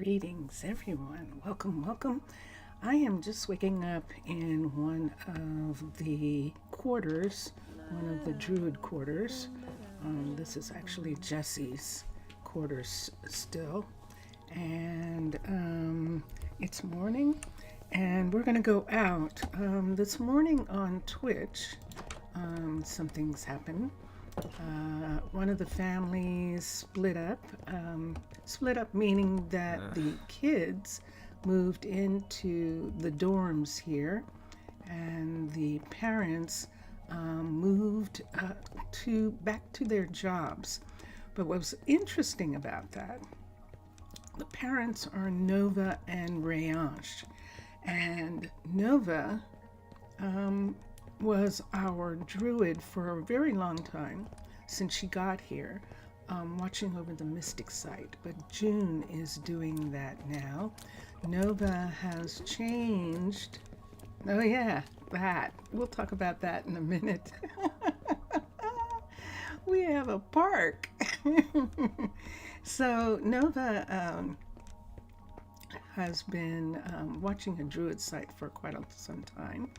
Greetings, everyone. Welcome, welcome. I am just waking up in one of the quarters, one of the Druid quarters. This is actually Jesse's quarters still. And it's morning, and we're going to go out. This morning on Twitch, something's happened. One of the families split up. Split up meaning that the kids moved into the dorms here, and the parents moved back to their jobs. But what was interesting about that, the parents are Nova and Rayange, and Nova was our druid for a very long time since she got here, watching over the mystic site. But June is doing that now. Nova has changed. Oh yeah, that. We'll talk about that in a minute. We have a park. So Nova has been watching a druid site for quite some time.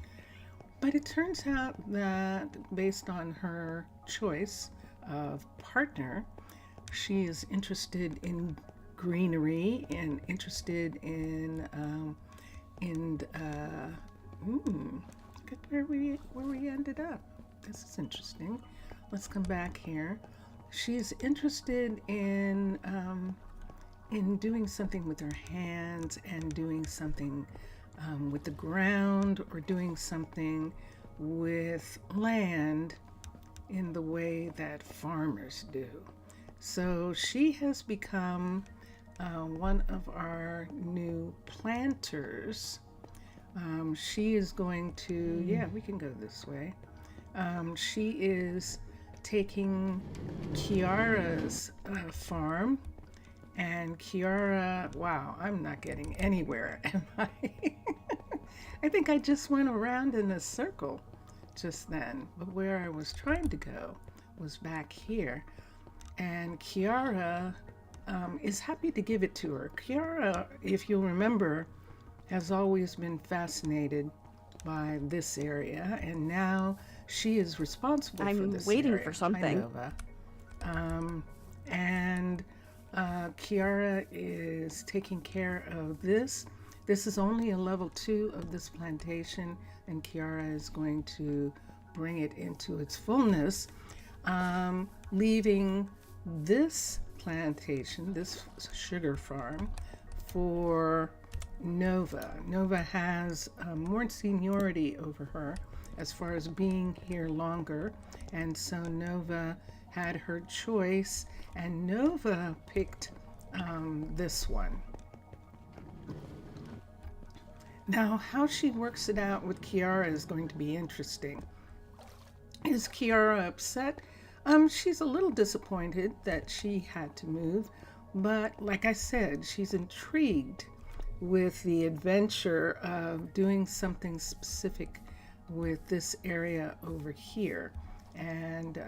But it turns out that based on her choice of partner, she is interested in greenery and interested in look at where we ended up. This is interesting. Let's come back here. She's interested in doing something with her hands and doing something with the ground, or doing something with land in the way that farmers do. So she has become one of our new planters. She is going to, we can go this way. She is taking Kiara's farm. And Kiara, wow, I'm not getting anywhere, am I? I think I just went around in a circle just then. But where I was trying to go was back here. And Kiara is happy to give it to her. Kiara, if you'll remember, has always been fascinated by this area. And now she is responsible for this area. I'm waiting for something. Kiara is taking care of this. This is only a level 2 of this plantation, and Kiara is going to bring it into its fullness, leaving this plantation, this sugar farm, for Nova. Nova has more seniority over her as far as being here longer, and so Nova had her choice, and Nova picked this one. Now, how she works it out with Kiara is going to be interesting. Is Kiara upset? She's a little disappointed that she had to move, but like I said, she's intrigued with the adventure of doing something specific with this area over here. And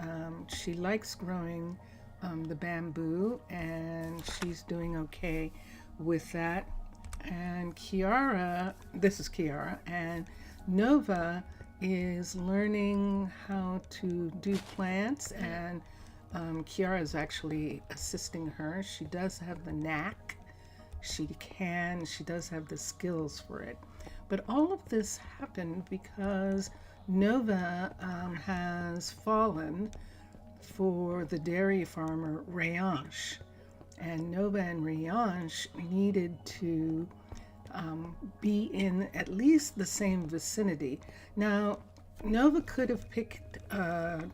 she likes growing the bamboo, and she's doing okay with that. And Kiara, this is Kiara, and Nova is learning how to do plants, and Kiara is actually assisting her. She does have the knack. She does have the skills for it. But all of this happened because Nova has fallen for the dairy farmer Rayange, and Nova and Rayange needed to be in at least the same vicinity. Now, Nova could have picked an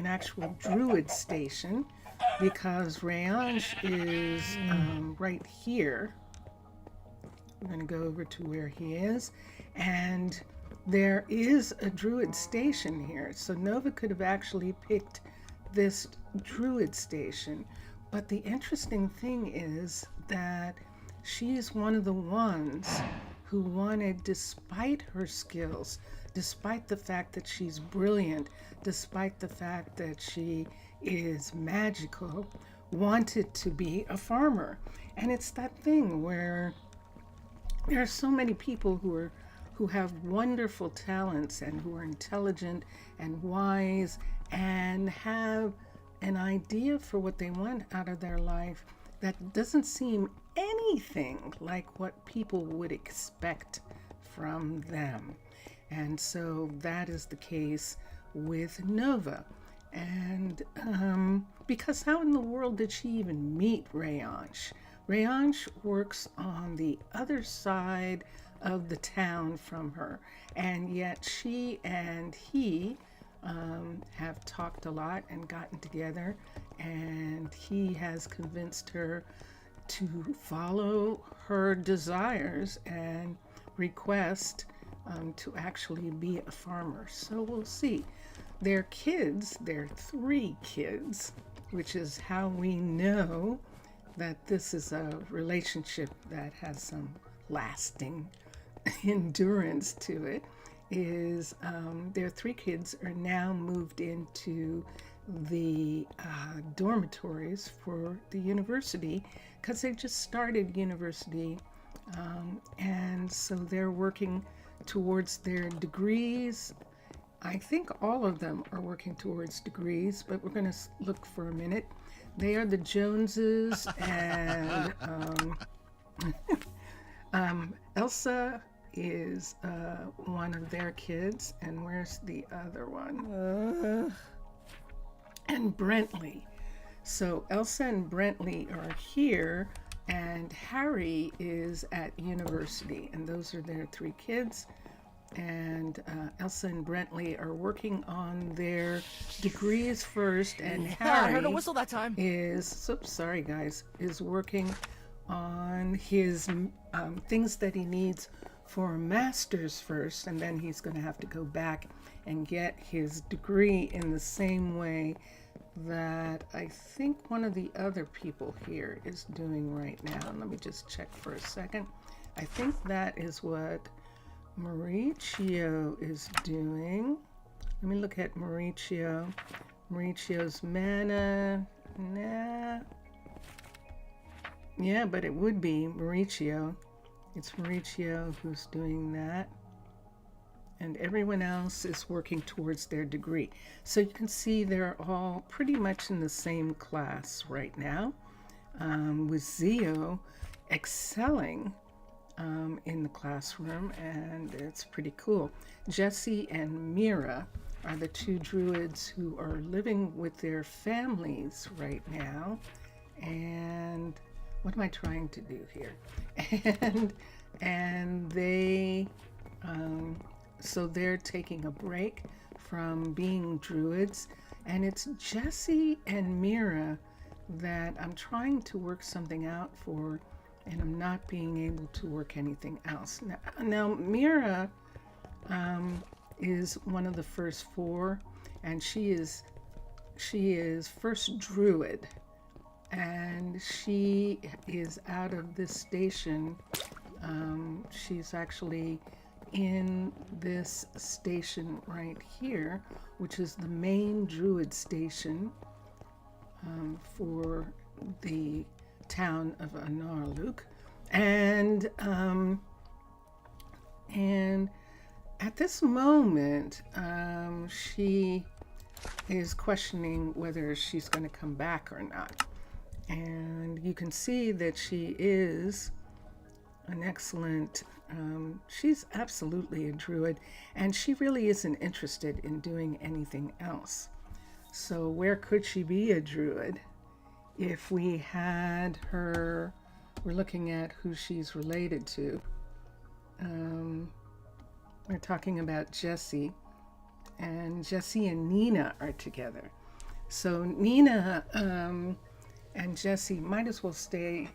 actual druid station, because Rayange is right here. I'm going to go over to where he is, and there is a druid station here. So Nova could have actually picked this druid station. But the interesting thing is that she is one of the ones who wanted, despite her skills, despite the fact that she's brilliant, despite the fact that she is magical, wanted to be a farmer. And it's that thing where there are so many people who have wonderful talents and who are intelligent and wise and have an idea for what they want out of their life that doesn't seem anything like what people would expect from them. And so that is the case with Nova. And because how in the world did she even meet Rayange? Rayange works on the other side of the town from her, and yet she and he have talked a lot and gotten together, and he has convinced her to follow her desires and request to actually be a farmer. So we'll see. Their kids, their 3 kids, which is how we know that this is a relationship that has some lasting endurance to it, is their 3 kids are now moved into the dormitories for the university because they just started university, and so they're working towards their degrees. I think all of them are working towards degrees, but we're going to look for a minute. They are the Joneses, and Elsa is one of their kids, and where's the other one? And Brentley. So Elsa and Brentley are here, and Harry is at university, and those are their 3 kids. And Elsa and Brentley are working on their degrees first, and Harry I heard a whistle that time. is, oops, sorry guys, is working on his things that he needs for a master's first, and then he's going to have to go back and get his degree in the same way that I think one of the other people here is doing right now. Let me just check for a second. I think that is what Mauricio is doing. Let me look at Mauricio. Mauricio's mana. Nah. Yeah, but it would be Mauricio. It's Mauricio who's doing that. And everyone else is working towards their degree. So you can see they're all pretty much in the same class right now, with Zio excelling in the classroom, and it's pretty cool. Jesse and Mira are the 2 druids who are living with their families right now. And what am I trying to do here? And they so they're taking a break from being druids, and it's Jesse and Mira that I'm trying to work something out for, and I'm not being able to work anything else. Now Mira is one of the first 4, and she is first druid, and she is out of this station. She's actually in this station right here, which is the main druid station for the town of Arnaaluk, and at this moment she is questioning whether she's going to come back or not. And you can see that she is an excellent, she's absolutely a druid, and she really isn't interested in doing anything else. So where could she be a druid? If we had her, we're looking at who she's related to. We're talking about Jesse, and Jesse and Nina are together. So Nina and Jesse might as well stay.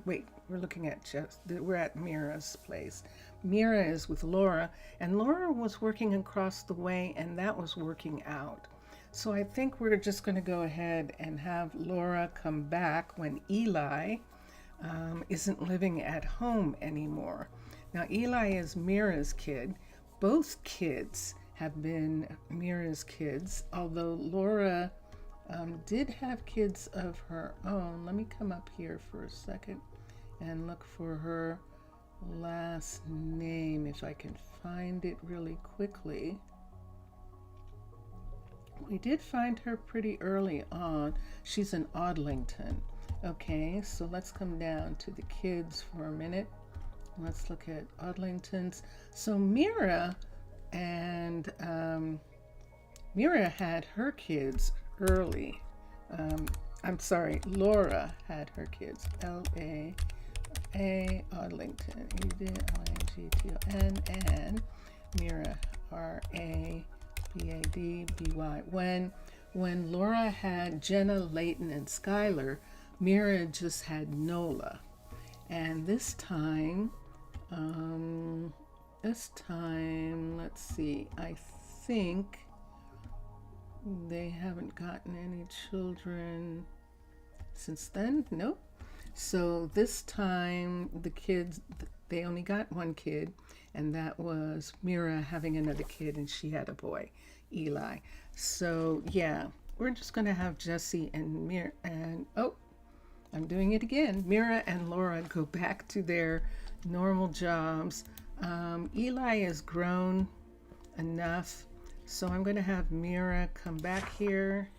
Wait, we're looking at we're at Mira's place. Mira is with Laura, and Laura was working across the way, and that was working out. So I think we're just going to go ahead and have Laura come back when Eli isn't living at home anymore. Now Eli is Mira's kid. Both kids have been Mira's kids, although Laura did have kids of her own. Let me come up here for a second and look for her last name if I can find it really quickly. We did find her pretty early on. She's an Odlington. Okay, so let's come down to the kids for a minute. Let's look at Odlingtons. So Mira had her kids early. I'm sorry, Laura had her kids. L-A Odlington, E-D-L-I-N-G-T-O-N, and Mira, R-A-B-A-D-B-Y. When Laura had Jenna, Layton, and Skylar, Mira just had Nola. And this time, let's see, I think they haven't gotten any children since then. Nope. So this time the kids, they only got one kid, and that was Mira having another kid, and she had a boy, Eli. So yeah, we're just going to have Jesse and Mira, and oh, I'm doing it again. Mira and Laura go back to their normal jobs. Eli is grown enough, so I'm going to have Mira come back here.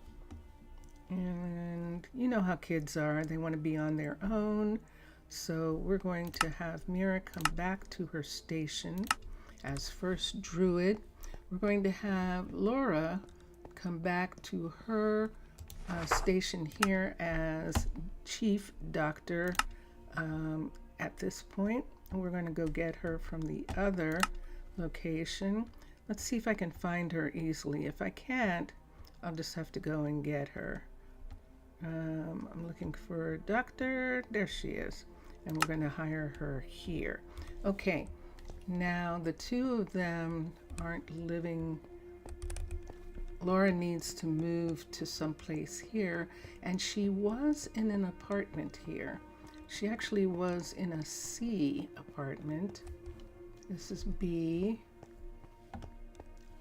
And you know how kids are, they want to be on their own. So we're going to have Mira come back to her station as first druid. We're going to have Laura come back to her station here as chief doctor at this point. We're going to go get her from the other location. Let's see if I can find her easily. If I can't, I'll just have to go and get her. I'm looking for a doctor. There she is. And we're going to hire her here. Okay, now the two of them aren't living. Laura needs to move to someplace here, and she was in an apartment here. She actually was in a C apartment. This is B.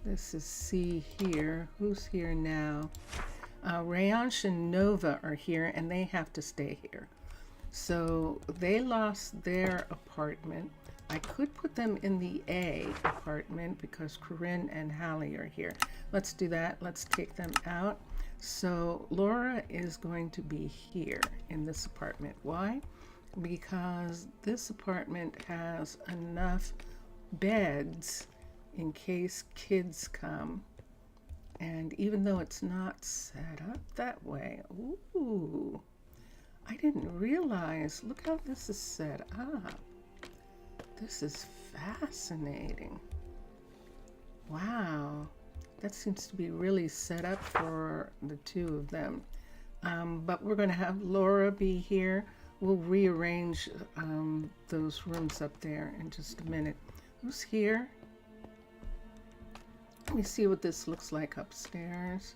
This is C here. Who's here now? Rayansh and Nova are here, and they have to stay here. So they lost their apartment. I could put them in the A apartment because Corinne and Hallie are here. Let's do that. Let's take them out. So Laura is going to be here in this apartment. Why? Because this apartment has enough beds in case kids come. And even though it's not set up that way, ooh, I didn't realize, look how this is set up. This is fascinating. Wow, that seems to be really set up for the two of them. But we're going to have Laura be here. We'll rearrange those rooms up there in just a minute. Who's here? Let me see what this looks like upstairs.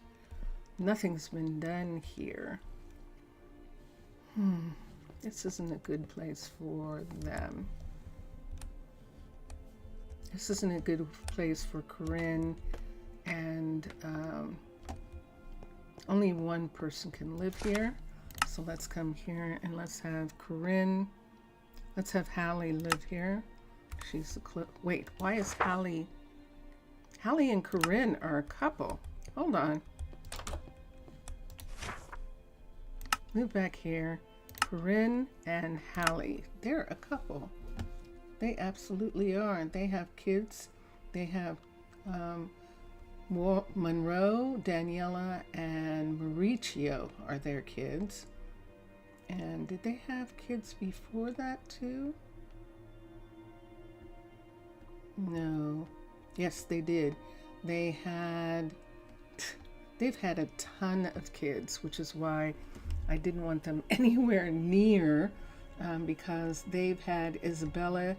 Nothing's been done here. This isn't a good place for them. This isn't a good place for Corinne, and only one person can live here. So let's come here and let's have Corinne. Let's have Hallie live here. She's the wait, why is Hallie and Corinne are a couple? Hold on. Move back here. Corinne and Hallie, they're a couple. They absolutely are. They have kids. They have Monroe, Daniela, and Mauricio are their kids. And did they have kids before that too? No. Yes, they did. They've had a ton of kids, which is why I didn't want them anywhere near, because they've had Isabella,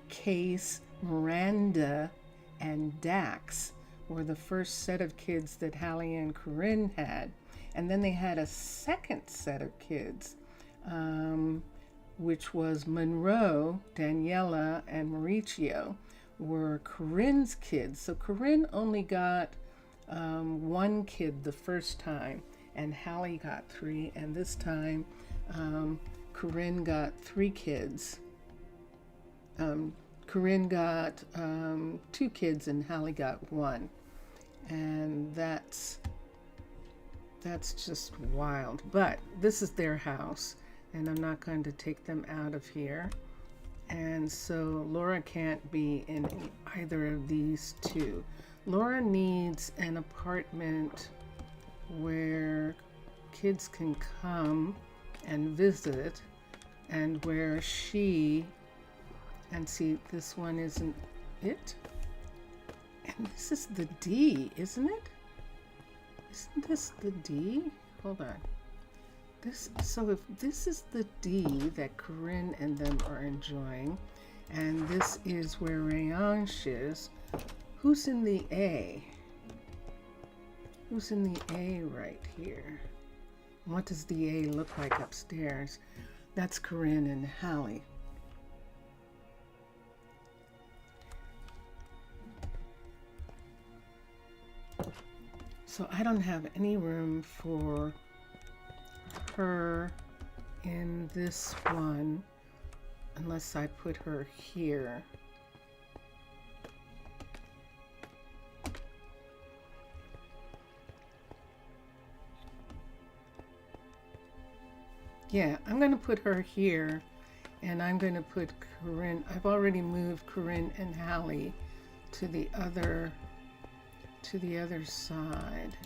Case, Miranda, and Dax were the first set of kids that Hallie and Corinne had. And then they had a second set of kids, which was Monroe, Daniela, and Mauricio were Corinne's kids. So Corinne only got one kid the first time, and Hallie got 3, and this time Corinne got 3 kids. Corinne got 2 kids and Hallie got 1, and that's just wild. But this is their house, and I'm not going to take them out of here. And so Laura can't be in either of these 2. Laura needs an apartment where kids can come and visit, and where she, and see, this one isn't it, and this is the D, isn't it? Isn't this the D? Hold on. So if this is the D that Corinne and them are enjoying, and this is where Rayange is, who's in the A? Who's in the A right here? What does the A look like upstairs? That's Corinne and Hallie. So I don't have any room for her in this one unless I put her here. Yeah, I'm going to put her here, and I'm going to put Corinne. I've already moved Corinne and Hallie to the other side.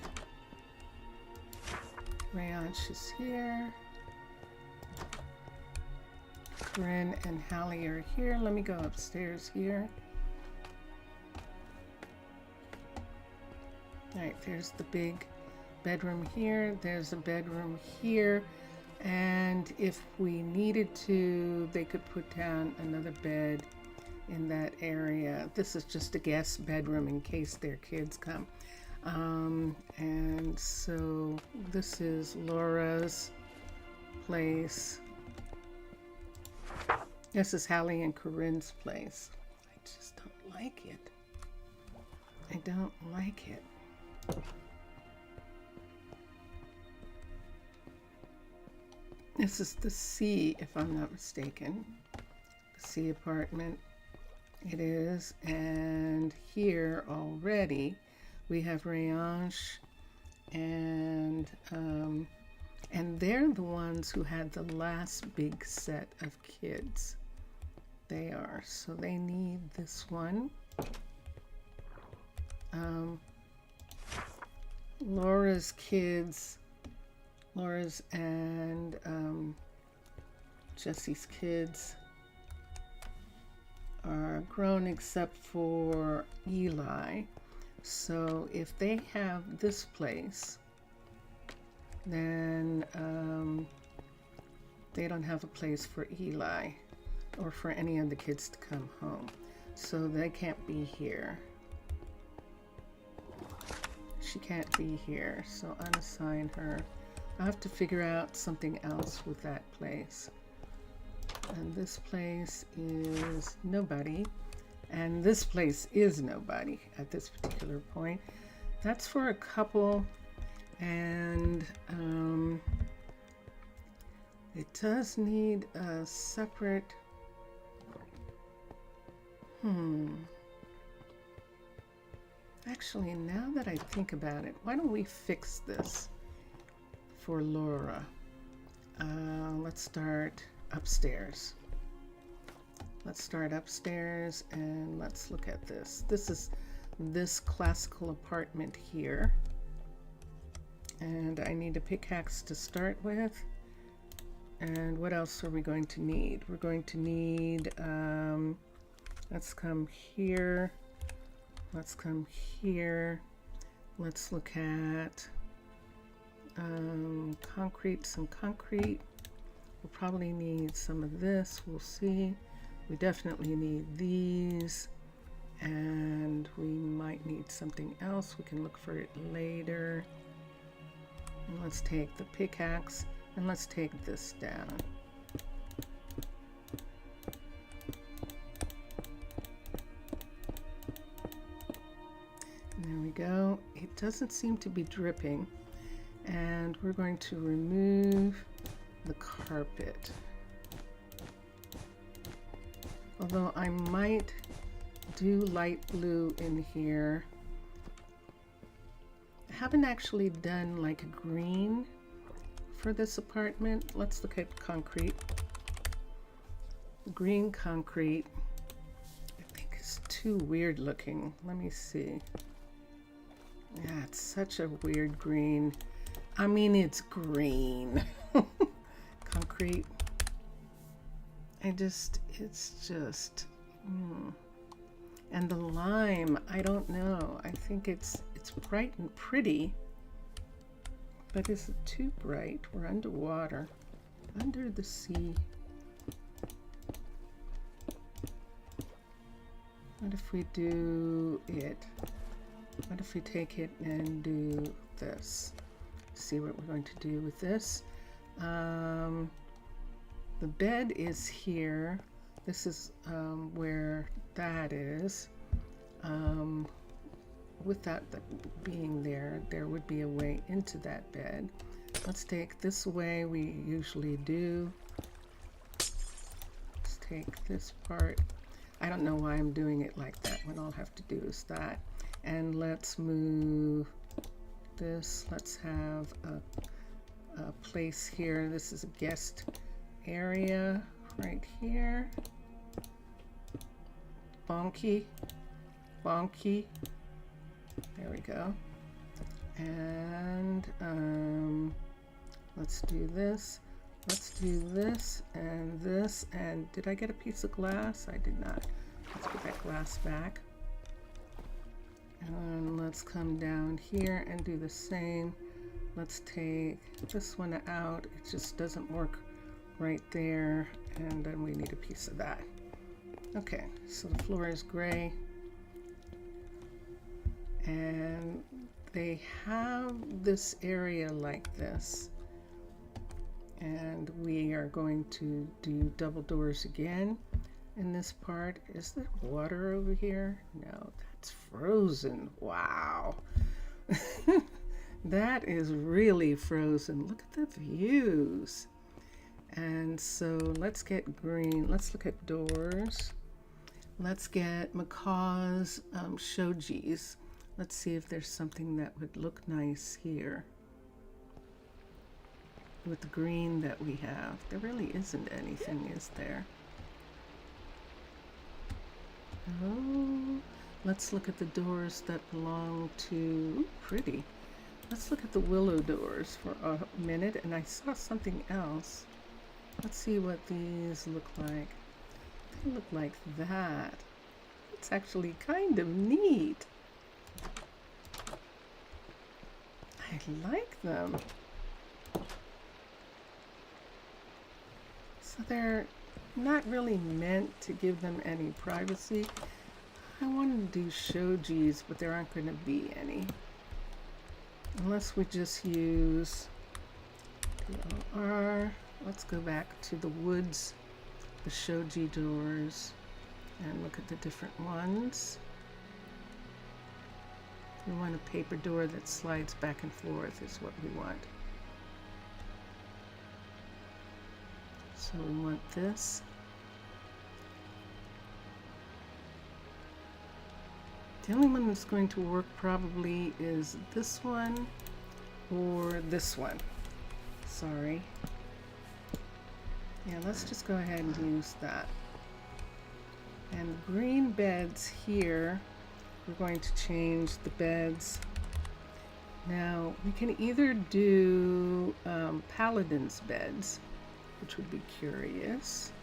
Rayange is here. Corinne and Hallie are here. Let me go upstairs here. All right, there's the big bedroom here. There's a bedroom here. And if we needed to, they could put down another bed in that area. This is just a guest bedroom in case their kids come. And so this is Laura's place. This is Hallie and Corinne's place. I just don't like it. I don't like it. This is the C, if I'm not mistaken. The C apartment. It is. And here already we have Rayange, and they're the ones who had the last big set of kids. They are. So they need this one. Laura's kids, Laura's and Jesse's kids are grown except for Eli. So if they have this place, then they don't have a place for Eli or for any of the kids to come home. So they can't be here. She can't be here, so unassign her. I have to figure out something else with that place. And this place is nobody. And this place is nobody at this particular point. That's for a couple. And it does need a separate... Actually, now that I think about it, why don't we fix this for Laura? Let's start upstairs. Let's start upstairs and let's look at this. This is this classical apartment here. And I need a pickaxe to start with. And what else are we going to need? We're going to need, let's come here. Let's come here. Let's look at concrete, some concrete. We'll probably need some of this. We'll see. We definitely need these. And we might need something else. We can look for it later. And let's take the pickaxe and let's take this down. There we go. It doesn't seem to be dripping. And we're going to remove the carpet. Although I might do light blue in here. I haven't actually done like a green for this apartment. Let's look at concrete. Green concrete, I think is too weird looking. Let me see. Yeah, it's such a weird green. I mean, it's green. Concrete. It's just, And the lime, I don't know. I think it's bright and pretty, but is it too bright? We're underwater, under the sea. What if we do it? What if we take it and do this? See what we're going to do with this. The bed is here. This is where that is. With that being there, there would be a way into that bed. Let's take this way we usually do. Let's take this part. I don't know why I'm doing it like that when all I have to do is that. And let's move this. Let's have a place here. This is a guest area right here. Bonky. Bonky. There we go. And let's do this. Let's do this and this. And did I get a piece of glass? I did not. Let's put that glass back. And let's come down here and do the same. Let's take this one out. It just doesn't work right there. And then we need a piece of that. Okay, so the floor is gray. And they have this area like this. And we are going to do double doors again in this part. Is there water over here? No, that's frozen. Wow. That is really frozen. Look at the views. And so let's get green. Let's look at doors. Let's get Macaw's shoji's. Let's see if there's something that would look nice here with the green that we have. There really isn't anything, is there? Oh, let's look at the doors that belong to, ooh, pretty. Let's look at the willow doors for a minute, and I saw something else. Let's see what these look like. They look like that. It's actually kind of neat. I like them. So they're not really meant to give them any privacy. I wanted to do shoji's, but there aren't going to be any. Unless we just use DLR. Let's go back to the woods, the shoji doors, and look at the different ones. We want a paper door that slides back and forth is what we want. So we want this. The only one that's going to work probably is this one or this one. Sorry. Yeah, let's just go ahead and use that. And green beds here, we're going to change the beds. Now, we can either do Paladin's beds, which would be curious.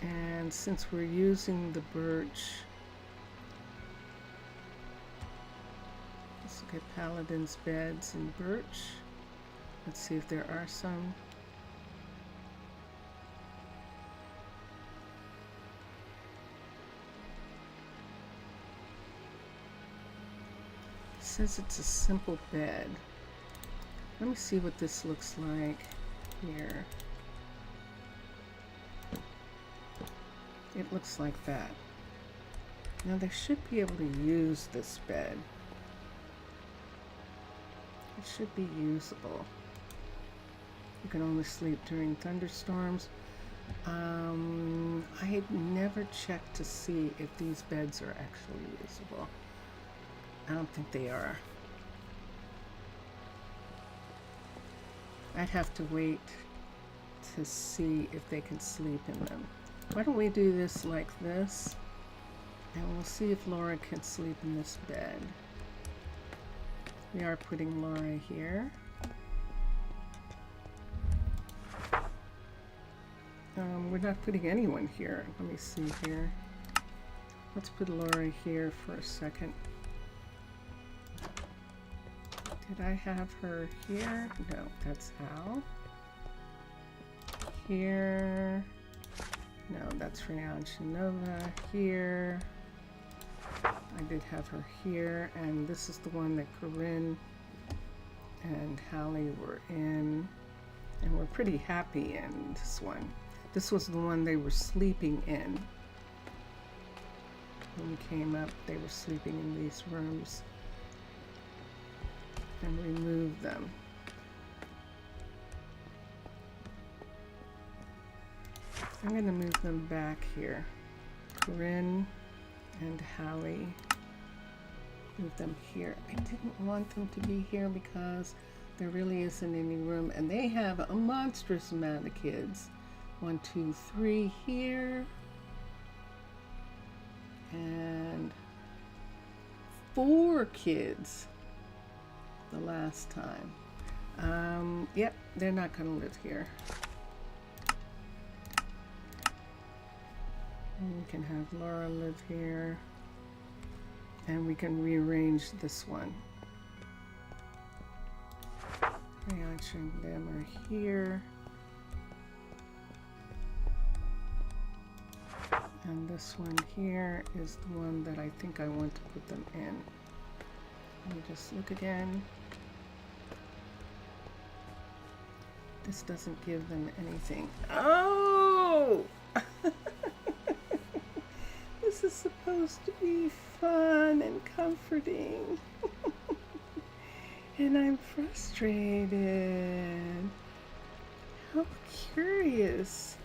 And since we're using the birch, let's look at Paladin's beds in birch. Let's see if there are some. It says it's a simple bed. Let me see what this looks like here. It looks like that. Now they should be able to use this bed. It should be usable. You can only sleep during thunderstorms. I had never checked to see if these beds are actually usable. I don't think they are. I'd have to wait to see if they can sleep in them. Why don't we do this like this? And we'll see if Laura can sleep in this bed. We are putting Laura here. We're not putting anyone here. Let me see here. Let's put Laura here for a second. Did I have her here? No, that's Hal. Here. No, that's Rayon Shinova. Here. I did have her here, and this is the one that Corinne and Hallie were in. And we're pretty happy in this one. This was the one they were sleeping in. When we came up, they were sleeping in these rooms. And remove them. I'm going to move them back here. Corinne and Hallie. Move them here. I didn't want them to be here because there really isn't any room. And they have a monstrous amount of kids. 1, 2, 3 here. And 4 kids the last time. Yep, they're not going to live here. And we can have Laura live here. And we can rearrange this one. Reaction them are here. And this one here is the one that I think I want to put them in. Let me just look again. This doesn't give them anything. Oh! This is supposed to be fun and comforting. And I'm frustrated. How curious.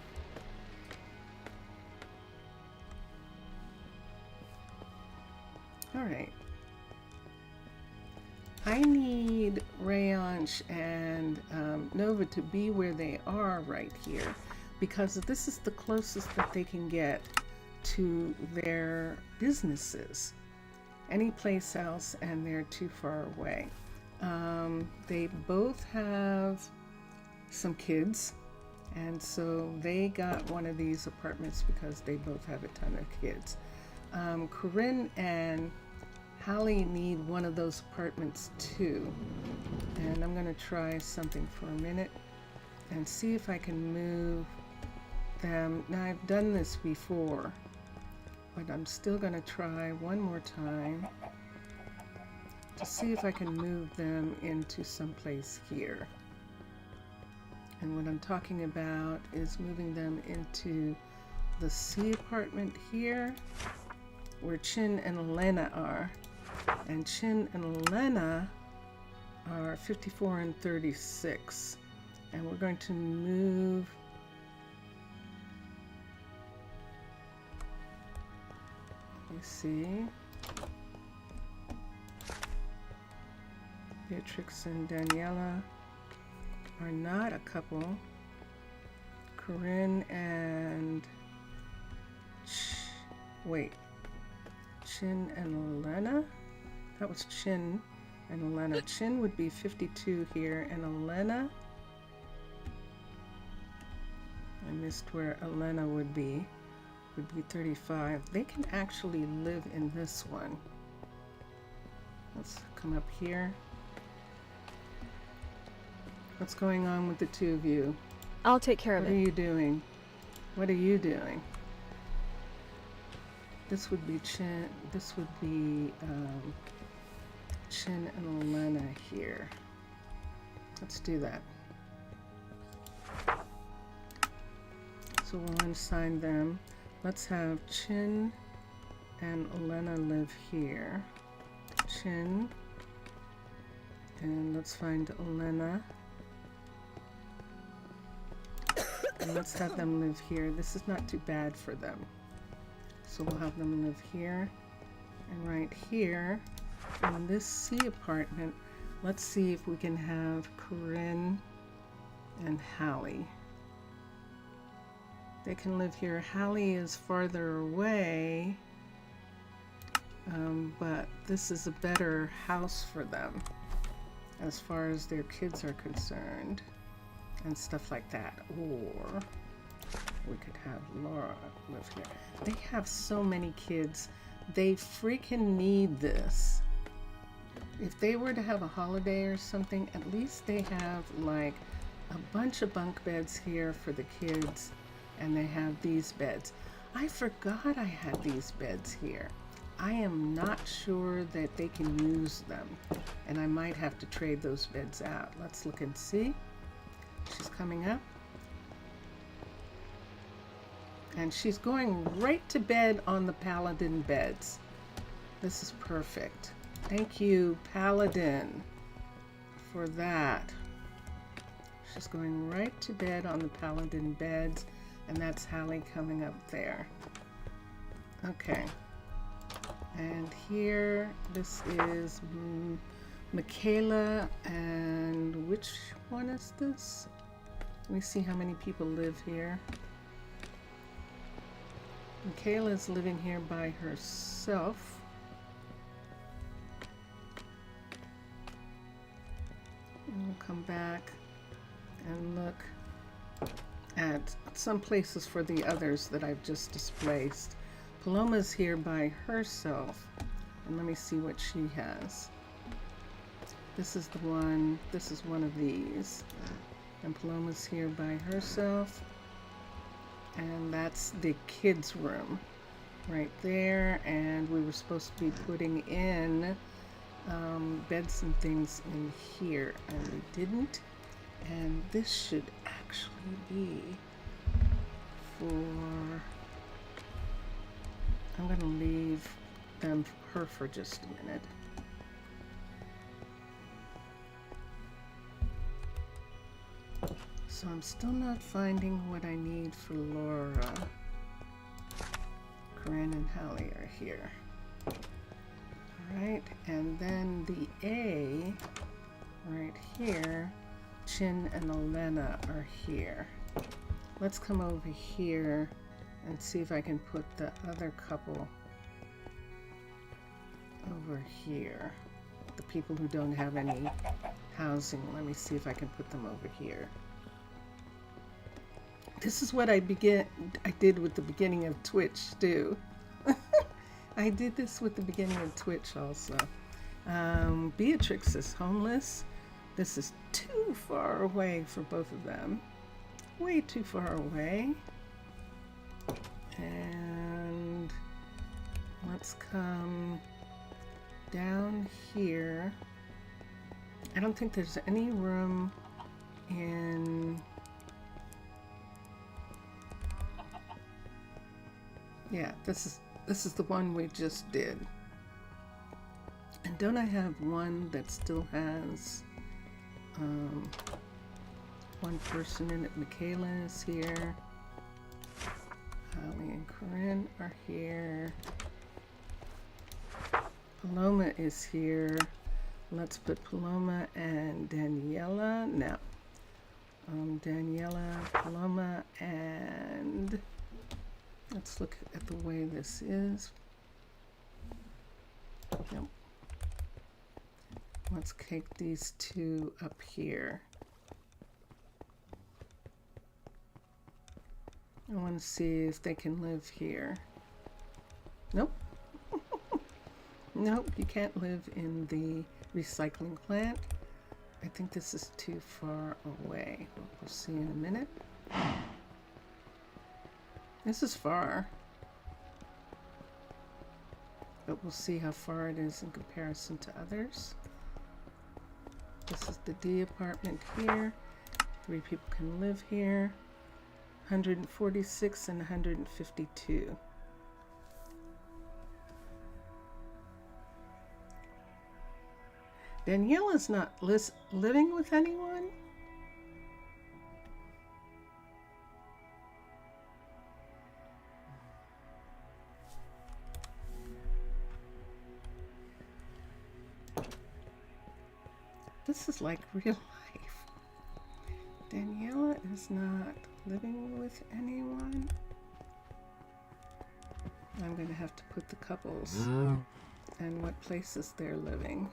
All right. I need Rayange and Nova to be where they are right here, because this is the closest that they can get to their businesses. Any place else and they're too far away. They both have some kids, and so they got one of these apartments because they both have a ton of kids. Corinne and Hallie need one of those apartments too, and I'm going to try something for a minute and see if I can move them. Now, I've done this before, but I'm still going to try one more time to see if I can move them into someplace here. And what I'm talking about is moving them into the C apartment here, where Chin and Elena are. And Chin and Elena are 54 and 36. And we're going to move let me see. Beatrix and Daniela are not a couple. Corinne and Chin and Elena? That was Chin and Elena. Chin would be 52 here, and Elena, I missed where Elena would be 35. They can actually live in this one. Let's come up here. What's going on with the two of you? I'll take care of it. What are you doing? What are you doing? This would be Chin. This would be Chin and Elena here. Let's do that. So we'll unsign them. Let's have Chin and Elena live here. Chin And let's find Elena. And let's have them live here. This is not too bad for them. So we'll have them live here. And right here, in this C apartment, let's see if we can have Corinne and Hallie. They can live here. Hallie is farther away, but this is a better house for them as far as their kids are concerned and stuff like that. Or we could have Laura live here. They have so many kids. They freaking need this. If they were to have a holiday or something, at least they have like a bunch of bunk beds here for the kids, and they have these beds. I forgot I had these beds here. I am not sure that they can use them, and I might have to trade those beds out. Let's look and see. She's coming up. And she's going right to bed on the Paladin beds. This is perfect. Thank you, Paladin, for that. She's going right to bed on the Paladin beds, and that's Hallie coming up there. Okay. And here, this is Michaela, and which one is this? Let me see how many people live here. Michaela's living here by herself. And we'll come back and look at some places for the others that I've just displaced. Paloma's here by herself. And let me see what she has. This is the one, this is one of these. And Paloma's here by herself. And that's the kids' room right there. And we were supposed to be putting in beds and things in here, and we didn't. And this should actually be for, I'm going to leave her for just a minute. So I'm still not finding what I need for Laura. Corinne and Hallie are here. Alright, and then the A right here, Chin and Elena are here. Let's come over here and see if I can put the other couple over here. The people who don't have any housing. Let me see if I can put them over here. This is what I did with the beginning of Twitch too. I did this with the beginning of Twitch also. Beatrix is homeless. This is too far away for both of them. Way too far away. And let's come down here. I don't think there's any room in... Yeah, this is the one we just did. And don't I have one that still has one person in it? Michaela is here. Hallie and Corinne are here. Paloma is here. Let's put Paloma and Daniela. No. Daniela, Paloma, and... Let's look at the way this is. Nope. Let's take these two up here. I want to see if they can live here. Nope. Nope, you can't live in the recycling plant. I think this is too far away. We'll see in a minute. This is far, but we'll see how far it is in comparison to others. This is the D apartment here. 3 people can live here. 146 and 152. Danielle is not living with anyone? This is like real life. Daniela is not living with anyone. I'm going to have to put the couples and what places they're living.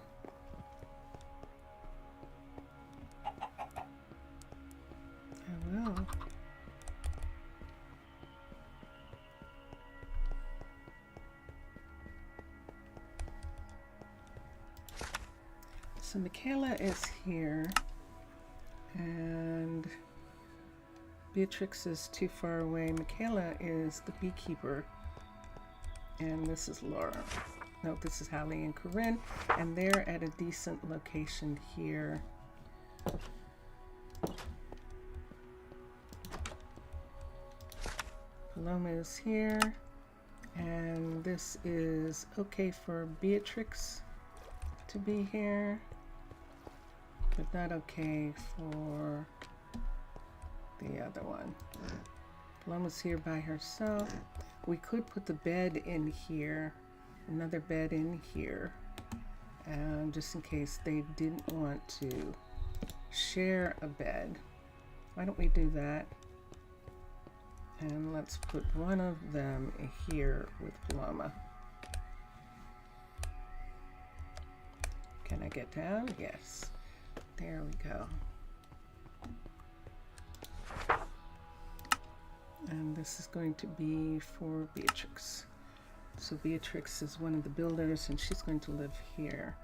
I will. So Michaela is here, and Beatrix is too far away. Michaela is the beekeeper, and this is Laura. No, this is Hallie and Corinne, and they're at a decent location here. Paloma is here, and this is okay for Beatrix to be here, but not okay for the other one. Paloma's here by herself. We could put the bed in here, another bed in here, just in case they didn't want to share a bed. Why don't we do that? And let's put one of them here with Paloma. Can I get down? Yes. There we go. And this is going to be for Beatrix. So Beatrix is one of the builders, and she's going to live here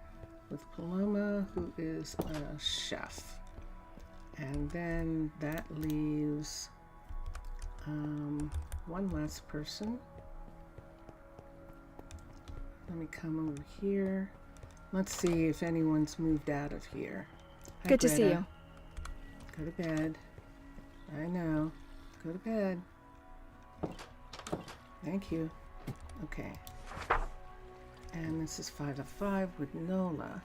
with Paloma, who is a chef. And then that leaves one last person. Let me come over here. Let's see if anyone's moved out of here. Hi, Good to Greta. see you. Go to bed. I know. Go to bed. Thank you. Okay. And this is 5 of 5 with Nola.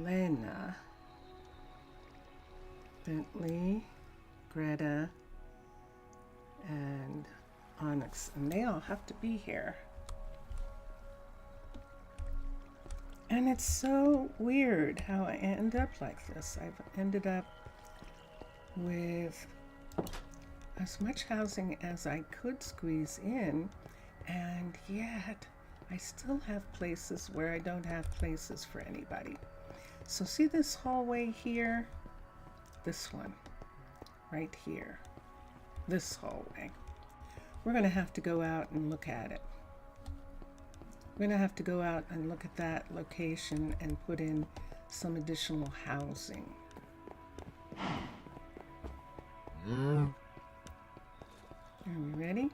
Lena. Bentley. Greta. And Onyx. And they all have to be here. And it's so weird how I end up like this. I've ended up with as much housing as I could squeeze in, and yet I still have places where I don't have places for anybody. So see this hallway here? This one, right here. This hallway. We're going to have to go out and look at it. We're going to have to go out and look at that location and put in some additional housing. Are we ready?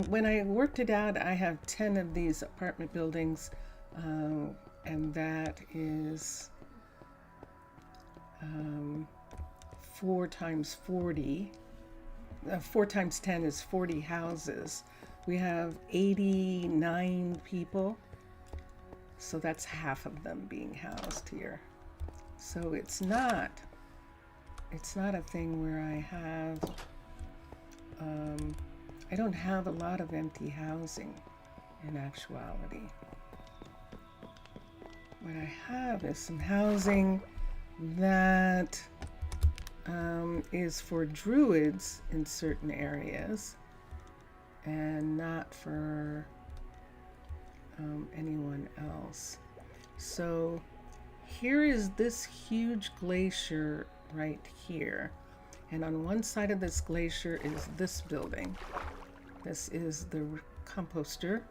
When I worked it out, I have 10 of these apartment buildings, and that is 4 times 40. 4 times 10 is 40 houses. We have 89 people, so that's half of them being housed here. So it's not a thing where I have I don't have a lot of empty housing in actuality. What I have is some housing that is for druids in certain areas and not for anyone else. So here is this huge glacier right here, and on one side of this glacier is this building. This is the composter.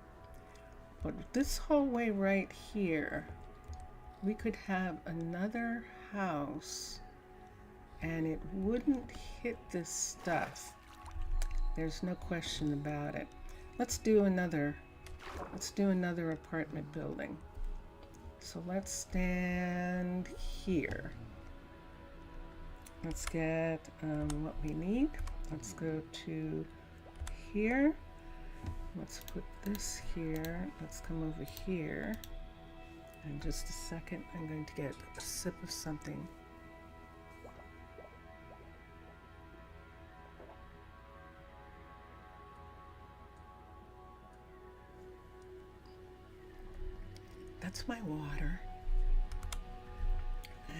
But this hallway right here, we could have another house and it wouldn't hit this stuff. There's no question about it. Let's do another apartment building. So let's stand here. Let's get what we need. Let's go to here. Let's put this here. Let's come over here. In just a second, I'm going to get a sip of something. That's my water.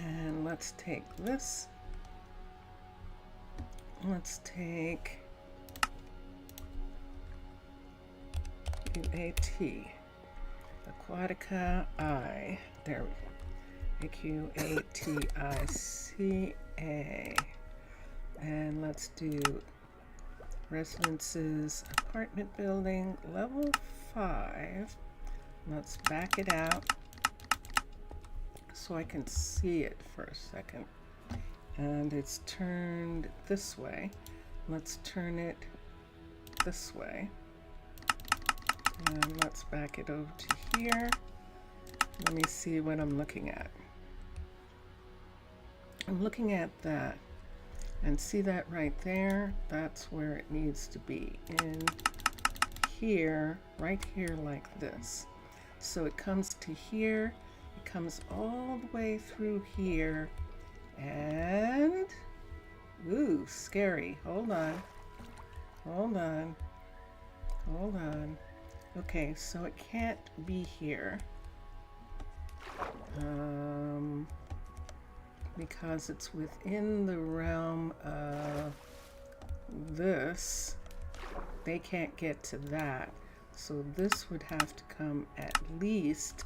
And let's take this. Let's take UAT. Aquatica I. There we go. AQATICA. And let's do residences, apartment building, level 5. Let's back it out so I can see it for a second. And it's turned this way. Let's turn it this way. And let's back it over to here. Let me see what I'm looking at. I'm looking at that. And see that right there? That's where it needs to be. In here, right here like this. So it comes to here, it comes all the way through here, and, ooh, scary. Hold on, hold on, hold on. Okay, so it can't be here, because it's within the realm of this. They can't get to that. So this would have to come at least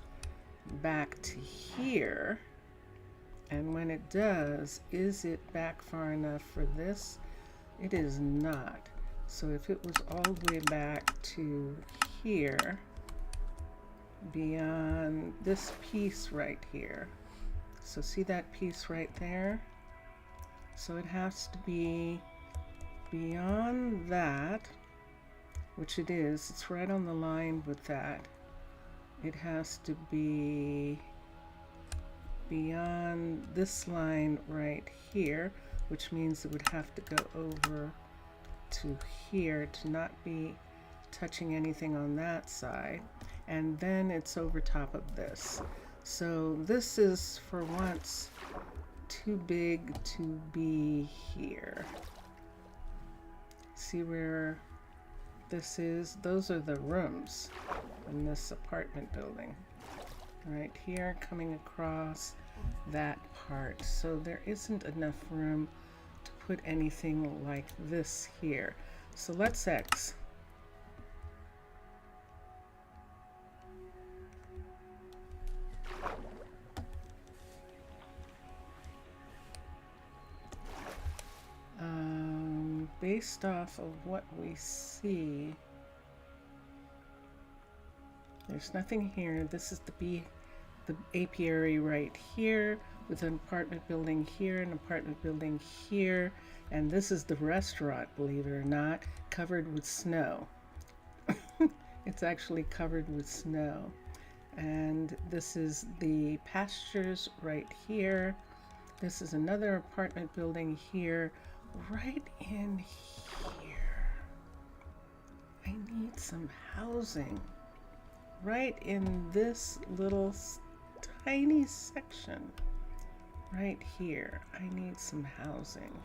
back to here. And when it does, is it back far enough for this? It is not. So if it was all the way back to here, beyond this piece right here. So see that piece right there? So it has to be beyond that, which it is. It's right on the line with that. It has to be beyond this line right here, which means it would have to go over to here to not be touching anything on that side. And then it's over top of this. So this is, for once, too big to be here. See where this is? Those are the rooms in this apartment building. Right here, coming across that part. So there isn't enough room to put anything like this here. So let's X. Based off of what we see, there's nothing here. This is the apiary right here, with an apartment building here, an apartment building here, and this is the restaurant, believe it or not, covered with snow. It's actually covered with snow. And this is the pastures right here. This is another apartment building here. Right in here, I need some housing. Right in this little tiny section, right here, I need some housing.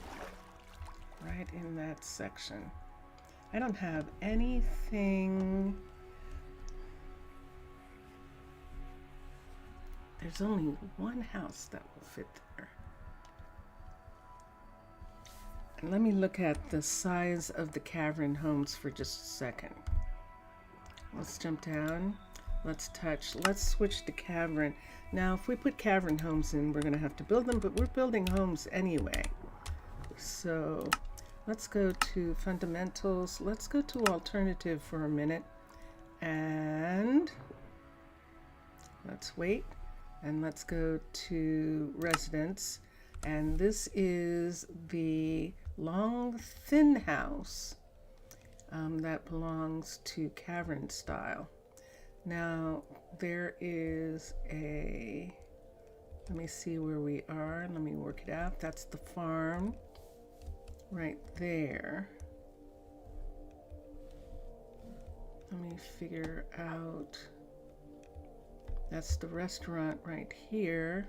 Right in that section. I don't have anything. There's only one house that will fit there. And let me look at the size of the Cavern homes for just a second. Let's jump down. Let's touch. Let's switch to Cavern. Now, if we put Cavern homes in, we're going to have to build them, but we're building homes anyway. So let's go to fundamentals. Let's go to alternative for a minute. And let's wait. And let's go to residence. And this is the long, thin house that belongs to Cavern style. Now, there is a, let me see where we are. Let me work it out. That's the farm right there. Let me figure out. That's the restaurant right here.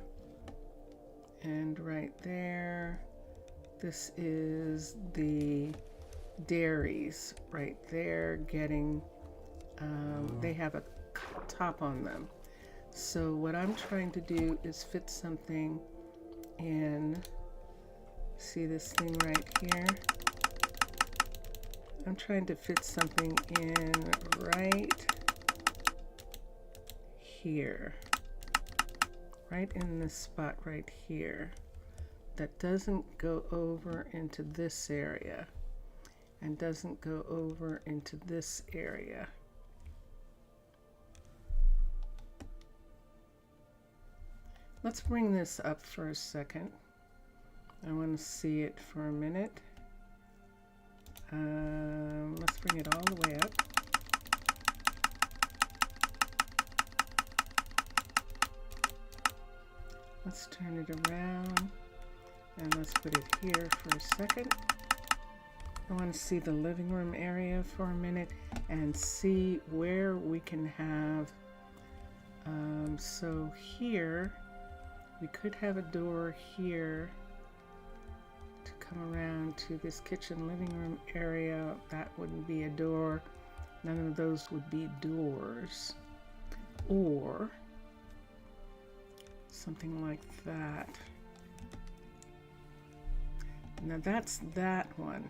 And right there, this is the dairies right there getting, they have a top on them. So what I'm trying to do is fit something in, see this thing right here? I'm trying to fit something in right here, right in this spot right here, that doesn't go over into this area and doesn't go over into this area. Let's bring this up for a second. I want to see it for a minute. Let's bring it all the way up. Let's turn it around and let's put it here for a second. I want to see the living room area for a minute and see where we can have, so here we could have a door here to come around to this kitchen living room area. That wouldn't be a door. None of those would be doors. Or something like that. Now that's that one.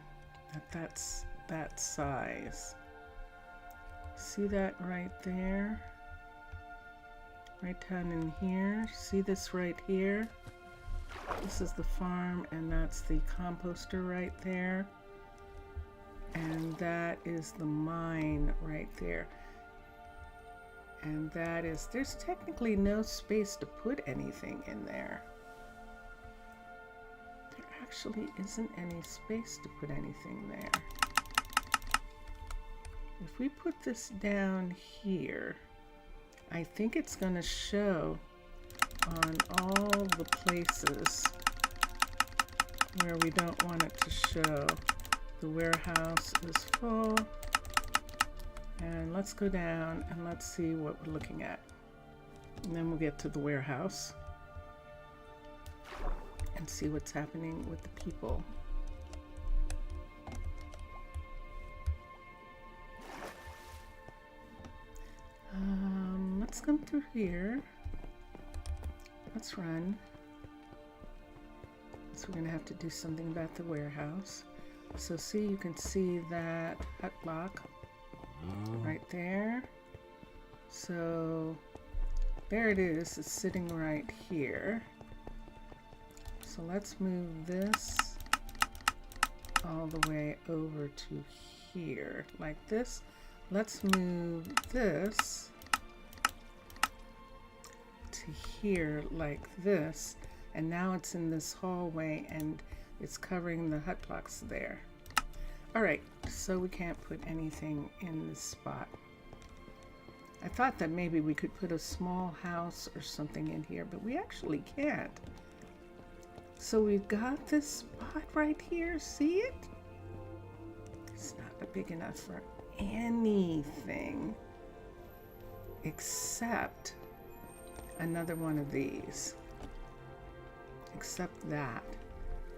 That's that size. See that right there? Right down in here. See this right here? This is the farm and that's the composter right there. And that is the mine right there. And that is, there's technically no space to put anything in there. There actually isn't any space to put anything there. If we put this down here, I think it's going to show on all the places where we don't want it to show. The warehouse is full. And let's go down and let's see what we're looking at. And then we'll get to the warehouse and see what's happening with the people. Let's come through here. Let's run. So we're going to have to do something about the warehouse. So see, you can see that hut block right there. So there it is. It's sitting right here. So let's move this all the way over to here like this. Let's move this to here like this. And now it's in this hallway and it's covering the hut blocks there. All right, so we can't put anything in this spot. I thought that maybe we could put a small house or something in here, but we actually can't. So we've got this spot right here, see it? It's not big enough for anything except another one of these. Except that.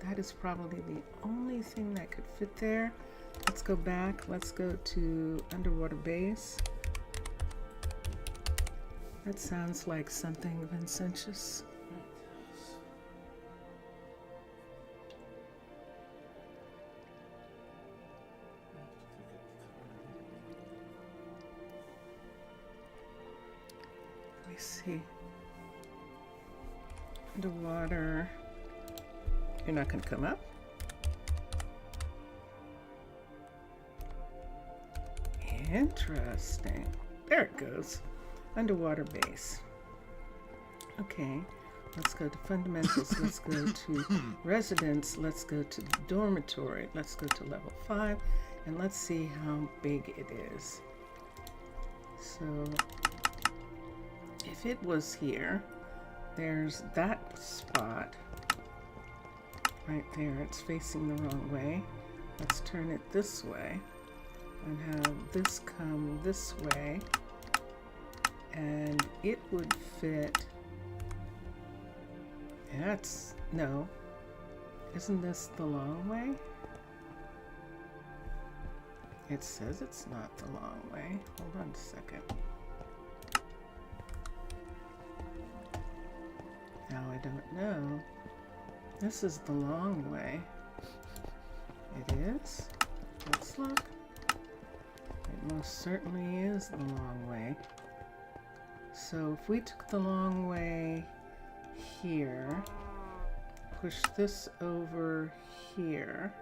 That is probably the only thing that could fit there. Let's go back. Let's go to underwater base. That sounds like something Vincentious. Let me see. Underwater. You're not going to come up? Interesting. There it goes. Underwater base. Okay. Let's go to fundamentals. Let's go to residence. Let's go to dormitory. Let's go to level 5. And let's see how big it is. So, if it was here, there's that spot. Right there, it's facing the wrong way. Let's turn it this way. and have this come this way, and it would fit. That's, no, isn't this the long way? It says it's not the long way. Hold on a second. Now I don't know. This is the long way. It is? Let's look. It most certainly is the long way. So if we took the long way here, push this over here,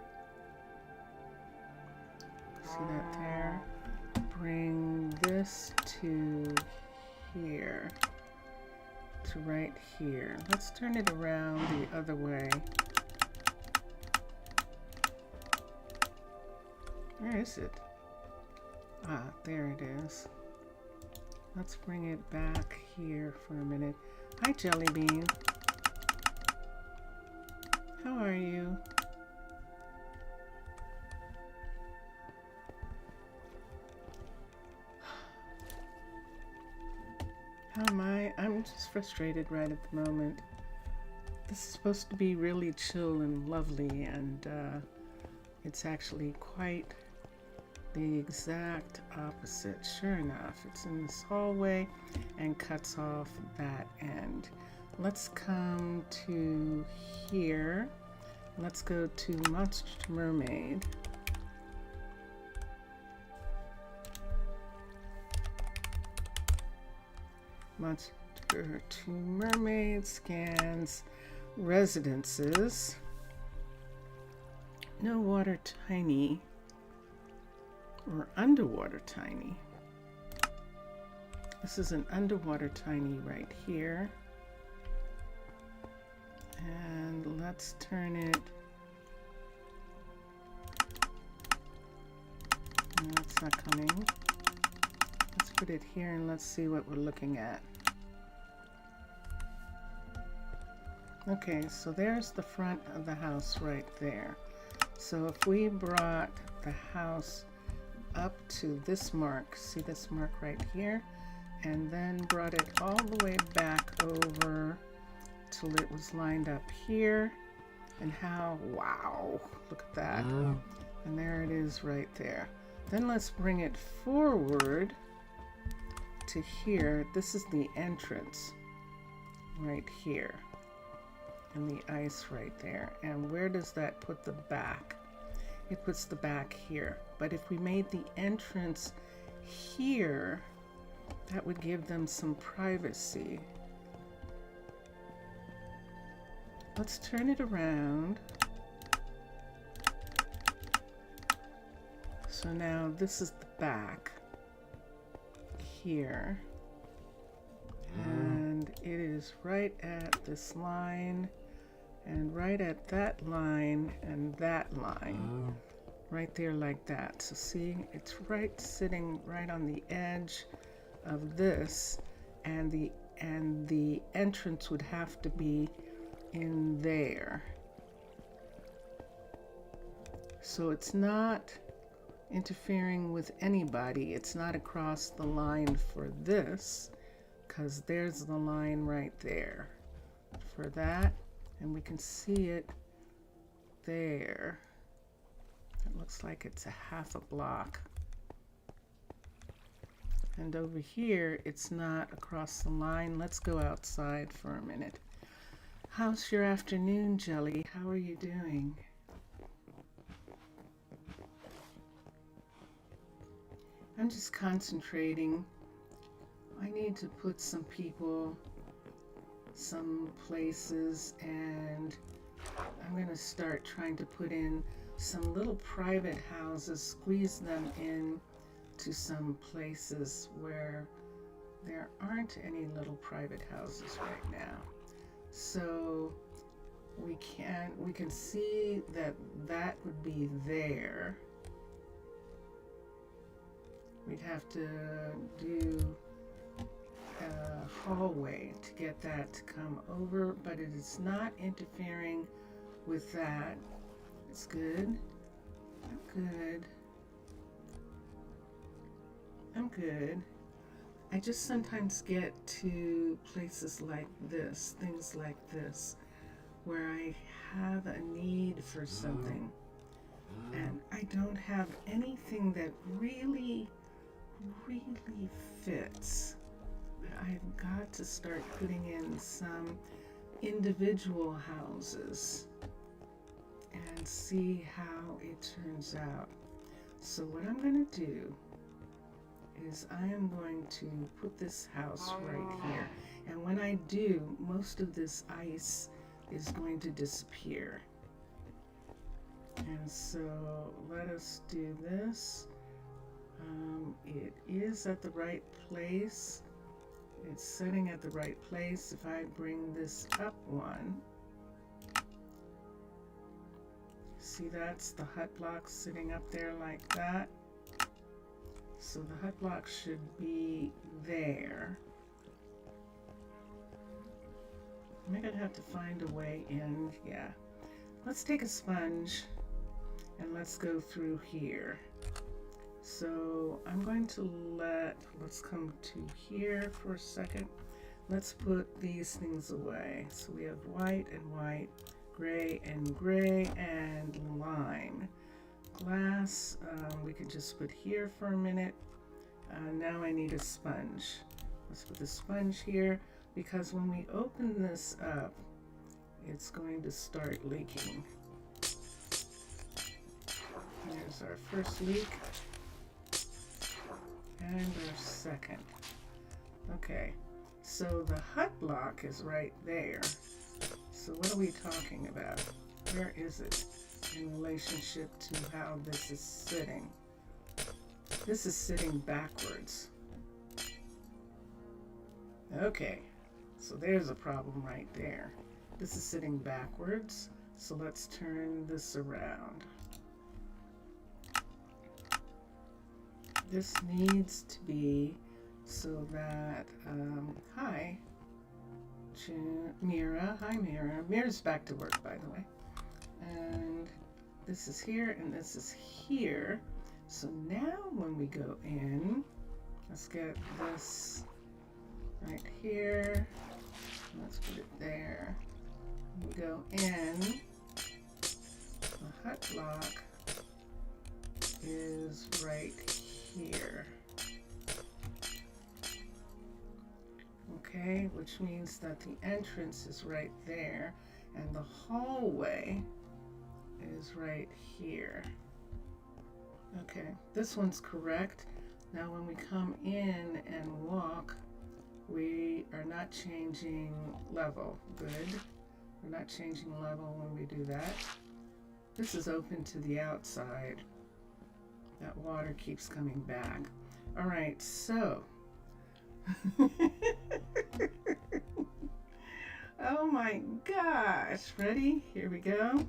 see that there? Bring this to here, to right here. Let's turn it around the other way. Where is it? Ah, there it is. Let's bring it back here for a minute. Hi, Jelly Bean. How are you? How am I? I'm just frustrated right at the moment. This is supposed to be really chill and lovely, and it's actually quite the exact opposite. Sure enough, it's in this hallway and cuts off that end. Let's come to here. Let's go to Monster to Mermaid. Monster to Mermaid scans residences. No water tiny or underwater tiny. This is an underwater tiny right here. And let's turn it. No, it's not coming. Let's put it here and let's see what we're looking at. Okay, so there's the front of the house right there. So if we brought the house up to this mark, see this mark right here, and then brought it all the way back over till it was lined up here, and how, wow, look at that. And there it is right there. Then let's bring it forward to here. This is the entrance right here, and the ice right there. And where does that put the back? It puts the back here. But if we made the entrance here, that would give them some privacy. Let's turn it around. So now this is the back here. And it is right at this line, and right at that line, and that line. Right there like that. So see, it's right sitting right on the edge of this, and the entrance would have to be in there. So it's not interfering with anybody. It's not across the line for this, because there's the line right there for that, and we can see it there. It looks like it's a half a block. And over here, it's not across the line. Let's go outside for a minute. How's your afternoon, Jelly? How are you doing? I'm just concentrating. I need to put some people, some places, and I'm going to start trying to put in some little private houses, squeeze them in to some places where there aren't any little private houses right now. So we can see that that would be there. We'd have to do a hallway to get that to come over, but it is not interfering with that. It's good. Good. I'm good. I just sometimes get to places like this, things like this, where I have a need for something and I don't have anything that really, really fits. I've got to start putting in some individual houses and see how it turns out. So what I'm going to do is I am going to put this house right here. And when I do, most of this ice is going to disappear. And so let us do this. It is at the right place. It's sitting at the right place. If I bring this up one, see, that's the hut block sitting up there like that. So the hut block should be there. I'm gonna have to find a way in. Yeah. Let's take a sponge and let's go through here. So I'm going to let's come to here for a second. Let's put these things away. So we have white and white, gray and gray, and lime. Glass, we can just put here for a minute. Now I need a sponge. Let's put the sponge here, because when we open this up, it's going to start leaking. There's our first leak. And our second. Okay, so the hut block is right there. So what are we talking about? Where is it in relationship to how this is sitting? This is sitting backwards. Okay, so there's a problem right there. This is sitting backwards, so let's turn this around. This needs to be so that, hi, Mira. Hi, Mira. Mira's back to work, by the way. And this is here, and this is here. So now when we go in, let's get this right here. Let's put it there. We go in. The hut block is right here. Okay, which means that the entrance is right there and the hallway is right here. Okay, this one's correct. Now when we come in and walk, we are not changing level. Good. We're not changing level when we do that. This is open to the outside. That water keeps coming back. All right, so. Oh my gosh. Ready? Here we go.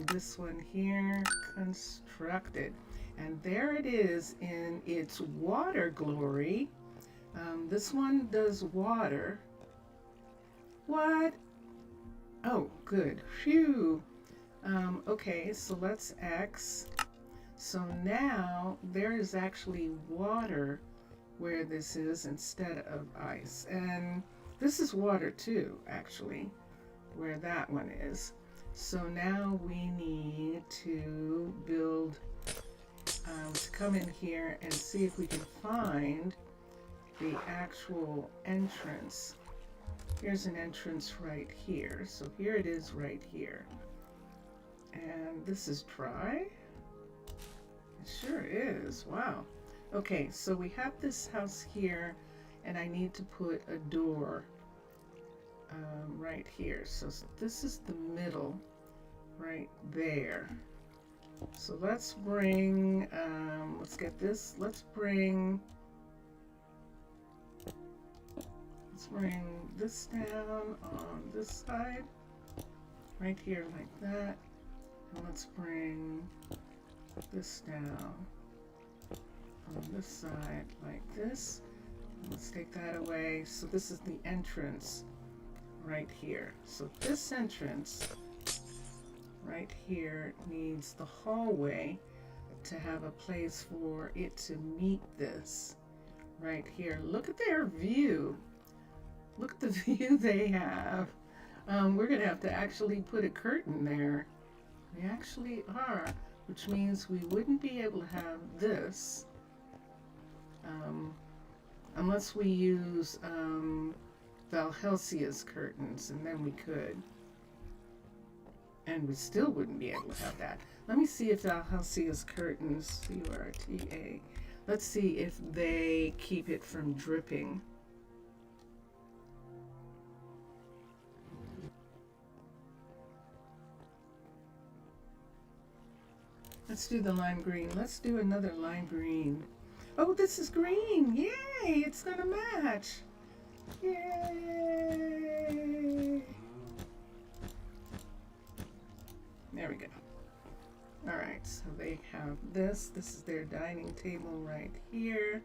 This one here, constructed. And there it is in its water glory. This one does water. What? Oh, good. Phew. Okay, so let's X. So now there is actually water where this is instead of ice. And this is water too, actually, where that one is. So now we need to build, to come in here and see if we can find the actual entrance. Here's an entrance right here. So here it is right here. And this is dry. It sure is. Wow. Okay, so we have this house here, and I need to put a door right here. So this is the middle right there. So let's bring, let's get this, let's bring this down on this side, right here like that. And let's bring this down on this side like this. Let's take that away. So this is the entrance right here. So this entrance right here needs the hallway to have a place for it to meet this right here. Look at their view. Look at the view they have. We're going to have to actually put a curtain there. We actually are, which means we wouldn't be able to have this unless we use Valhelsia's curtains, and then we could. And we still wouldn't be able to have that. Let me see if Valhelsia's curtains, C-U-R-T-A, let's see if they keep it from dripping. Let's do the lime green. Let's do another lime green. Oh, this is green. Yay! It's gonna match. Yay! There we go. All right, so they have this. This is their dining table right here.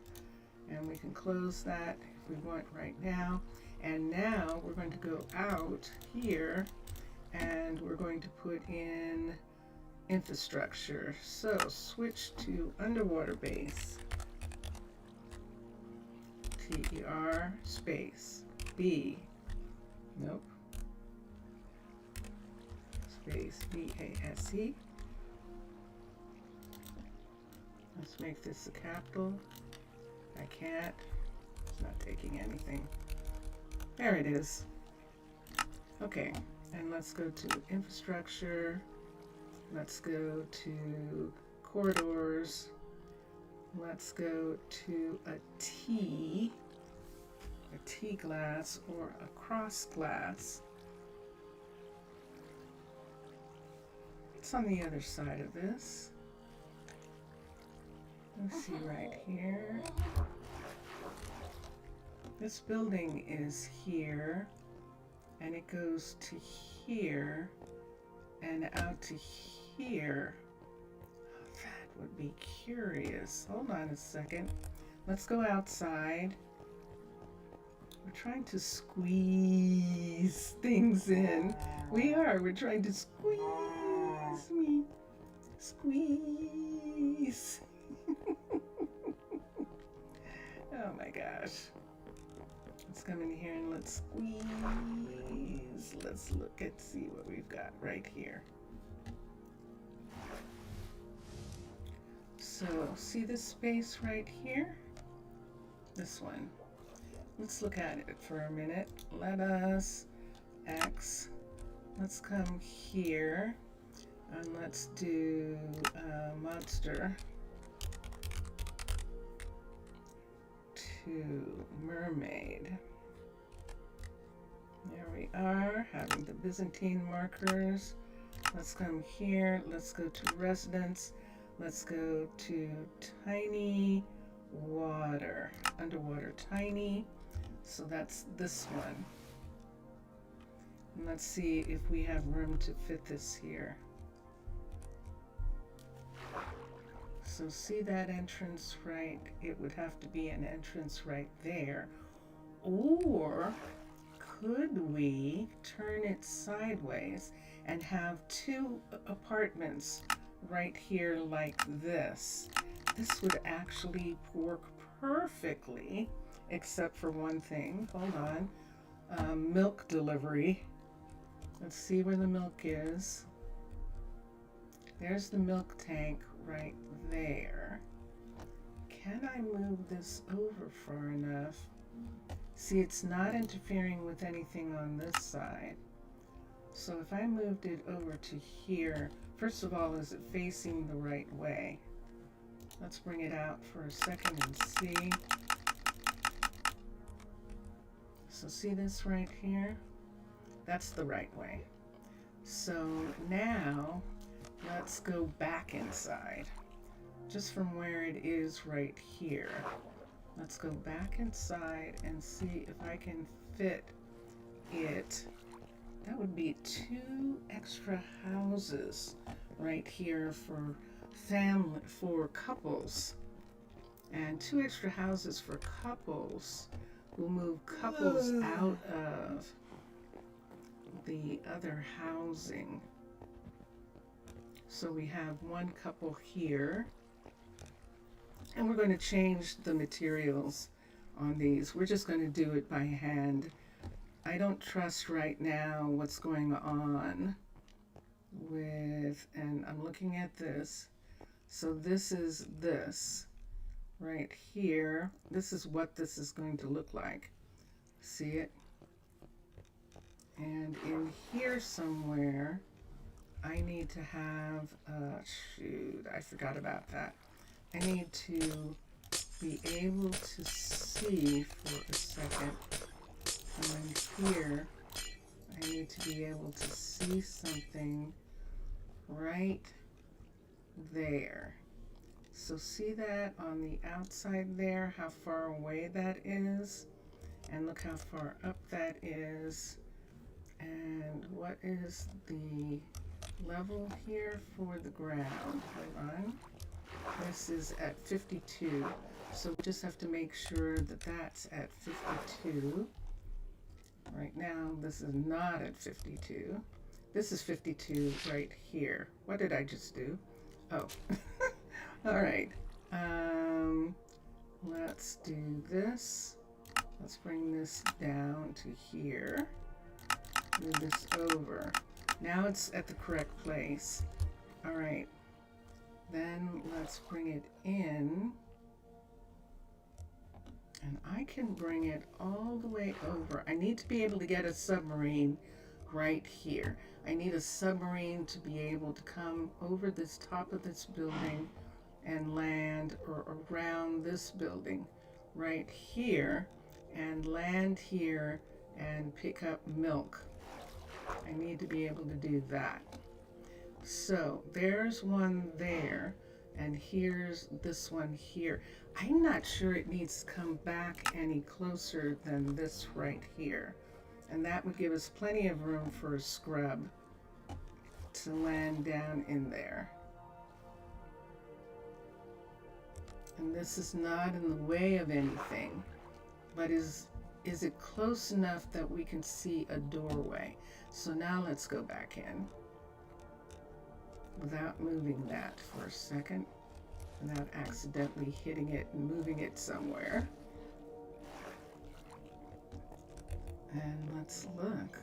And we can close that if we want right now. And now we're going to go out here and we're going to put in infrastructure. So switch to underwater base. T-E-R space B. Nope. Space B-A-S-E. Let's make this a capital. I can't. It's not taking anything. There it is. Okay, and let's go to infrastructure. Let's go to corridors. Let's go to a T glass or a cross glass. It's on the other side of this. Let's see right here. This building is here, and it goes to here and out to here. Oh, that would be curious. Hold on a second. Let's go outside. We're trying to squeeze things in. We're trying to squeeze me. Squeeze. Oh my gosh. Let's come in here and let's squeeze. Let's look and see what we've got right here. So, see this space right here? This one. Let's look at it for a minute. Let us X. Let's come here and let's do monster to mermaid. There we are, having the Byzantine markers. Let's come here. Let's go to residence. Let's go to tiny water, underwater tiny. So that's this one. And let's see if we have room to fit this here. So see that entrance right? It would have to be an entrance right there. Or could we turn it sideways and have two apartments right here like this? This would actually work perfectly, except for one thing. Hold on. Milk delivery. Let's see where the milk is. There's the milk tank right there. Can I move this over far enough? See, it's not interfering with anything on this side. So if I moved it over to here, first of all, is it facing the right way? Let's bring it out for a second and see. So see this right here? That's the right way. So now let's go back inside, just from where it is right here. Let's go back inside and see if I can fit it. That would be 2 extra houses right here for family, for couples. And 2 extra houses for couples will move couples out of the other housing. So we have 1 couple here, And we're going to change the materials on these. We're just going to do it by hand. I don't trust right now what's going on with, and I'm looking at this. So this is this right here. This is what this is going to look like. See it? And in here somewhere, I need to have, shoot, I forgot about that. I need to be able to see for a second. And then here, I need to be able to see something right there. So see that on the outside there, how far away that is? And look how far up that is. And what is the level here for the ground? Hold on. This is at 52. So we just have to make sure that that's at 52. Right now, this is not at 52. This is 52 right here. What did I just do? Oh, all right. Let's do this. Let's bring this down to here. Move this over. Now it's at the correct place. All right. Then let's bring it in. And I can bring it all the way over. I need to be able to get a submarine right here. I need a submarine to be able to come over this top of this building and land, or around this building right here, and land here and pick up milk. I need to be able to do that. So there's one there, and here's this one here. I'm not sure it needs to come back any closer than this right here. And that would give us plenty of room for a scrub to land down in there. And this is not in the way of anything, but is it close enough that we can see a doorway? So now let's go back in without moving that for a second, without accidentally hitting it and moving it somewhere. And let's look.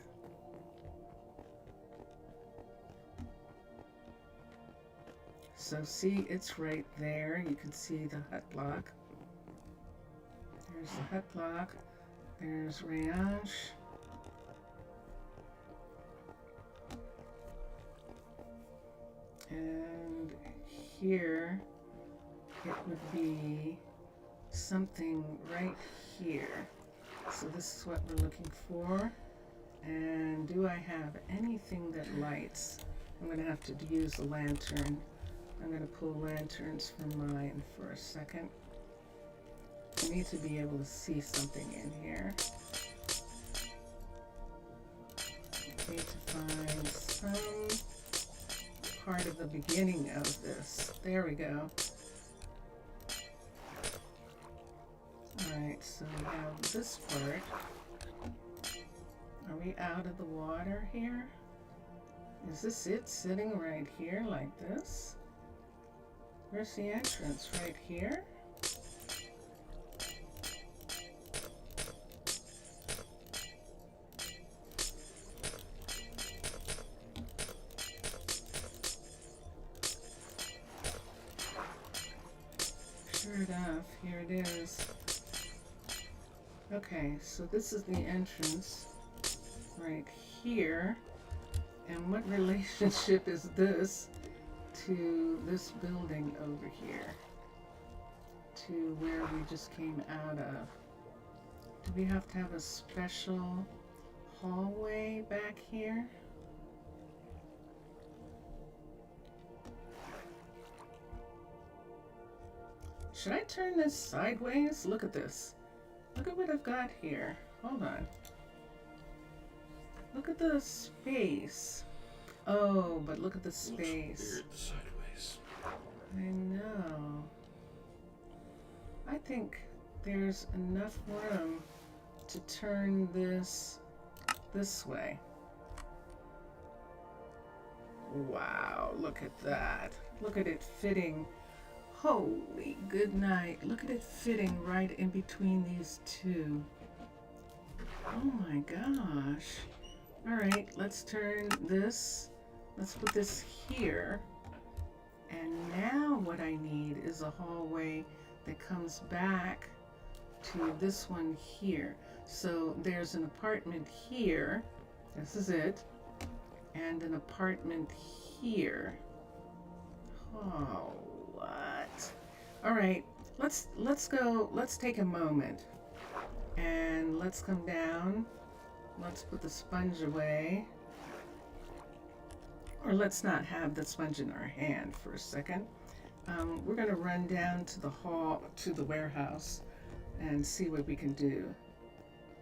So see, it's right there. You can see the hut block. There's the hut block. There's Rayange. And here it would be something right here. So this is what we're looking for. And do I have anything that lights? I'm going to have to use the lantern. I'm going to pull lanterns from mine for a second. I need to be able to see something in here. I need to find some part of the beginning of this. There we go. Alright, so we have this part. Are we out of the water here? Is this it sitting right here like this? Where's the entrance? Right here? Sure enough, here it is. Okay, so this is the entrance right here. And what relationship is this to this building over here? To where we just came out of? Do we have to have a special hallway back here? Should I turn this sideways? Look at this. Look at what I've got here. Hold on. Look at the space. Oh, but look at the space. Weird sideways. I know. I think there's enough room to turn this way. Wow, look at that. Look at it fitting. Holy good night. Look at it fitting right in between these two. Oh my gosh. All right, let's turn this. Let's put this here. And now what I need is a hallway that comes back to this one here. So there's an apartment here. This is it. And an apartment here. Oh, what? All right, let's go. Let's take a moment and let's come down. Let's put the sponge away. Or let's not have the sponge in our hand for a second. We're going to run down to the hall, to the warehouse, and see what we can do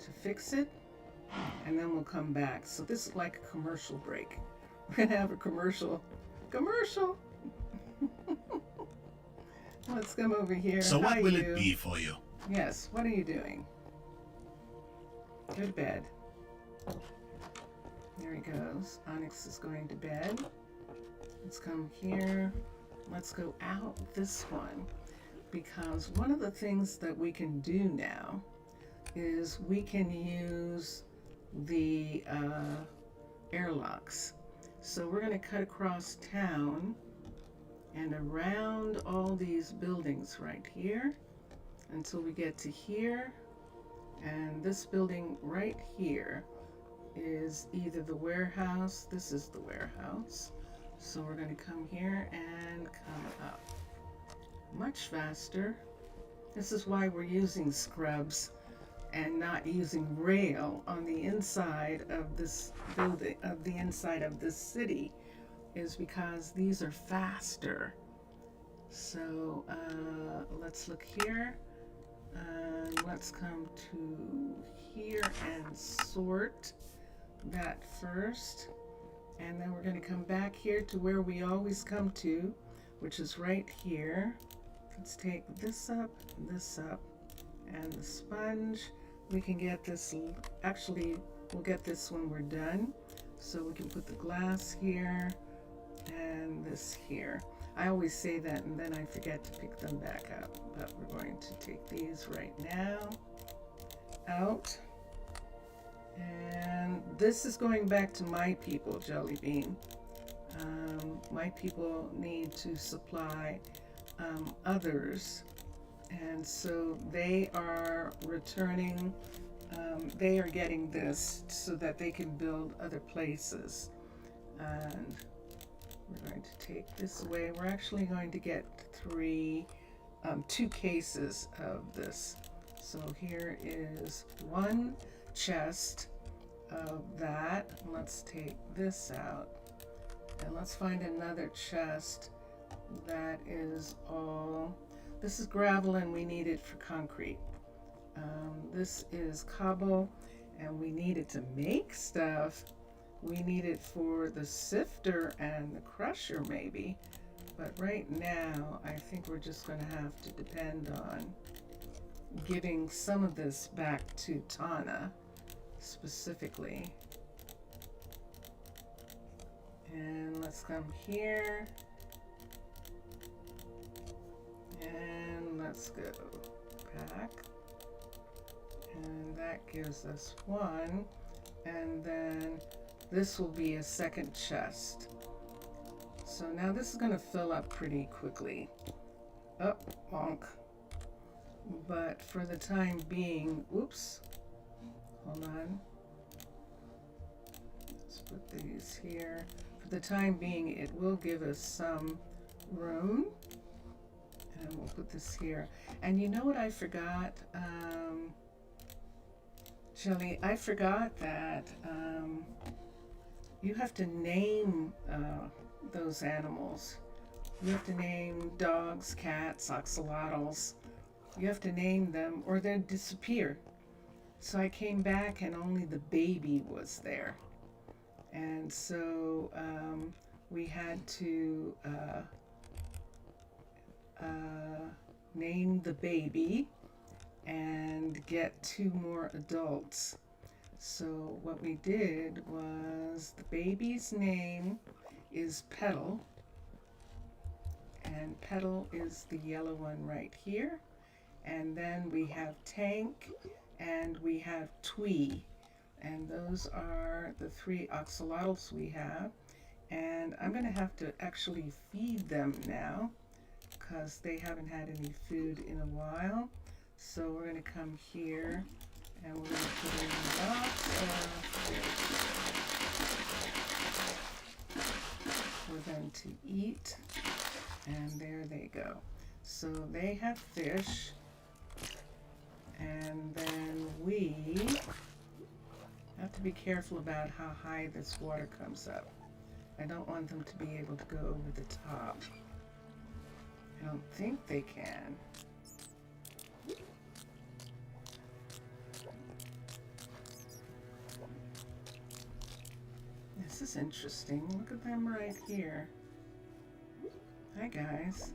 to fix it, and then we'll come back. So this is like a commercial break. We're going to have a commercial. Let's come over here. So what will it be for you? Yes, what are you doing? Go to bed. There he goes. Onyx is going to bed. Let's come here. Let's go out this one, because one of the things that we can do now is we can use the airlocks. So we're going to cut across town and around all these buildings right here until we get to here. And this building right here is either the warehouse. This is the warehouse. So we're going to come here and come up much faster. This is why we're using scrubs and not using rail on the inside of this building, of the inside of this city, is because these are faster. So let's look here. Let's come to here and sort that first. And then we're going to come back here to where we always come to, which is right here. Let's take this up, and the sponge. We can get this, actually, we'll get this when we're done. So we can put the glass here and this here. I always say that and then I forget to pick them back up, but we're going to take these right now out. And this is going back to my people, Jelly Bean. My people need to supply others, and so they are returning, they are getting this so that they can build other places. And we're going to take this away. We're actually going to get two cases of this. So here is one chest of that. Let's take this out and let's find another chest that is all, this is gravel and we need it for concrete. This is cobble and we need it to make stuff. We need it for the sifter and the crusher maybe, but right now I think we're just going to have to depend on giving some of this back to Tana specifically. And let's come here and let's go back, and that gives us one, and then this will be a second chest. So now this is going to fill up pretty quickly. Oh, bonk. But for the time being, oops, hold on. Let's put these here. For the time being, it will give us some room. And we'll put this here. And you know what I forgot? Jelly, I forgot that you have to name those animals. You have to name dogs, cats, axolotls. You have to name them or they'll disappear. So I came back and only the baby was there. And so we had to name the baby and get 2 more adults. So what we did was the baby's name is Petal, and Petal is the yellow one right here. And then we have Tank and we have Twee. And those are the 3 axolotls we have. And I'm going to have to actually feed them now because they haven't had any food in a while. So we're going to come here and we're going to put in lots for them to eat. And there they go. So they have fish. And then we have to be careful about how high this water comes up. I don't want them to be able to go over the top. I don't think they can. This is interesting. Look at them right here. Hi, guys.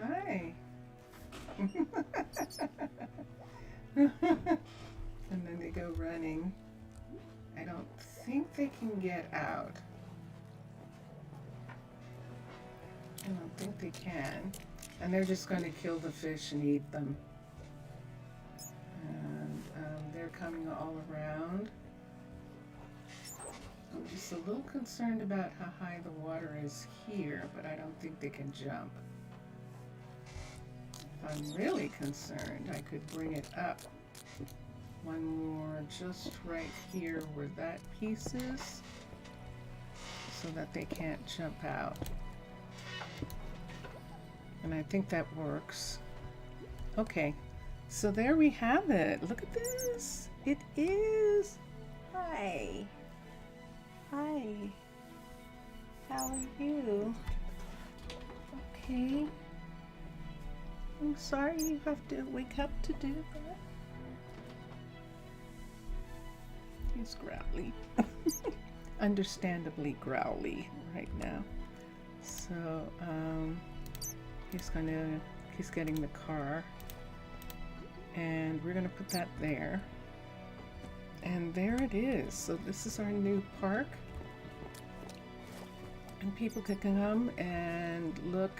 Hi. And then they go running. I don't think they can get out. I don't think they can. And they're just going to kill the fish and eat them. And they're coming all around. I'm just a little concerned about how high the water is here, but I don't think they can jump. If I'm really concerned, I could bring it up one more just right here where that piece is, so that they can't jump out. And I think that works. Okay, so there we have it. Look at this. It is. Hi. Hi. How are you? Okay. I'm sorry you have to wake up to do that. He's growly. Understandably growly right now. So, he's getting the car. And we're gonna put that there. And there it is. So this is our new park. And people can come and look.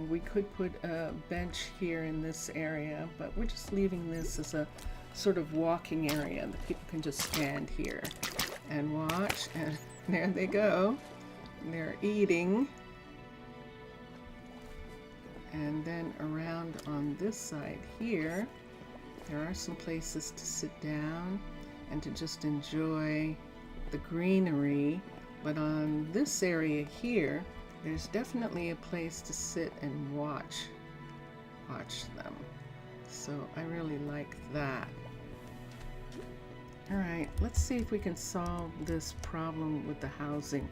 We could put a bench here in this area, but we're just leaving this as a sort of walking area that people can just stand here and watch. And there they go. They're eating. And then around on this side here, there are some places to sit down and to just enjoy the greenery. But on this area here, there's definitely a place to sit and watch them. So I really like that. All right, let's see if we can solve this problem with the housing.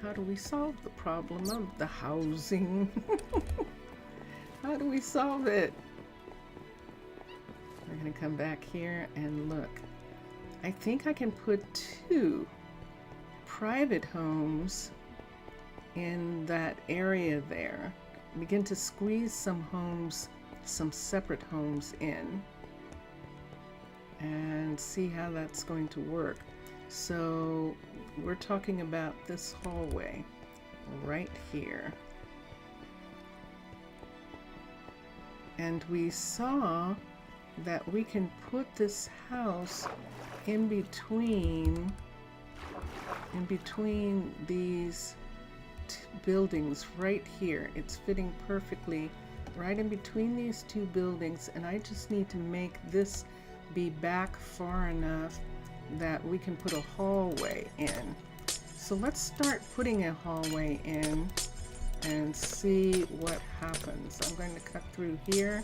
How do we solve the problem of the housing? How do we solve it? We're gonna come back here and look. I think I can put 2 private homes in that area there. Begin to squeeze some homes, some separate homes in, and see how that's going to work. So we're talking about this hallway right here. And we saw that we can put this house in between these buildings right here. It's fitting perfectly right in between these 2 buildings, and I just need to make this be back far enough that we can put a hallway in. So let's start putting a hallway in and see what happens. I'm going to cut through here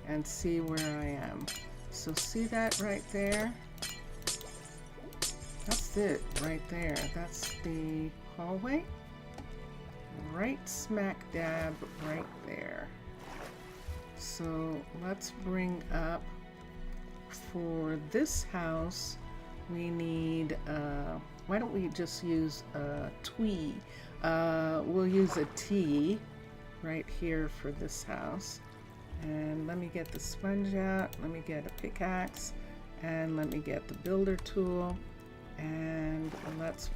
and see where I am. So see that right there? That's it right there. That's the hallway. Right smack dab right there. So let's bring up, for this house, we need, why don't we just use a twee? We'll use a T right here for this house. And let me get the sponge out, let me get a pickaxe, and let me get the builder tool. And let's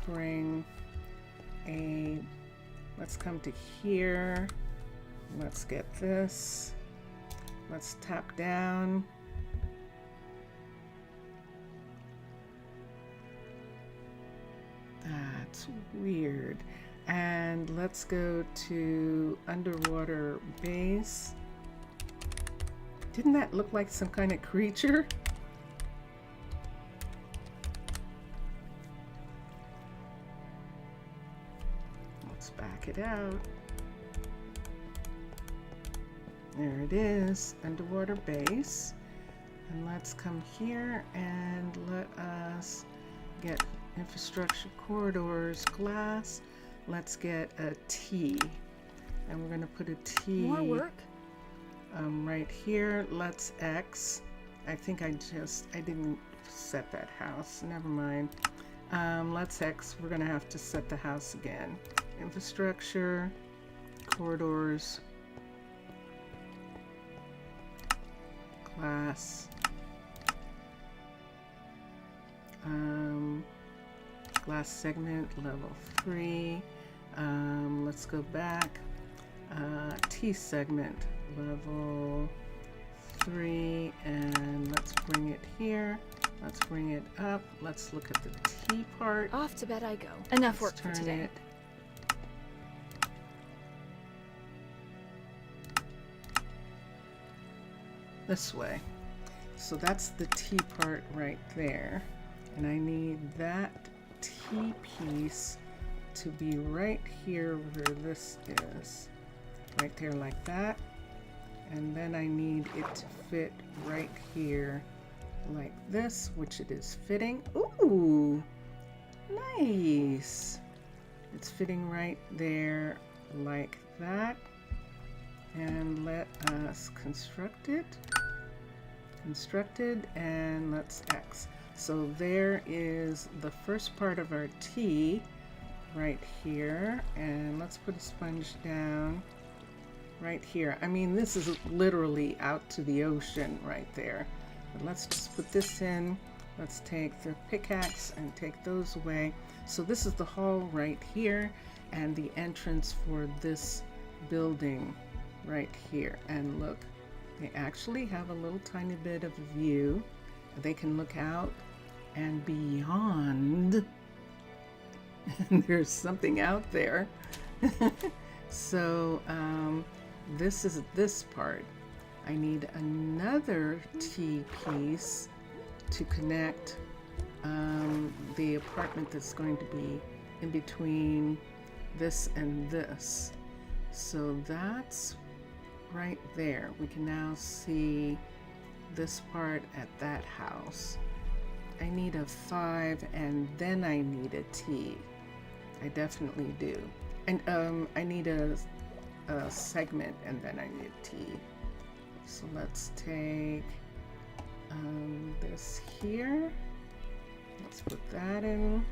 Let's come to here. Let's get this. Let's tap down. That's weird. And let's go to underwater base. Didn't that look like some kind of creature? Let's back it out. There it is, underwater base. And let's come here and let us get infrastructure corridors, glass. Let's get a T. And we're gonna put a T. More work? Right here. Let's X. I think I didn't set that house. Never mind. Let's X. We're gonna have to set the house again. Infrastructure, corridors, glass, glass segment level 3. Let's go back. T segment level 3, and let's bring it here. Let's bring it up. Let's look at the T part. Off to bed I go. Enough work for today. It. This way. So that's the T part right there. And I need that T piece to be right here where this is. Right there like that. And then I need it to fit right here like this, which it is fitting. Ooh, nice. It's fitting right there like that. And let us construct it. Constructed, and let's X. So there is the first part of our T right here. And let's put a sponge down right here. I mean, this is literally out to the ocean right there. But let's just put this in. Let's take the pickaxe and take those away. So this is the hall right here and the entrance for this building right here. And look, they actually have a little tiny bit of a view. They can look out and beyond. And there's something out there. So this is this part. I need another T piece to connect the apartment that's going to be in between this and this. So that's right there. We can now see this part at that house. I need a 5 and then I need a T. I definitely do. And I need a segment and then I need a T. So let's take this here. Let's put that in.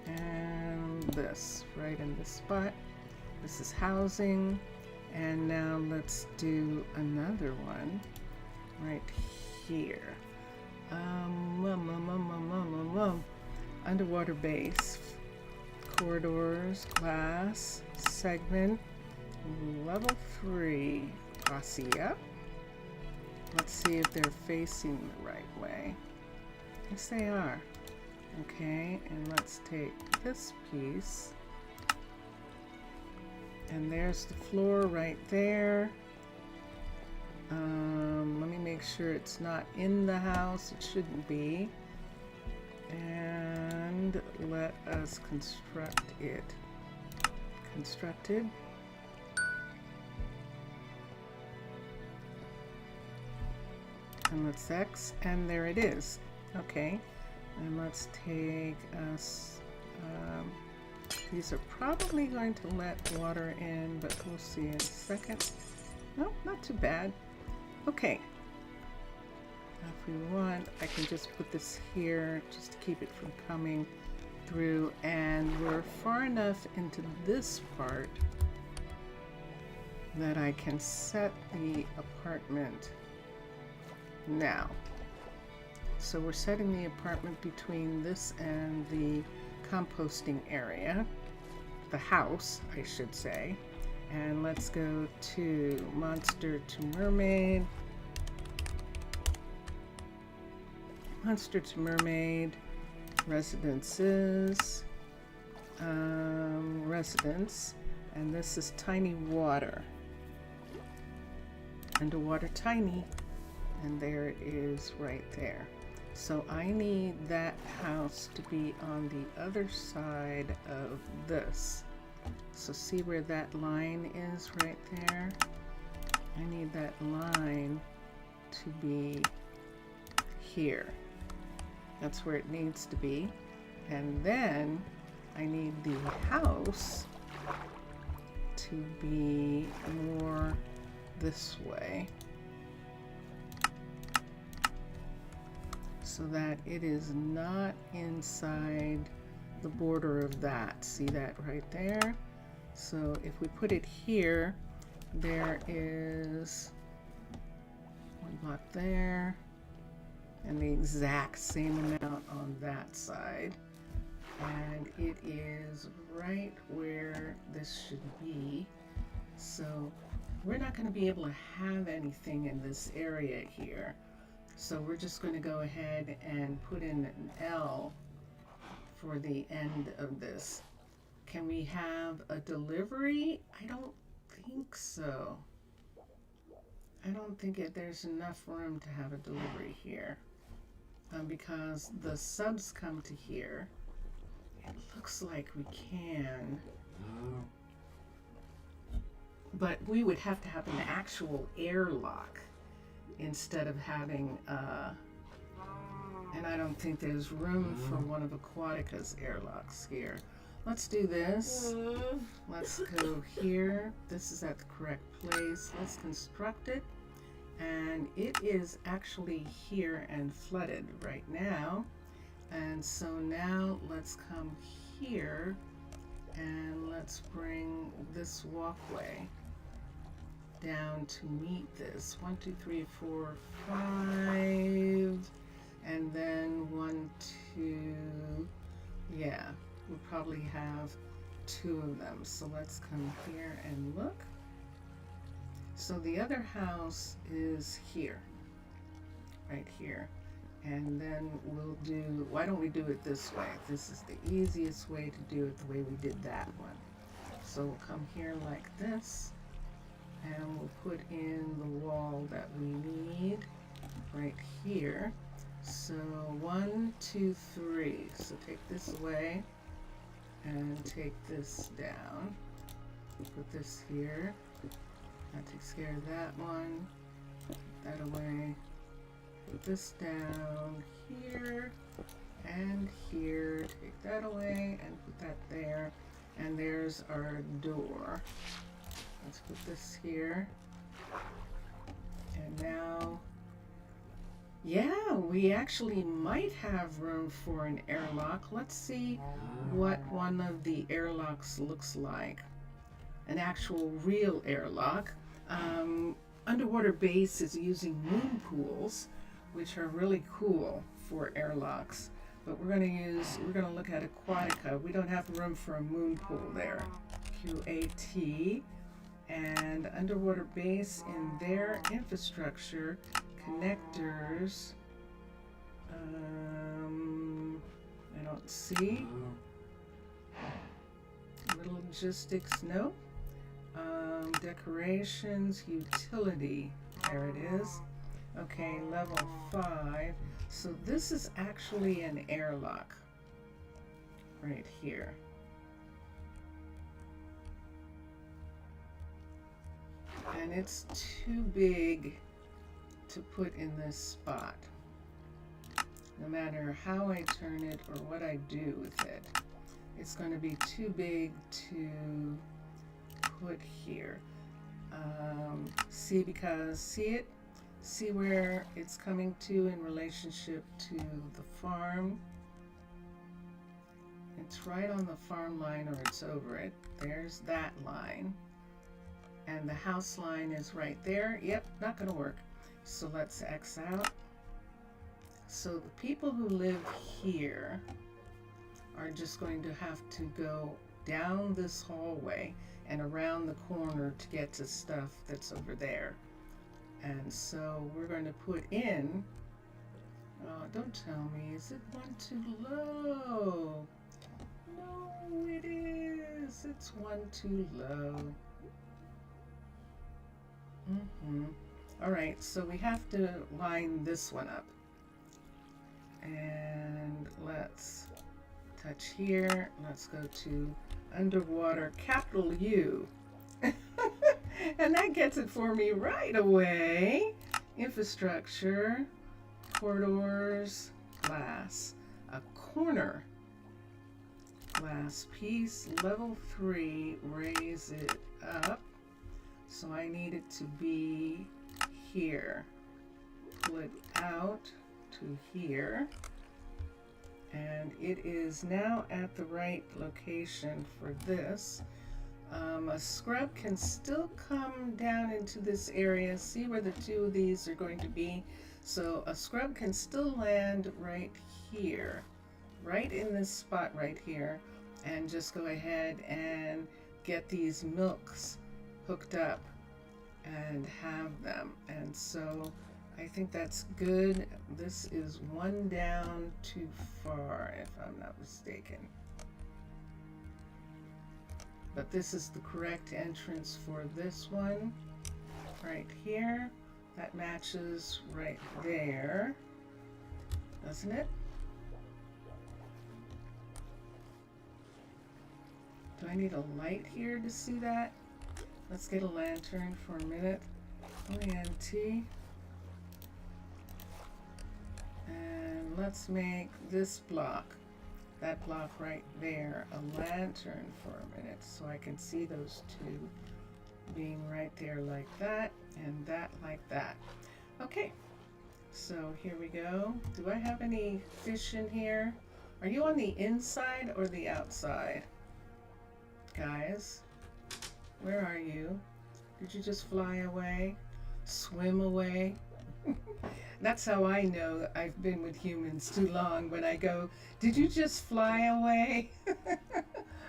And this right in this spot. This is housing. And now let's do another one right here. Underwater base, corridors, glass, segment, level 3. Posse up. Let's see if they're facing the right way. Yes, they are. Okay, and let's take this piece. And there's the floor right there. Let me make sure it's not in the house. It shouldn't be. And let us construct it. Constructed. And let's X, and there it is. Okay, and let's take us. These are probably going to let water in, but we'll see in a second. No, not too bad. Okay. Now if we want, I can just put this here just to keep it from coming through. And we're far enough into this part that I can set the apartment now. So we're setting the apartment between this and the composting area. the house, I should say. And let's go to Monster to Mermaid. Monster to Mermaid, residences, residence, and this is Tiny Water. Underwater Tiny, and there it is right there. So I need that house to be on the other side of this. So see where that line is right there? I need that line to be here. That's where it needs to be. And then I need the house to be more this way, so that it is not inside the border of that. See that right there? So if we put it here, there is one block there, and the exact same amount on that side. And it is right where this should be. So we're not going to be able to have anything in this area here. So we're just going to go ahead and put in an L for the end of this. Can we have a delivery? I don't think so. I don't think there's enough room to have a delivery here. Because the subs come to here. It looks like we can. But we would have to have an actual airlock instead of having, and I don't think there's room for one of Aquatica's airlocks here. Let's do this. Let's go here. This is at the correct place. Let's construct it. And it is actually here and flooded right now. And so now let's come here and let's bring this walkway down to meet this. 1, 2, 3, 4, 5, and then 1, 2, yeah, we'll probably have 2 of them. So let's come here and look. So the other house is here, right here. And then we'll do, why don't we do it this way? This is the easiest way to do it, the way we did that one. So we'll come here like this, and we'll put in the wall that we need right here. So 1, 2, 3. So take this away and take this down. Put this here. That takes care of that one. Put that away. Put this down here and here. Take that away and put that there. And there's our door. Let's put this here. And now, yeah, we actually might have room for an airlock. Let's see what one of the airlocks looks like. An actual real airlock. Underwater Base is using moon pools, which are really cool for airlocks. But we're going to look at Aquatica. We don't have room for a moon pool there. QAT. And Underwater Base, in their infrastructure, connectors, I don't see. Little logistics, no. Decorations, utility, there it is. Okay, level 5. So this is actually an airlock right here. And it's too big to put in this spot. No matter how I turn it or what I do with it, it's going to be too big to put here. See where it's coming to in relationship to the farm? It's right on the farm line, or it's over it. There's that line. And the house line is right there. Yep, not going to work. So let's X out. So the people who live here are just going to have to go down this hallway and around the corner to get to stuff that's over there. And so we're going to put in, don't tell me, is it one too low? No, it is. It's one too low. All right, so we have to line this one up. And let's touch here. Let's go to underwater, capital U. And that gets it for me right away. Infrastructure, corridors, glass, a corner, glass piece, level 3, raise it up. So I need it to be here. Pull it out to here. And it is now at the right location for this. A scrub can still come down into this area. See where the two of these are going to be? So a scrub can still land right here, right in this spot right here, and just go ahead and get these milks hooked up and have them. And so I think that's good. This is one down too far, if I'm not mistaken. But this is the correct entrance for this one, right here. That matches right there, doesn't it? Do I need a light here to see that? Let's get a lantern for a minute. ONT. And let's make this block, that block right there, a lantern for a minute so I can see those two being right there like that and that like that. Okay, so here we go. Do I have any fish in here? Are you on the inside or the outside? Guys, where are you? Did you just fly away? Swim away? That's how I know that I've been with humans too long, when I go, did you just fly away?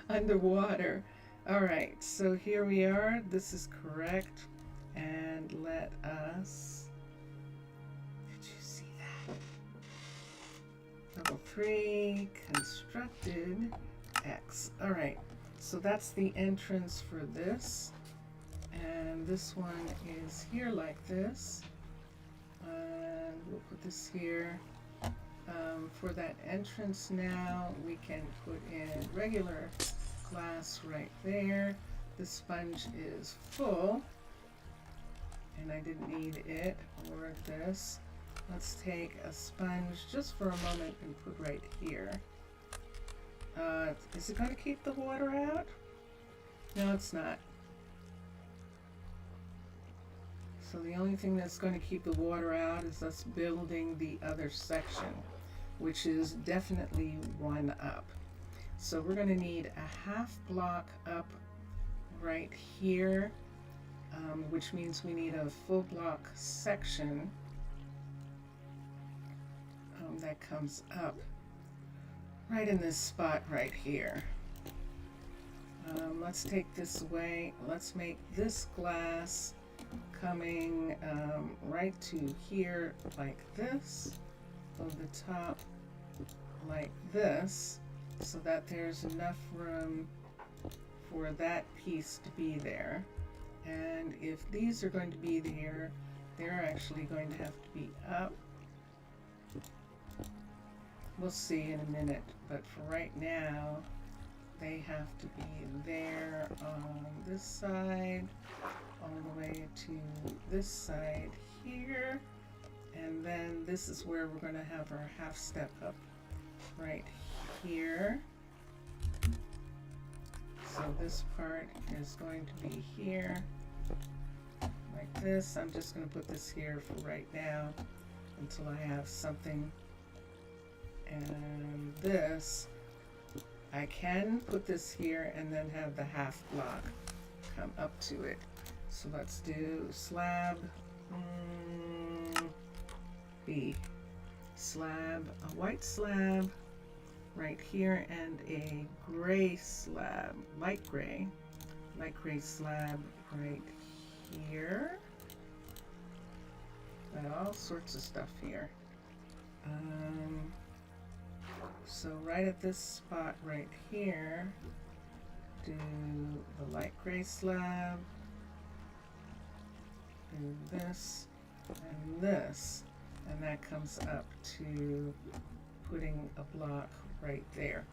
Underwater. All right, so here we are. This is correct. And let us, did you see that? Level 3, constructed, X. All right, so that's the entrance for this. And this one is here like this. And we'll put this here. For that entrance now, we can put in regular glass right there. The sponge is full, and I didn't need it or this. Let's take a sponge just for a moment and put right here. Is it going to keep the water out? No, it's not. So the only thing that's going to keep the water out is us building the other section, which is definitely one up. So we're going to need a half block up right here, which means we need a full block section that comes up right in this spot right here. Let's take this away. Let's make this glass coming right to here like this, over the top like this, so that there's enough room for that piece to be there. And if these are going to be there, they're actually going to have to be up. We'll see in a minute, but for right now, they have to be there on this side, all the way to this side here. And then this is where we're going to have our half step up right here. So this part is going to be here like this. I'm just going to put this here for right now until I have something. And this, I can put this here and then have the half block come up to it. So let's do slab B. Slab, a white slab right here and a gray slab, light gray slab right here. Got all sorts of stuff here. So right at this spot right here, do the light gray slab, do this and this, and that comes up to putting a block right there.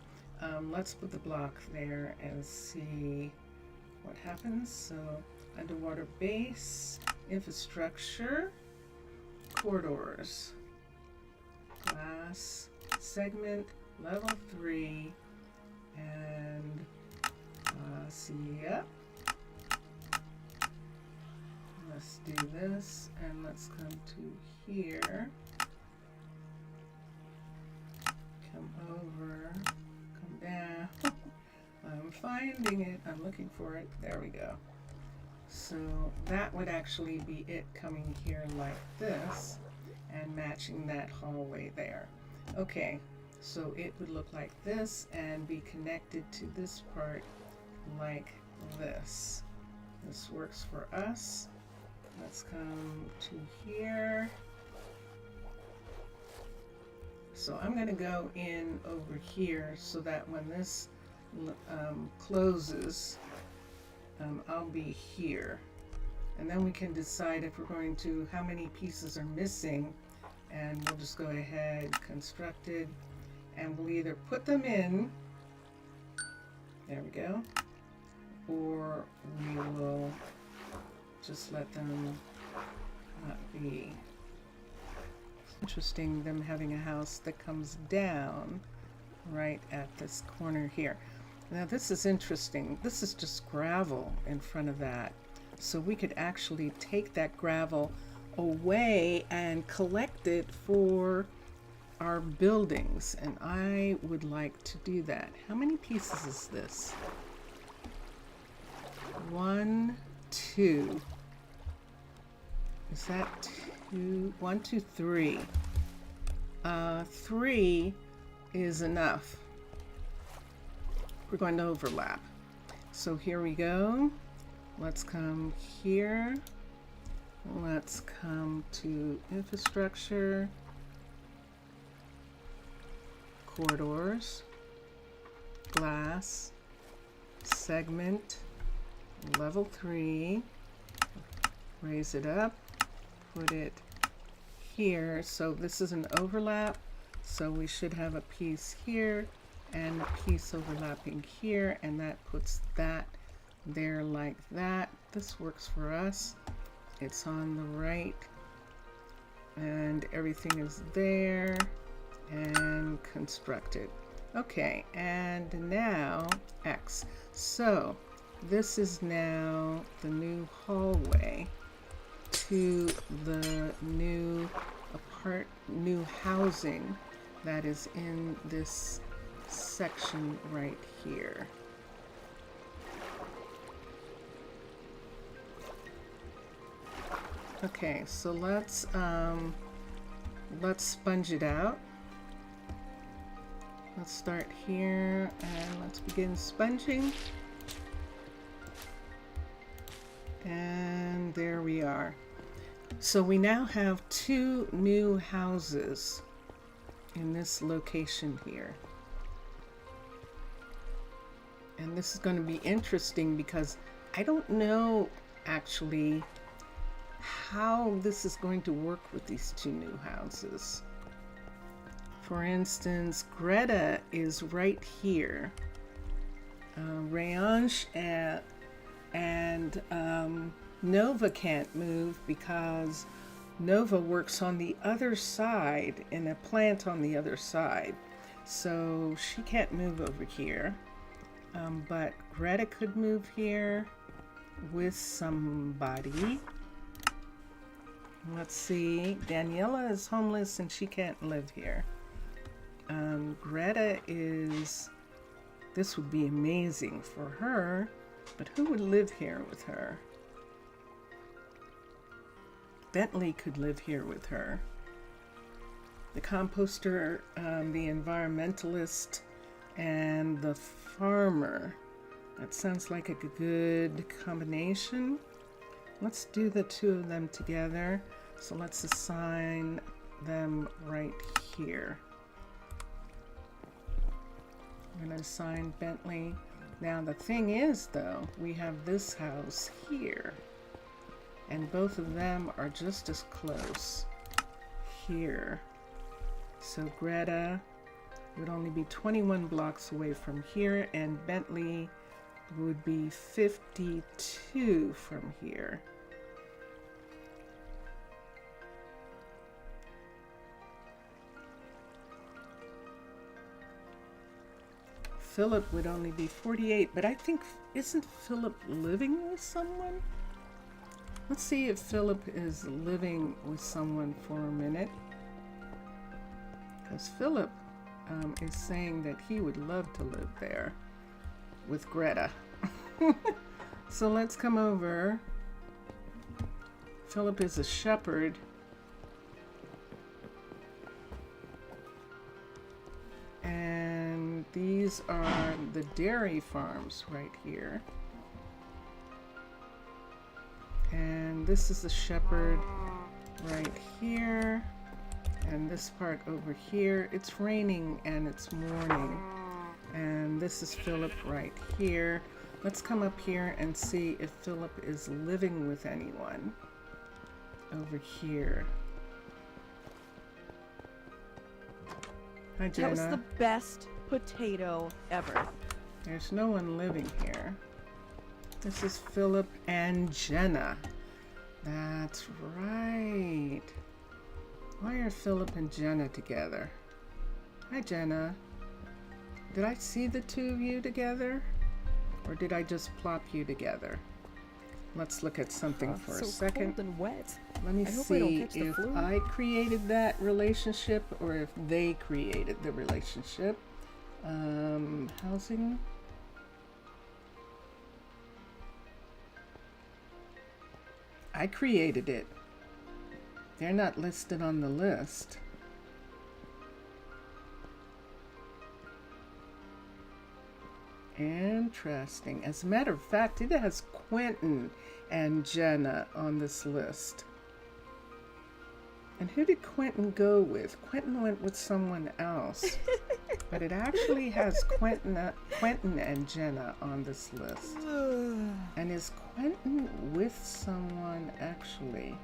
Let's put the block there and see what happens. So underwater base, infrastructure, corridors, glass, segment, level 3, and yep. Let's do this, and let's come to here. Come over, come down. I'm finding it, I'm looking for it. There we go. So that would actually be it coming here like this and matching that hallway there. Okay, so it would look like this and be connected to this part like this. This works for us. Let's come to here. So I'm going to go in over here so that when this closes, I'll be here. And then we can decide if we're going to, how many pieces are missing, and we'll just go ahead, construct it, and we'll either put them in, there we go, or we will just let them not be. Interesting, them having a house that comes down right at this corner here. Now this is interesting. This is just gravel in front of that. So we could actually take that gravel away and collect it for our buildings. And I would like to do that. How many pieces is this? 1, 2. Is that 2? 1, 2, 3. 3 is enough. We're going to overlap. So here we go. Let's come here. Let's come to infrastructure, corridors, glass, segment, level 3, raise it up, put it here. So this is an overlap, so we should have a piece here and a piece overlapping here, and that puts that there like that. This works for us. It's on the right and everything is there and constructed. Okay, and now X. So this is now the new hallway to the new new housing that is in this section right here. Okay, so let's sponge it out. Let's start here and let's begin sponging. And there we are. So we now have 2 new houses in this location here. And this is going to be interesting because I don't know actually how this is going to work with these 2 new houses. For instance, Greta is right here. Rayange and Nova can't move because Nova works on the other side in a plant on the other side. So she can't move over here. But Greta could move here with somebody. Let's see. Daniela is homeless and she can't live here. Greta is... This would be amazing for her, but who would live here with her? Bentley could live here with her. The composter, the environmentalist, and the farmer. That sounds like a good combination. Let's do the two of them together. So let's assign them right here. I'm going to assign Bentley. Now the thing is though, we have this house here. And both of them are just as close here. So Greta would only be 21 blocks away from here, and Bentley would be 52 from here. Philip would only be 48, but I think, isn't Philip living with someone? Let's see if Philip is living with someone for a minute. Because Philip is saying that he would love to live there with Greta. So let's come over. Philip is a shepherd. And these are the dairy farms right here. And this is the shepherd right here. And this part over here. It's raining and it's morning. And this is Philip right here. Let's come up here and see if Philip is living with anyone over here. Hi, Jenna. That was the best potato ever. There's no one living here. This is Philip and Jenna. That's right. Why are Philip and Jenna together? Hi, Jenna. Did I see the two of you together? Or did I just plop you together? Let's look at something for a second. Cold and wet. Let me see if I created that relationship or if they created the relationship. Housing. I created it. They're not listed on the list. Interesting. As a matter of fact, it has Quentin and Jenna on this list. And who did Quentin go with? Quentin went with someone else. But it actually has Quentin and Jenna on this list. And is Quentin with someone actually?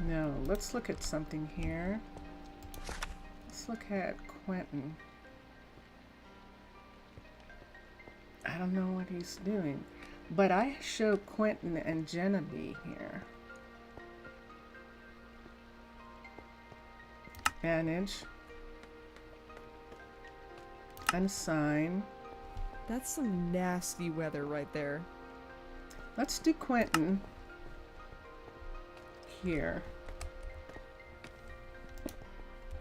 No, let's look at something here. Let's look at Quentin. I don't know what he's doing, but I show Quentin and Jenna B here. Manage. Unassign. That's some nasty weather right there. Let's do Quentin here.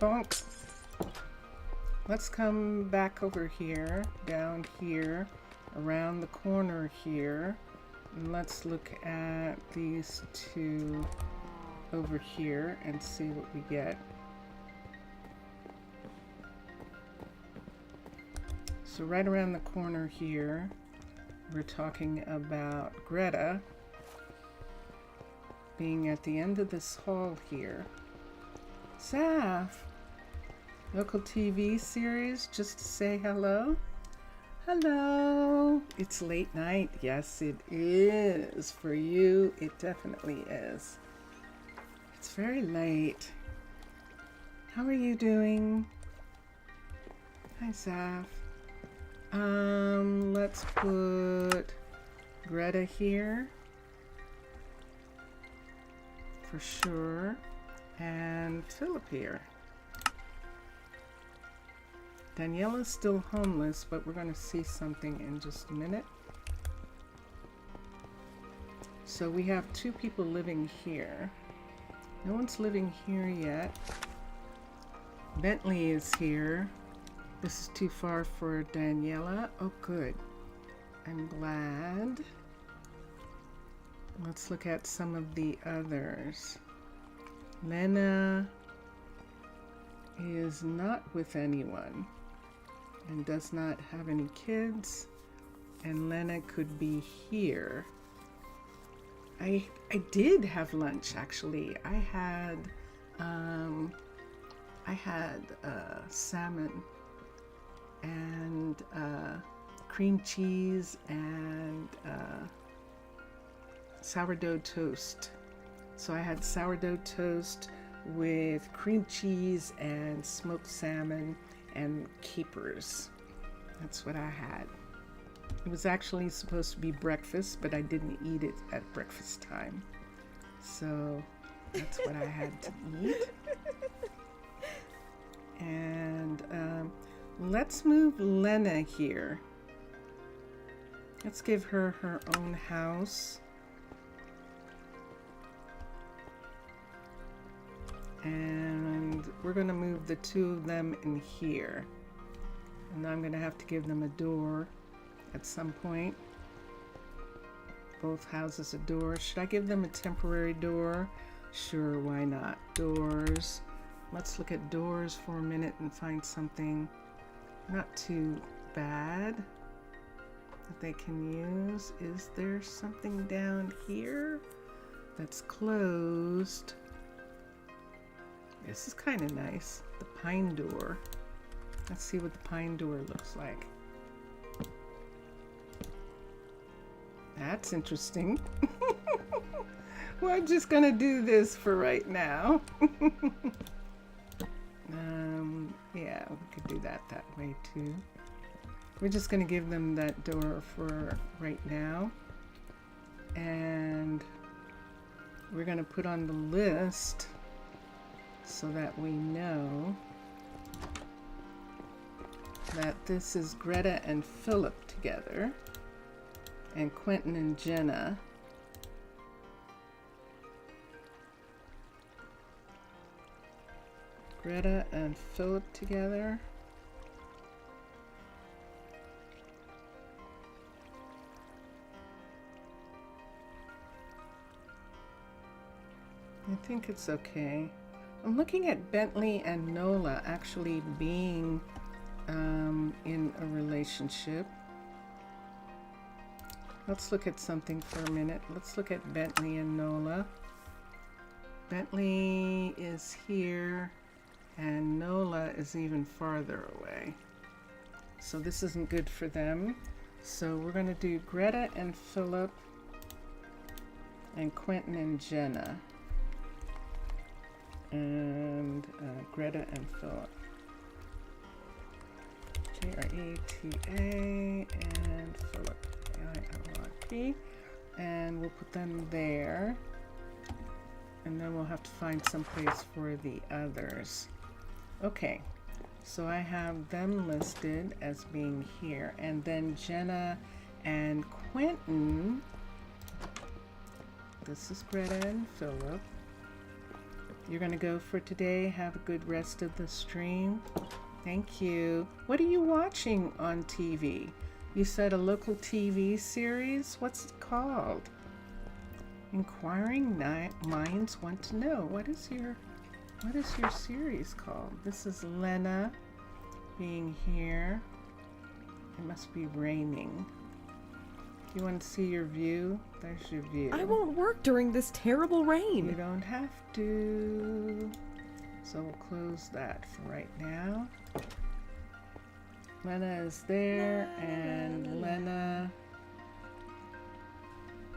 Bonk. Let's come back over here, down here, around the corner here. And let's look at these two over here and see what we get. So right around the corner here, we're talking about Greta being at the end of this hall here. Saf, local TV series, just to say hello. Hello. It's late night. Yes, it is. For you, it definitely is. It's very late. How are you doing? Hi, Saf. Let's put Greta here for sure, and Philip here. Daniela's still homeless, but we're going to see something in just a minute. So we have two people living here. No one's living here yet. Bentley is here. This is too far for Daniela. Oh, good. I'm glad. Let's look at some of the others. Lena is not with anyone. and does not have any kids. And Lena could be here. I did have lunch actually. I had salmon and cream cheese and sourdough toast. So I had sourdough toast with cream cheese and smoked salmon and capers. That's what I had. It was actually supposed to be breakfast, but I didn't eat it at breakfast time. So that's what I had to eat. And let's move Lena here. Let's give her her own house. And we're going to move the two of them in here. And I'm going to have to give them a door at some point. Both houses a door. Should I give them a temporary door? Sure, why not? Doors. Let's look at doors for a minute and find something not too bad that they can use. Is there something down here that's closed? This is kind of nice. The pine door. Let's see what the pine door looks like. That's interesting. We're just gonna do this for right now. Yeah, we could do that way too. We're just gonna give them that door for right now. And we're gonna put on the list so that we know that this is Greta and Philip together, and Quentin and Jenna. Greta and Philip together. I think it's okay. I'm looking at Bentley and Nola actually being in a relationship. Let's look at something for a minute. Let's look at Bentley and Nola. Bentley is here and Nola is even farther away. So this isn't good for them. So we're going to do Greta and Philip and Quentin and Jenna. And Greta and Philip. Greta and Philip. Arcology. And we'll put them there. And then we'll have to find some place for the others. Okay, so I have them listed as being here. And then Jenna and Quentin. This is Greta and Philip. You're going to go for today. Have a good rest of the stream. Thank you. What are you watching on TV? You said a local TV series? What's it called? Inquiring minds want to know. What is your series called? This is Lena being here. It must be raining. You want to see your view? There's your view. I won't work during this terrible rain. You don't have to. So we'll close that for right now. Lena is there, and Lena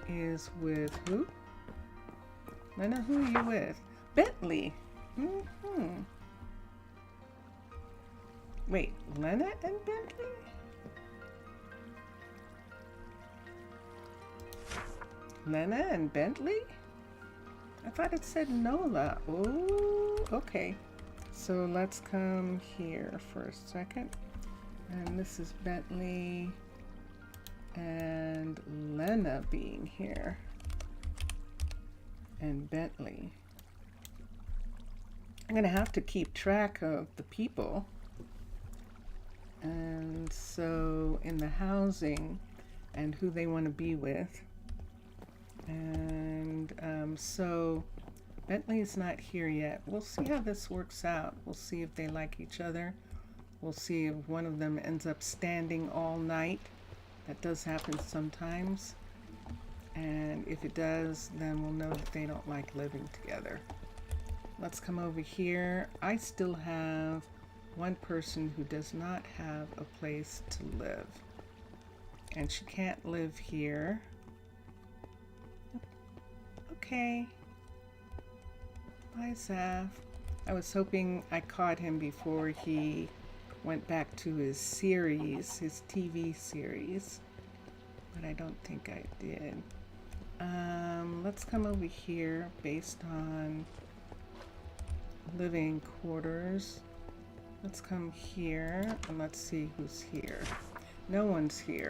is with who? Lena, who are you with? Bentley. Wait, Lena and Bentley? Lena and Bentley? I thought it said Nola. Oh, okay. So let's come here for a second. And this is Bentley and Lena being here. And Bentley. I'm going to have to keep track of the people. And so in the housing and who they want to be with. And so Bentley is not here yet. We'll see how this works out. We'll see if they like each other. We'll see if one of them ends up standing all night. That does happen sometimes. And if it does, then we'll know that they don't like living together. Let's come over here. I still have one person who does not have a place to live. And she can't live here. Okay. Bye, Zaf. I was hoping I caught him before he went back to his series, his TV series. But I don't think I did. Let's come over here based on living quarters. Let's come here and let's see who's here. No one's here.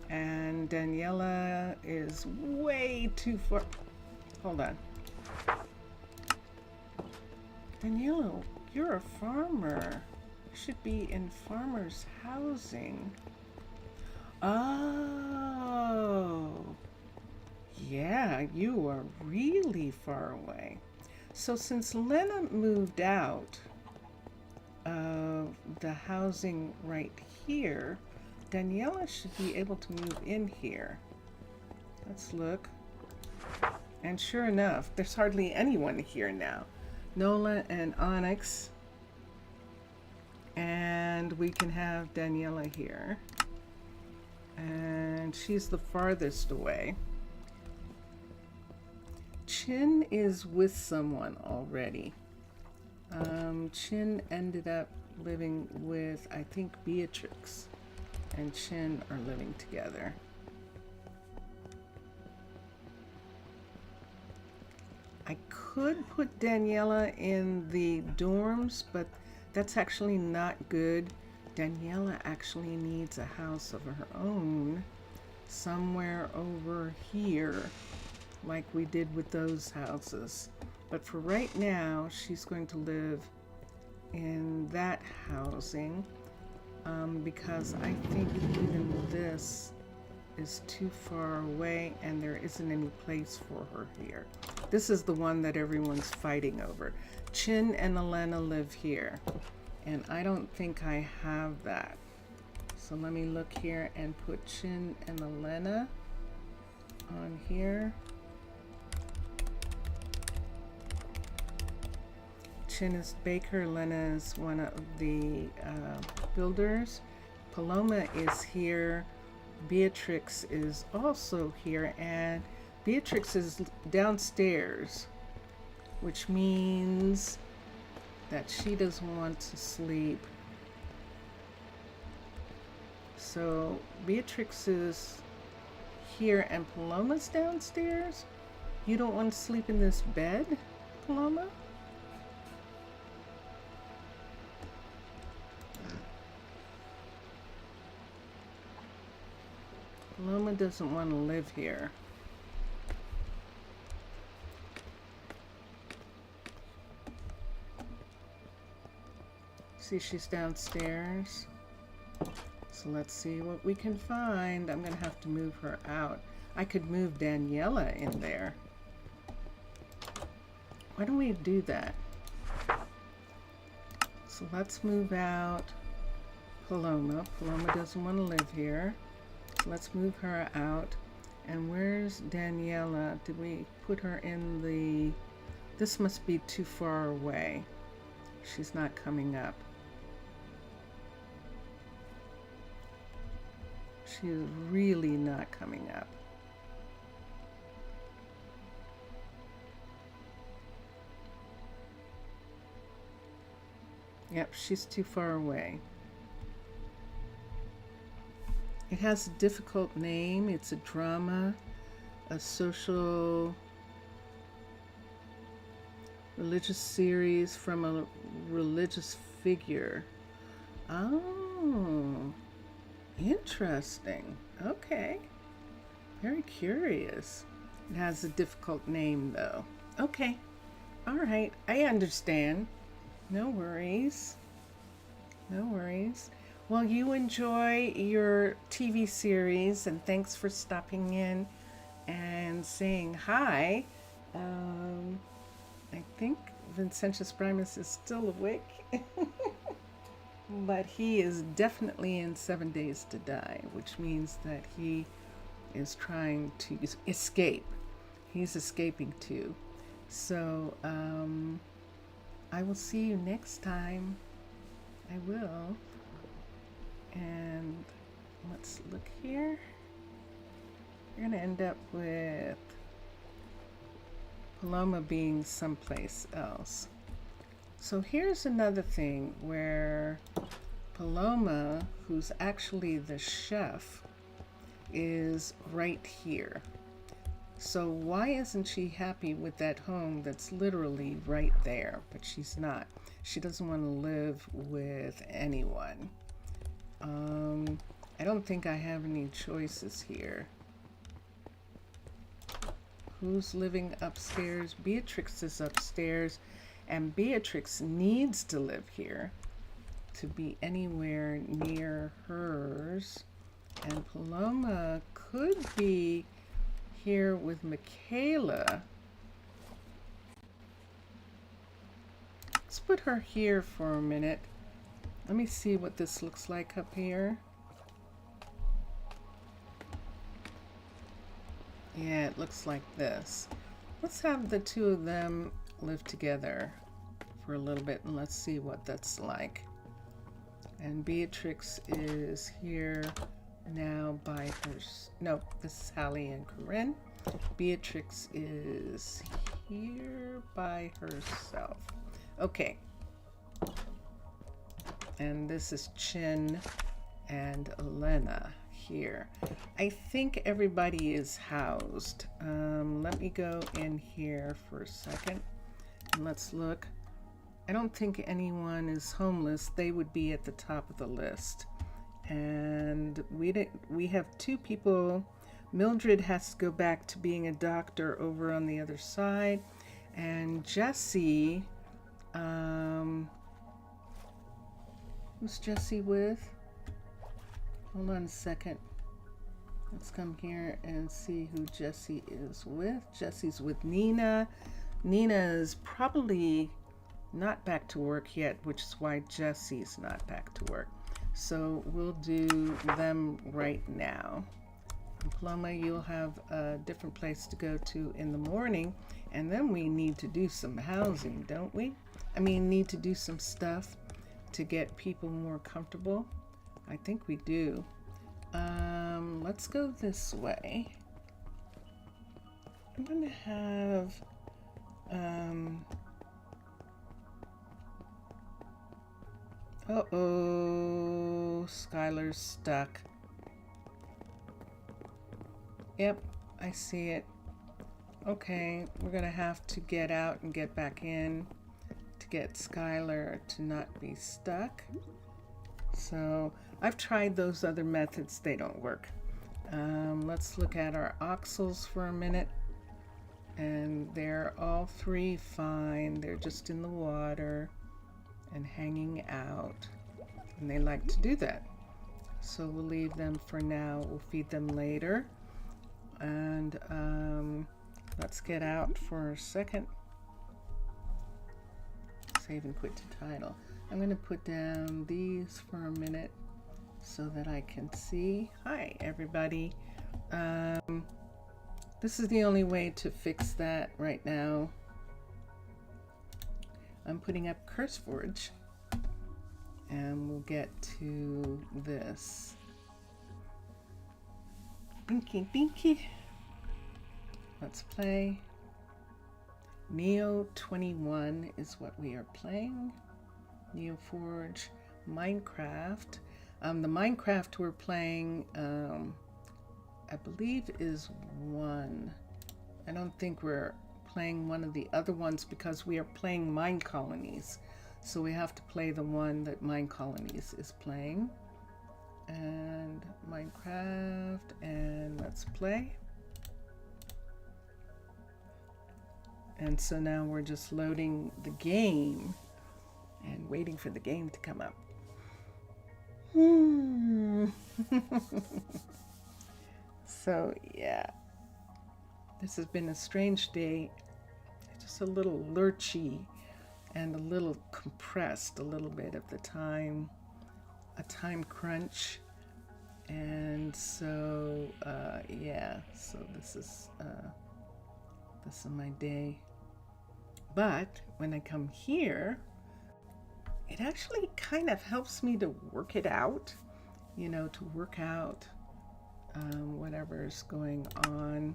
And Daniela is way too far. Hold on. Daniela, you're a farmer. You should be in farmers' housing. Oh. Yeah, you are really far away. So since Lena moved out of the housing right here, Daniela should be able to move in here. Let's look. And sure enough, there's hardly anyone here now. Nola and Onyx. And we can have Daniela here. And she's the farthest away. Chin is with someone already. Chin ended up living with, I think, Beatrix and Chin are living together. I could put Daniela in the dorms, but that's actually not good. Daniela actually needs a house of her own somewhere over here, like we did with those houses. But for right now, she's going to live in that housing because I think even this is too far away and there isn't any place for her here. This is the one that everyone's fighting over. Chin and Elena live here, and I don't think I have that. So let me look here and put Chin and Elena on here. Chin is baker, Elena is one of the builders. Paloma is here. Beatrix is also here, and Beatrix is downstairs, which means that she doesn't want to sleep. So Beatrix is here and Paloma's downstairs. You don't want to sleep in this bed, Paloma? Paloma doesn't want to live here. See, she's downstairs. So let's see what we can find. I'm going to have to move her out. I could move Daniela in there. Why don't we do that? So let's move out Paloma. Paloma doesn't want to live here. So let's move her out. And where's Daniela? Did we put her in the... This must be too far away. She's not coming up. She's really not coming up. Yep, she's too far away. It has a difficult name. It's a drama, a social religious series from a religious figure. Oh, interesting. Okay. Very curious. It has a difficult name, though. Okay. All right. I understand. No worries. No worries. Well, you enjoy your TV series, and thanks for stopping in and saying hi. I think Vincentius Primus is still awake. But he is definitely in 7 days to die, which means that he is trying to escape. He's escaping too. So I will see you next time. I will. And let's look here. We're going to end up with Paloma being someplace else. So here's another thing where Paloma, who's actually the chef, is right here. So why isn't she happy with that home that's literally right there? But she's not. She doesn't want to live with anyone. I don't think I have any choices here. Who's living upstairs? Beatrix is upstairs, and Beatrix needs to live here to be anywhere near hers. And Paloma could be here with Michaela. Let's put her here for a minute. Let me see what this looks like up here. Yeah, it looks like this. Let's have the two of them live together for a little bit and let's see what that's like. And Beatrix is here now by her. No, this is Hallie and Corinne. Beatrix is here by herself. Okay. And this is Chin and Elena here. I think everybody is housed. Let me go in here for a second and let's look. I don't think anyone is homeless. They would be at the top of the list. And we have two people. Mildred has to go back to being a doctor over on the other side. And Jessie, who's Jessie with? Hold on a second. Let's come here and see who Jessie is with. Jessie's with Nina. Nina is probably not back to work yet, which is why Jessie's not back to work. So we'll do them right now. And Paloma, you'll have a different place to go to in the morning. And then we need to do some housing, don't we? I mean, need to do some stuff to get people more comfortable. I think we do. Let's go this way. I'm gonna have uh-oh, Skylar's stuck. Yep, I see it. Okay, we're gonna have to get out and get back in to get Skylar to not be stuck. So I've tried those other methods, they don't work. Let's look at our oxels for a minute. And they're all three fine. They're just in the water and hanging out. And they like to do that. So we'll leave them for now. We'll feed them later. And let's get out for a second. Save and quit to title. I'm going to put down these for a minute so that I can see. Hi, everybody. This is the only way to fix that right now. I'm putting up CurseForge and we'll get to this. Binky Binky. Let's play. Neo 21 is what we are playing. NeoForge, Minecraft. The Minecraft we're playing, I believe is 1. I don't think we're playing one of the other ones because we are playing Minecolonies. So we have to play the one that Minecolonies is playing. And Minecraft, and let's play. And so now we're just loading the game and waiting for the game to come up. So yeah, this has been a strange day. Just a little lurchy and a little compressed a little bit of the time. a time crunch. And so, yeah, so this is my day. But when I come here, it actually kind of helps me to work it out, to work out whatever's going on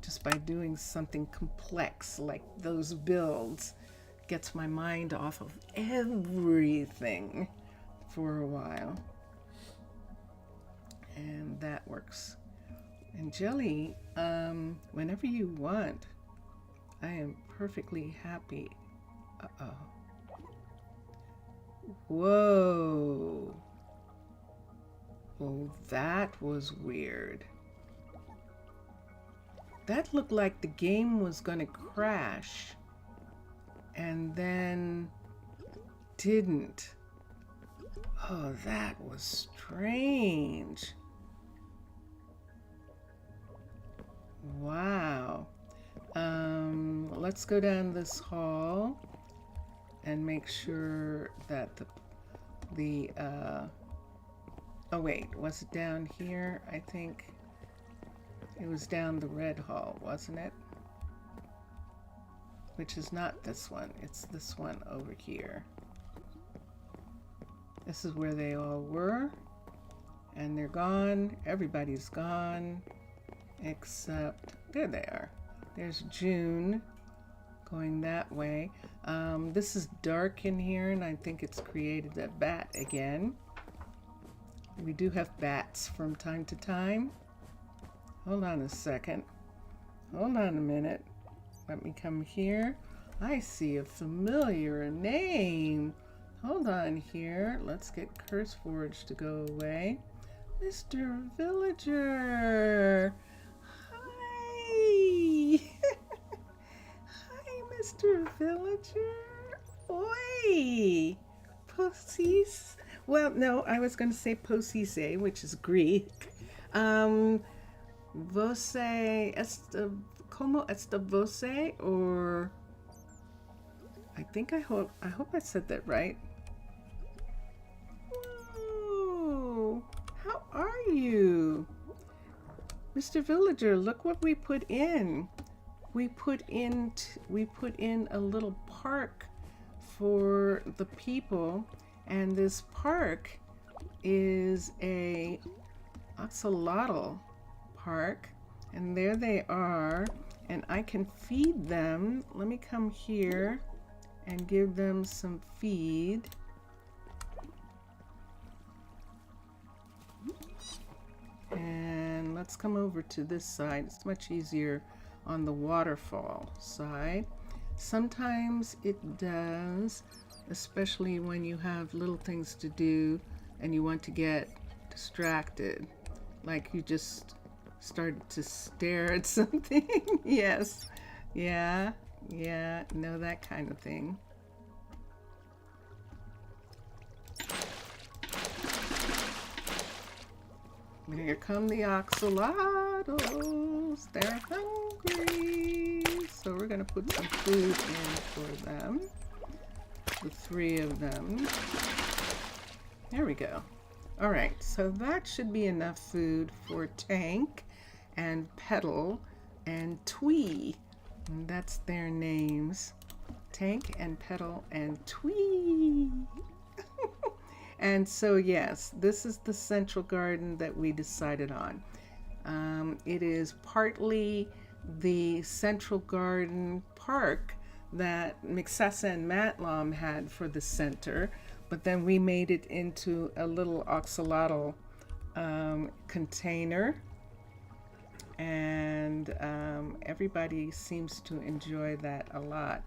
just by doing something complex like those builds. Gets my mind off of everything for a while. And that works. And Jelly, whenever you want, I am perfectly happy. Uh-oh. Whoa. Oh, that was weird. That looked like the game was going to crash and then didn't. Oh, that was strange. Wow. Let's go down this hall and make sure that oh wait, was it down here? I think it was down the red hall, wasn't it? Which is not this one, it's this one over here. This is where they all were, and they're gone. Everybody's gone, except, there they are. There's June going that way. This is dark in here, and I think it's created a bat again. We do have bats from time to time. Hold on a second. Hold on a minute. Let me come here. I see a familiar name. Hold on here. Let's get CurseForge to go away. Mr. Villager. Hi. Hi, Mr. Villager. Oi. Posis. Well, no, I was going to say posise, which is Greek. Você esta, como esta você, or I hope I said that right. Whoa, how are you? Mr. Villager, look what we put in. We put in a little park for the people, and this park is a axolotl park, and there they are, and I can feed them. Let me come here and give them some feed. And let's come over to this side. It's much easier on the waterfall side. Sometimes it does, especially when you have little things to do and you want to get distracted, like you just started to stare at something. Yes, yeah, no, that kind of thing. Here come the axolotls. They're hungry. So we're going to put some food in for them. The 3 of them. There we go. All right, so that should be enough food for Tank and Petal and Twee. And that's their names. Tank and Petal and Twee. And so yes, this is the central garden that we decided on. It is partly the central garden park that McSessa and Matlam had for the center, but then we made it into a little axolotl container, and everybody seems to enjoy that a lot.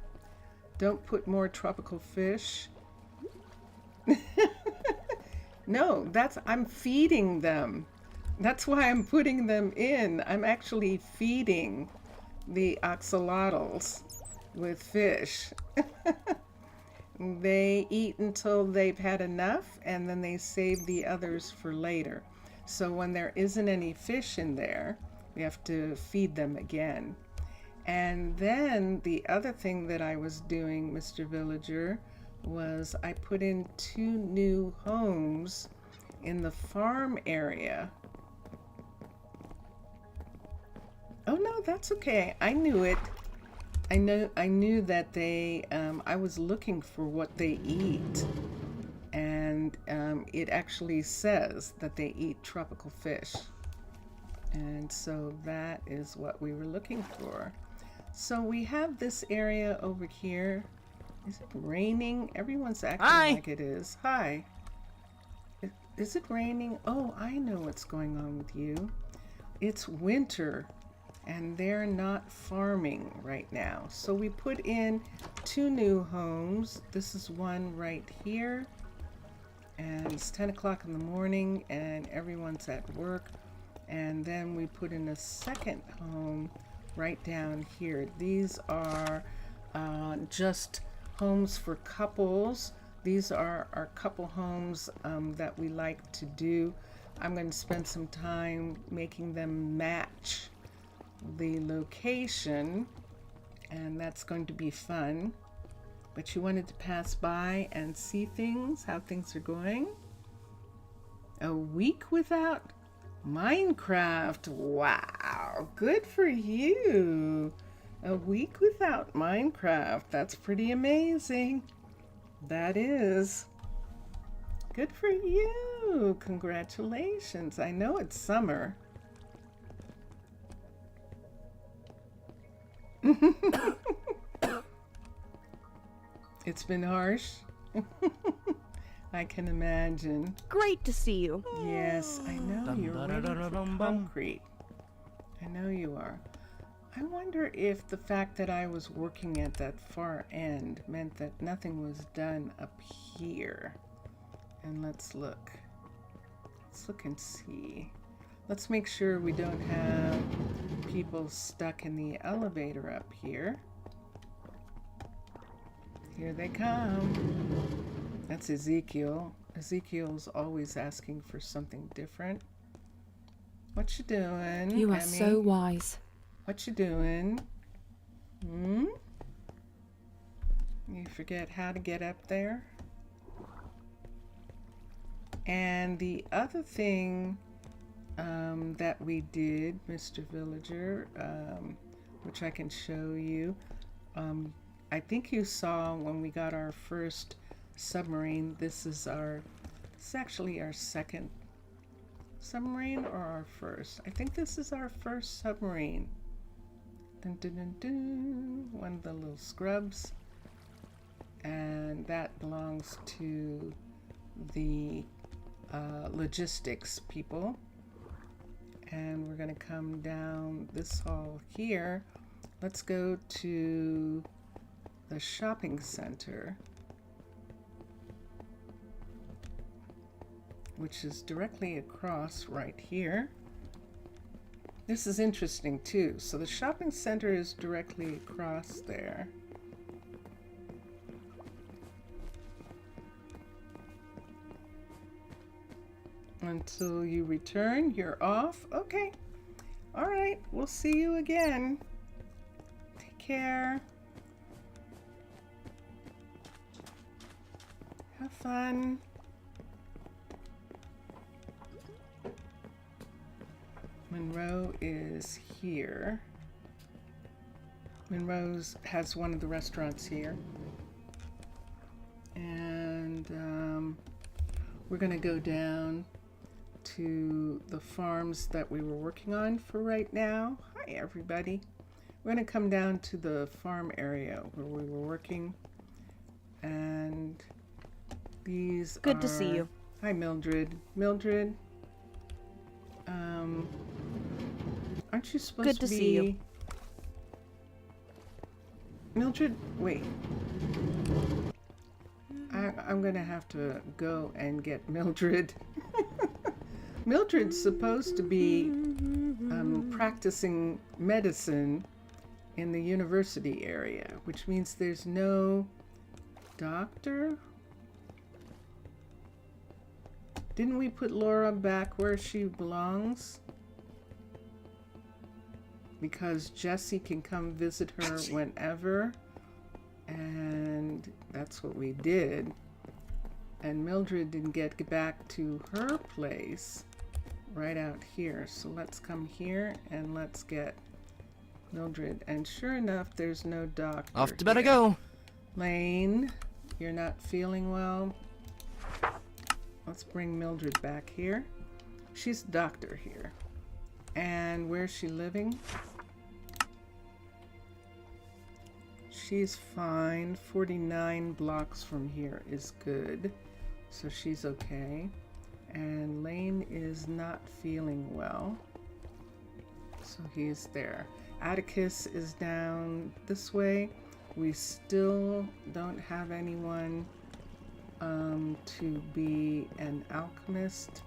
Don't put more tropical fish. No, I'm feeding them. That's why I'm putting them in. I'm actually feeding the axolotls with fish. They eat until they've had enough, and then they save the others for later. So when there isn't any fish in there, we have to feed them again. And then the other thing that I was doing, Mr. Villager, was I put in 2 new homes in the farm area. Oh no, that's okay. I knew it. I knew that they, I was looking for what they eat. And it actually says that they eat tropical fish. And so that is what we were looking for. So we have this area over here. Is it raining? Everyone's acting like it is. Hi. Is it raining? Oh, I know what's going on with you. It's winter and they're not farming right now. So we put in 2 new homes. This is one right here. And it's 10 o'clock in the morning and everyone's at work. And then we put in a second home right down here. These are just homes for couples. These are our couple homes that we like to do. I'm going to spend some time making them match the location, and that's going to be fun. But you wanted to pass by and see things, how things are going. A week without Minecraft. Wow, good for you. A week without Minecraft. That's pretty amazing. That is. Good for you. Congratulations. I know it's summer. It's been harsh. I can imagine. Great to see you. Yes, I know you're ready for concrete. I know you are. I wonder if the fact that I was working at that far end meant that nothing was done up here. And let's look. Let's look and see. Let's make sure we don't have people stuck in the elevator up here. Here they come. That's Ezekiel. Ezekiel's always asking for something different. What you doing, You are Emmy? so wise. What you doing? Hmm? You forget how to get up there? And the other thing that we did, Mr. Villager, which I can show you, I think you saw when we got our first submarine. This is actually our second submarine, or our first. I think this is our first submarine. Dun, dun, dun, dun. One of the little scrubs, and that belongs to the logistics people. And we're going to come down this hall here. Let's go to the shopping center, which is directly across right here. This is interesting too. So the shopping center is directly across there. Until you return, you're off. Okay. All right. We'll see you again. Take care. Have fun. Monroe is here. Monroe's has one of the restaurants here. And we're going to go down to the farms that we were working on for right now. Hi, everybody. We're going to come down to the farm area where we were working. And these are... Good to see you. Hi, Mildred. Mildred, aren't you supposed Good to to be... see you. Mildred, wait. I'm going to have to go and get Mildred. Mildred's supposed to be practicing medicine in the university area, which means there's no doctor. Didn't we put Laura back where she belongs? Because Jessie can come visit her whenever. And that's what we did. And Mildred didn't get back to her place right out here. So let's come here and let's get Mildred. And sure enough, there's no doctor. Off to bed I here. go. Lane, you're not feeling well. Let's bring Mildred back here. She's the doctor here. And where's she living? She's fine. 49 blocks from here is good. So she's okay. And Lane is not feeling well. So he's there. Atticus is down this way. We still don't have anyone to be an alchemist.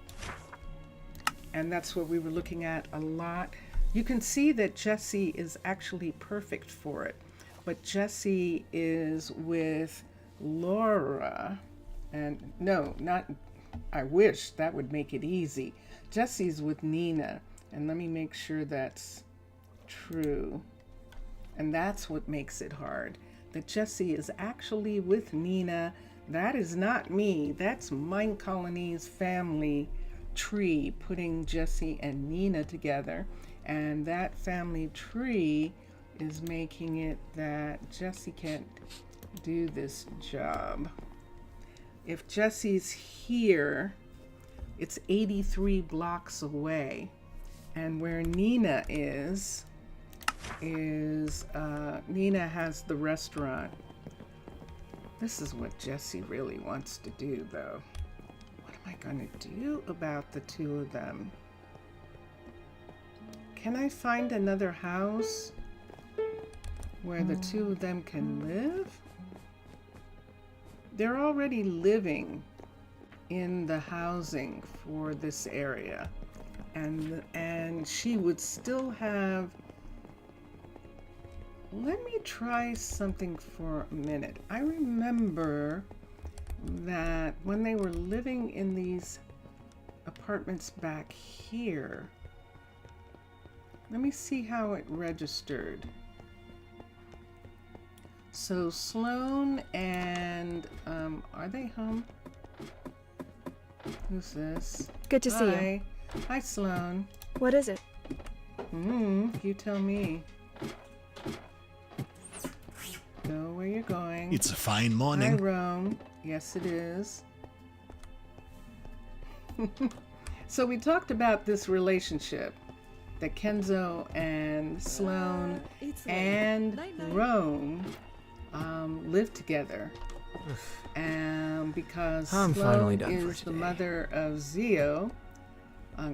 And that's what we were looking at a lot. You can see that Jessie is actually perfect for it. But Jessie is with Laura. And no, not, I wish that would make it easy. Jessie's with Nina. And let me make sure that's true. And that's what makes it hard. That Jessie is actually with Nina. That is not me. That's Minecolonies family tree putting Jessie and Nina together. And that family tree is making it that Jessie can't do this job. If Jessie's here, it's 83 blocks away. And where Nina is Nina has the restaurant. This is what Jessie really wants to do, though. What am I going to do about the two of them? Can I find another house where the two of them can live? They're already living in the housing for this area. And she would still have... Let me try something for a minute. I remember that when they were living in these apartments back here, let me see how it registered. So Sloan and, are they home? Who's this? Good to see you. Hi, Sloan. What is it? You tell me. Go where you're going. It's a fine Hi, morning. Rome. Yes, it is. So we talked about this relationship that Kenzo and Sloan It's late. and Night-night. Rome live together. Because I'm finally Sloan done for is the today. mother of Zio,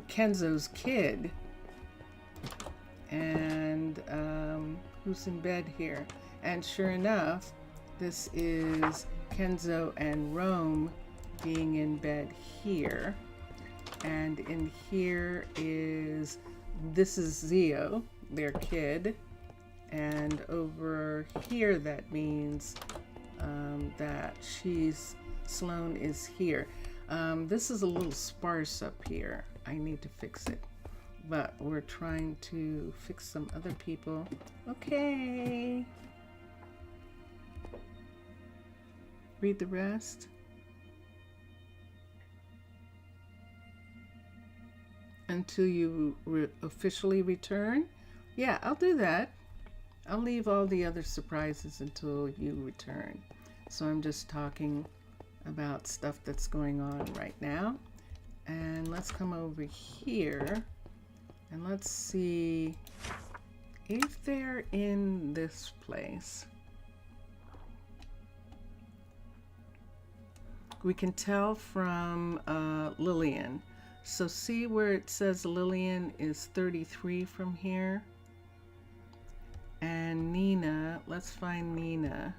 Kenzo's kid. And who's in bed here? And sure enough, this is Kenzo and Rome being in bed here. And in here is, this is Zio, their kid. And over here, that means that Sloan is here. This is a little sparse up here. I need to fix it. But we're trying to fix some other people. Okay. Read the rest. Until you officially return? Yeah, I'll do that. I'll leave all the other surprises until you return. So I'm just talking about stuff that's going on right now. And let's come over here and let's see if they're in this place. We can tell from Lillian. So see where it says Lillian is 33 from here? And Nina, let's find Nina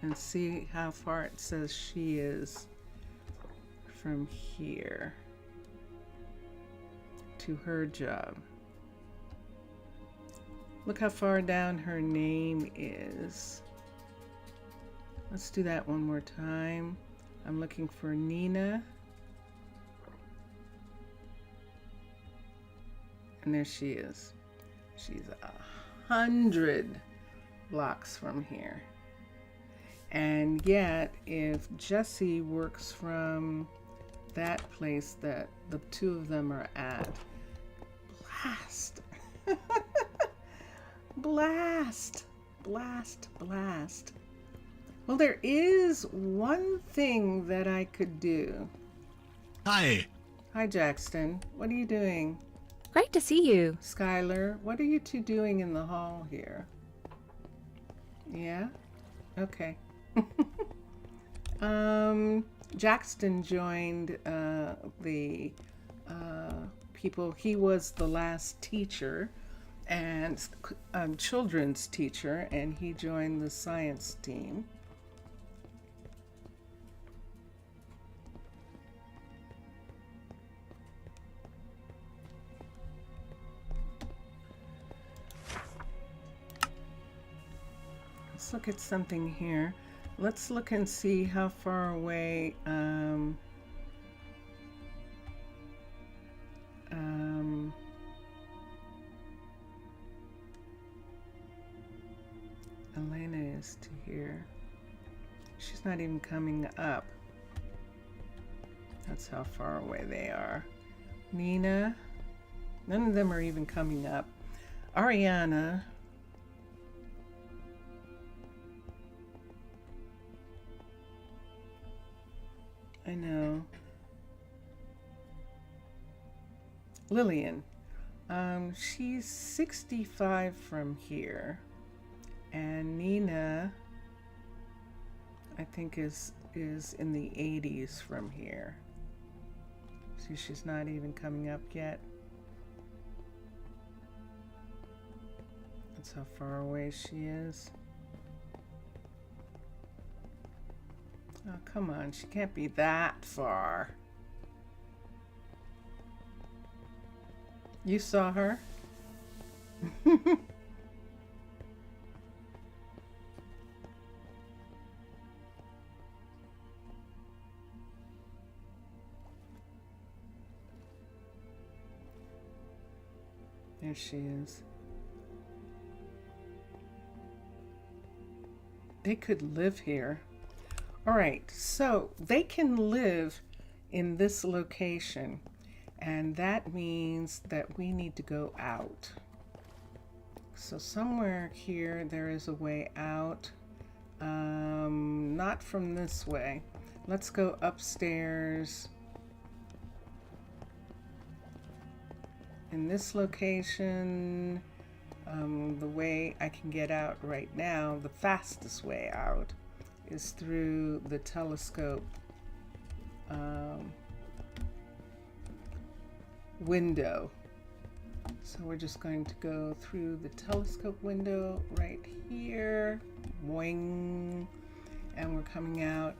and see how far it says she is from here to her job. Look how far down her name is. Let's do that one more time. I'm looking for Nina. And there she is. She's 100 blocks from here. And yet, if Jesse works from that place that the two of them are at, blast. Blast. Blast. Blast. Well, there is one thing that I could do. Hi. Hi, Jackson. What are you doing? Great to see you. Skylar, what are you two doing in the hall here? Yeah? Okay. Jackson joined the people. He was the last teacher and children's teacher, and he joined the science team. Let's look at something here. Let's look and see how far away Elena is to here. She's not even coming up. That's how far away they are. Nina, none of them are even coming up. Ariana, I know. Lillian, she's 65 from here, and Nina, I think is in the 80s from here. See, she's not even coming up yet. That's how far away she is. Oh, come on, she can't be that far. You saw her? There she is. They could live here. All right, so they can live in this location, and that means that we need to go out. So somewhere here there is a way out. Not from this way. Let's go upstairs. In this location, the way I can get out right now, the fastest way out, is through the telescope window. So we're just going to go through the telescope window right here, boing, and we're coming out.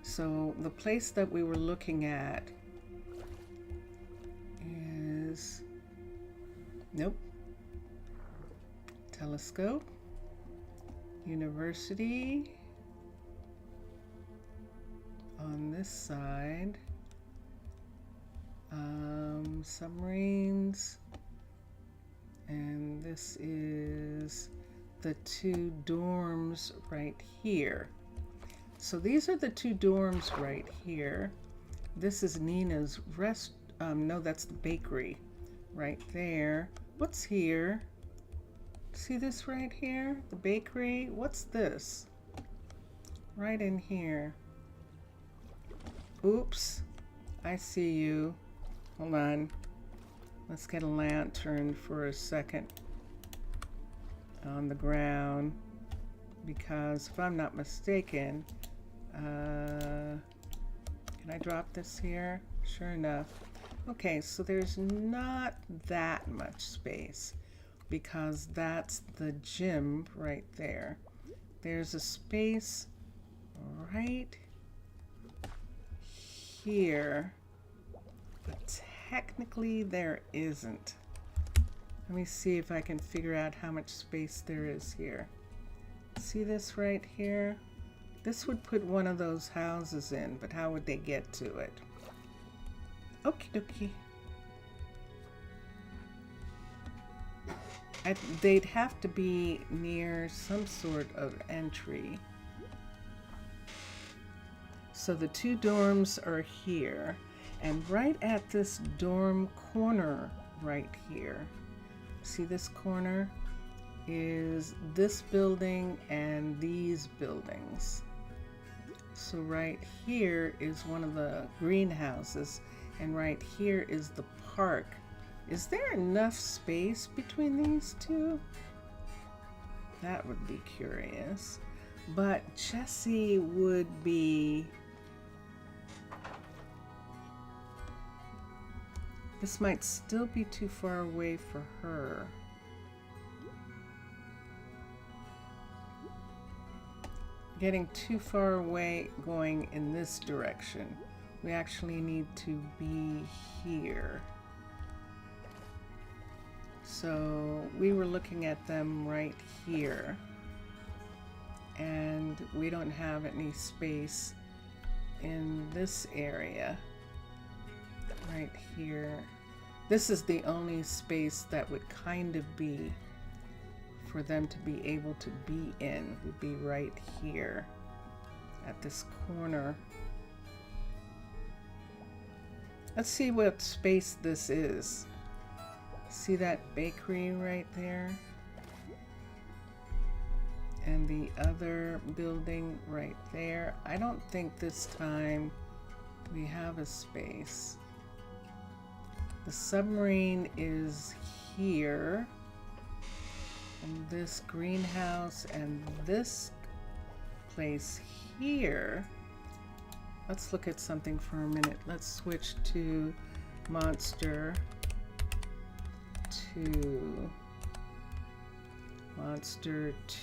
So the place that we were looking at is, nope, telescope, university, on this side, submarines, and this is the two dorms right here. So these are the two dorms right here. This is Nina's no, that's the bakery right there. What's here? See this right here? The bakery? What's this? Right in here. Oops, I see you. Hold on. Let's get a lantern for a second on the ground, because if I'm not mistaken, can I drop this here? Sure enough. Okay, so there's not that much space because that's the gym right there. There's a space right here, but technically there isn't. Let me see if I can figure out how much space there is here. See this right here? This would put one of those houses in, but how would they get to it? Okie dokie. They'd have to be near some sort of entry. So the two dorms are here, and right at this dorm corner right here, see this corner, is this building and these buildings. So right here is one of the greenhouses, and right here is the park. Is there enough space between these two? That would be curious. But Jessie would be... This might still be too far away for her. Getting too far away going in this direction. We actually need to be here. So we were looking at them right here. And we don't have any space in this area. Right here. This is the only space that would kind of be for them to be able to be in, would be right here at this corner. Let's see what space this is. See that bakery right there? And the other building right there. I don't think this time we have a space. The submarine is here. And this greenhouse and this place here. Let's look at something for a minute. Let's switch to monster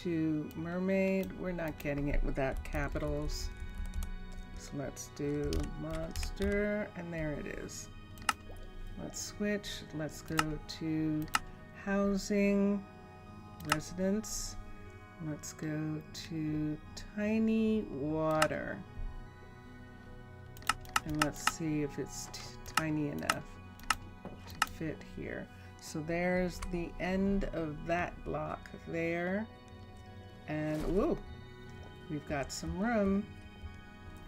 to mermaid. We're not getting it without capitals. So let's do monster, and there it is. Let's switch. Let's go to housing, residence. Let's go to tiny water. And let's see if it's tiny enough to fit here. So there's the end of that block there. And whoa, we've got some room.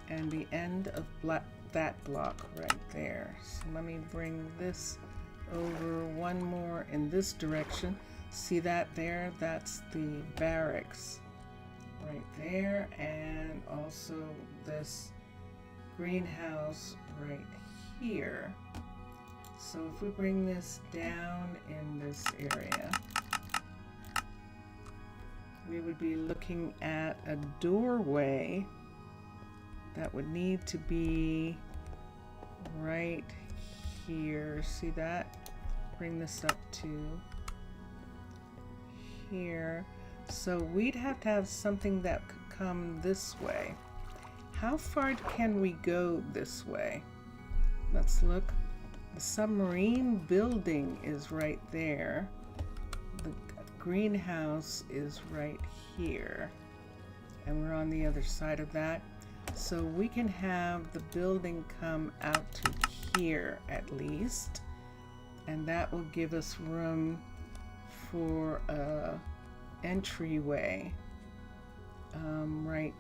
And the end of that block right there. So let me bring this over one more in this direction. See that there? That's the barracks right there. And also this greenhouse right here. So if we bring this down in this area, we would be looking at a doorway that would need to be right here. See that? Bring this up to here. So we'd have to have something that could come this way. How far can we go this way? Let's look. The submarine building is right there. The greenhouse is right here. And we're on the other side of that. So we can have the building come out to here at least. And that will give us room for a entryway right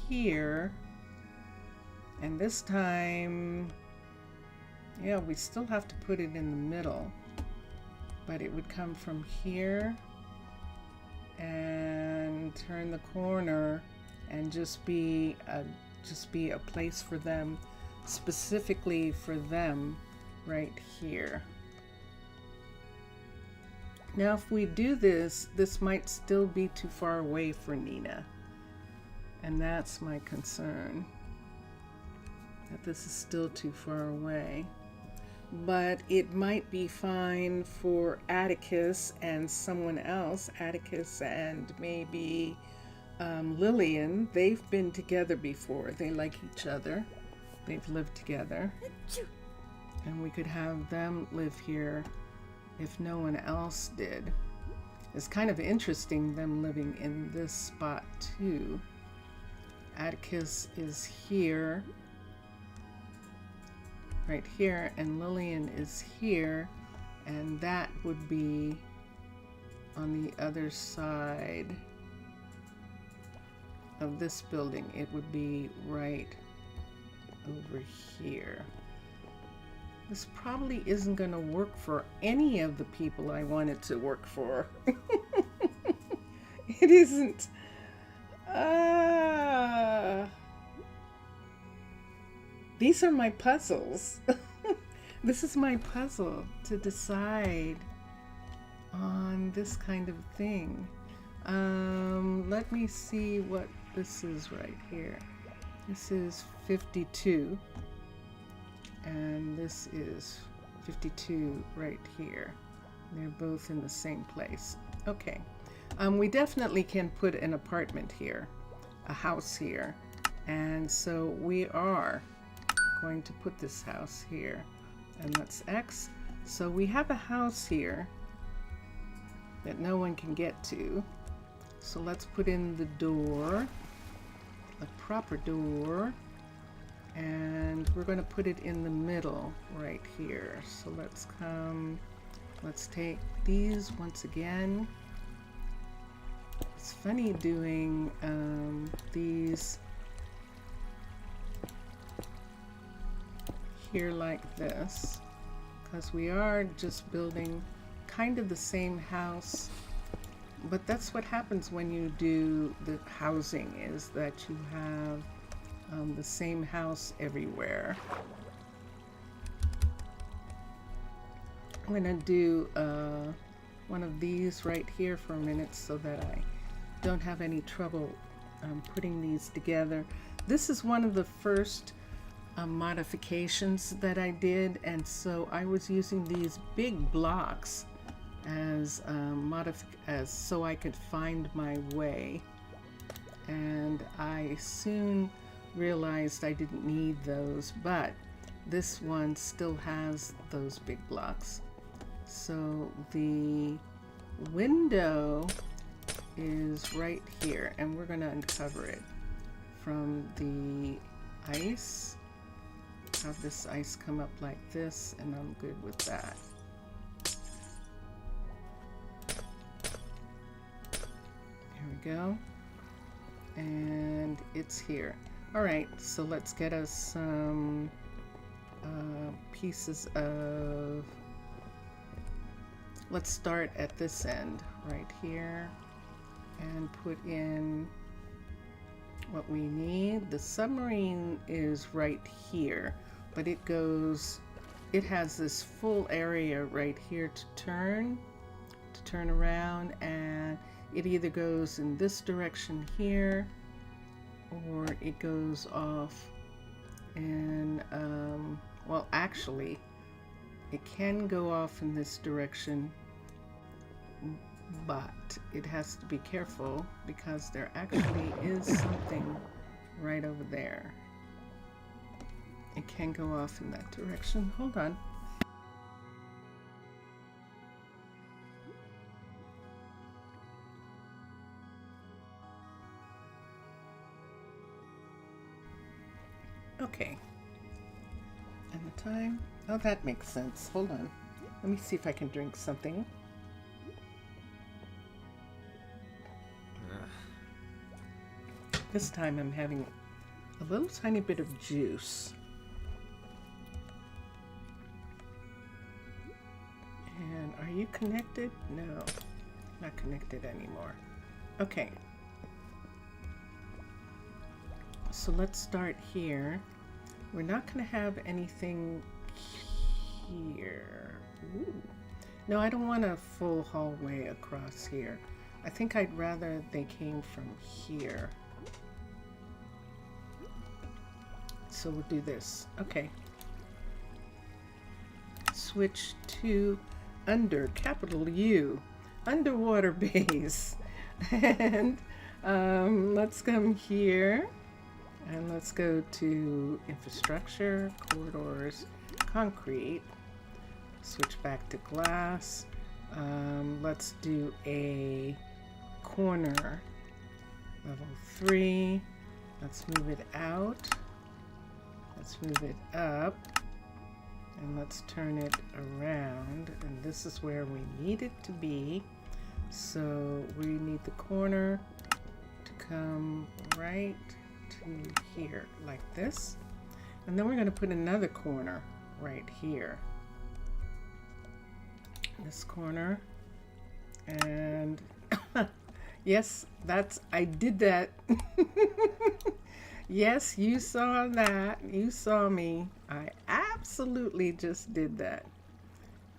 here. And this time, yeah, we still have to put it in the middle, but it would come from here and turn the corner and just be a place for them, specifically for them right here. Now if we do this, this might still be too far away for Nina, and that's my concern, that this is still too far away. But it might be fine for Atticus and someone else, Atticus and maybe Lillian. They've been together before. They like each other. They've lived together. And we could have them live here if no one else did. It's kind of interesting them living in this spot too. Atticus is here. Right here, and Lillian is here, and that would be on the other side of this building. It would be right over here. This probably isn't going to work for any of the people I want it to work for. It isn't. These are my puzzles. This is my puzzle to decide on this kind of thing. Let me see what this is right here. This is 52. And this is 52 right here. They're both in the same place. Okay. We definitely can put an apartment here, a house here. And so we are going to put this house here. And that's X. So we have a house here that no one can get to. So let's put in the door, the proper door. And we're going to put it in the middle right here. So let's take these once again. It's funny doing these here like this, because we are just building kind of the same house, but that's what happens when you do the housing, is that you have the same house everywhere. I'm gonna do one of these right here for a minute so that I don't have any trouble putting these together. This is one of the first modifications that I did, and so I was using these big blocks as so I could find my way, and I soon realized I didn't need those, but this one still has those big blocks. So the window is right here, and we're going to uncover it from the ice. Have this ice come up like this, and I'm good with that. Here we go. And it's here. All right, so let's get us some pieces of, let's start at this end right here and put in what we need. The submarine is right here, but it has this full area right here to turn around, and it either goes in this direction here, or it goes off in, well, actually, it can go off in this direction, but it has to be careful because there actually is something right over there. It can go off in that direction. Hold on. Okay. And the time? Oh, that makes sense. Hold on. Let me see if I can drink something. This time I'm having a little tiny bit of juice. And are you connected? No, not connected anymore. Okay. So let's start here. We're not going to have anything here. Ooh. No, I don't want a full hallway across here. I think I'd rather they came from here. So we'll do this. Okay. Switch to capital U, underwater base. And let's come here. And let's go to infrastructure, corridors, concrete, switch back to glass. Let's do a corner, level 3. Let's move it out. Let's move it up. And let's turn it around. And this is where we need it to be. So we need the corner to come right to here like this, And then we're going to put another corner right here. This corner. And yes, I did that. Yes, you saw that. You saw me. I absolutely just did that.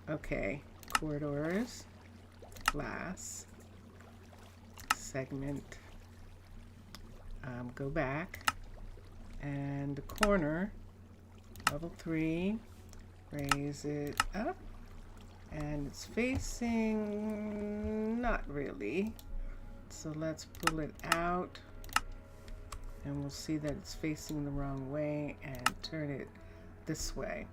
Okay, corridors, glass, segment, go back, and the corner, level 3, raise it up, and it's facing, not really, so let's pull it out, and we'll see that it's facing the wrong way, and turn it this way.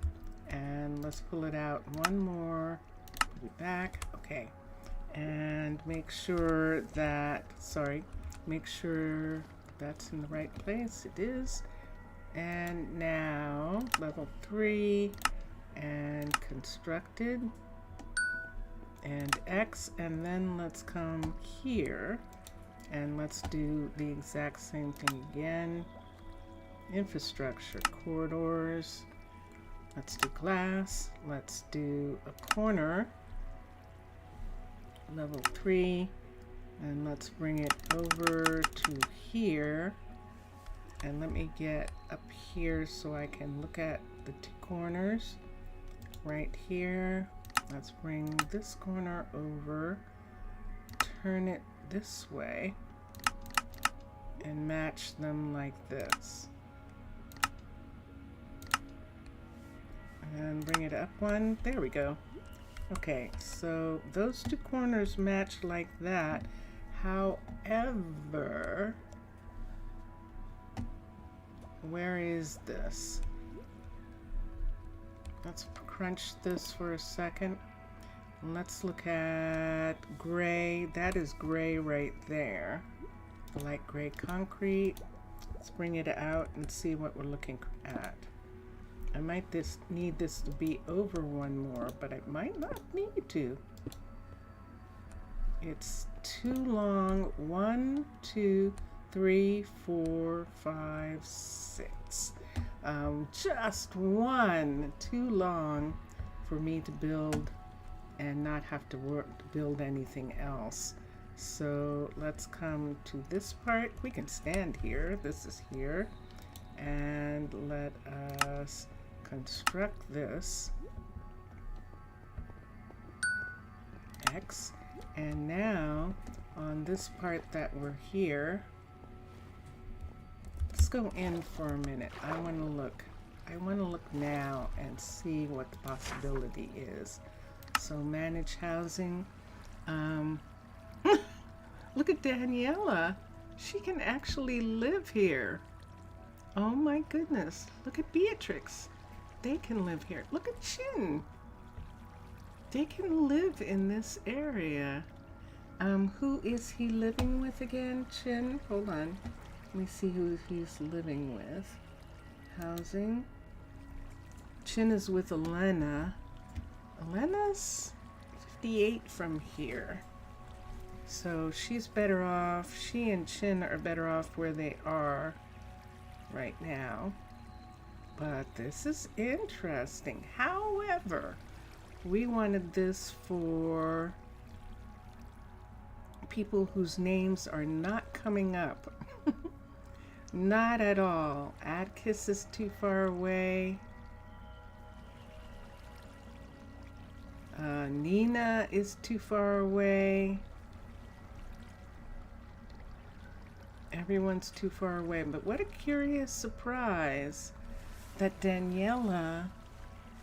And let's pull it out one more, put it back, okay. And make sure that's in the right place. It is. And now level 3 and constructed and X, and then let's come here and let's do the exact same thing again. Infrastructure, corridors. Let's do glass. Let's do a corner, level 3, and let's bring it over to here. And let me get up here so I can look at the 2 corners right here. Let's bring this corner over, turn it this way, and match them like this. And bring it up one. There we go. Okay, so those 2 corners match like that. However, where is this? Let's crunch this for a second. Let's look at gray. That is gray right there. The light gray concrete. Let's bring it out and see what we're looking at. I might need this to be over one more, but I might not need to. It's too long. 1, 2, 3, 4, 5, 6. Just one too long for me to build and not have to build anything else. So let's come to this part. We can stand here. This is here. And let us construct this X, and now on this part that we're here, let's go in for a minute. I want to look now and see what the possibility is. So manage housing. Look at Daniela. She can actually live here. Oh my goodness. Look at Beatrix. They can live here. Look at Chin. They can live in this area. Who is he living with again? Chin? Hold on. Let me see who he's living with. Housing. Chin is with Elena. Elena's 58 from here. So she's better off. She and Chin are better off where they are right now. But this is interesting. However, we wanted this for people whose names are not coming up. Not at all. Atticus is too far away. Nina is too far away. Everyone's too far away. But what a curious surprise that Daniela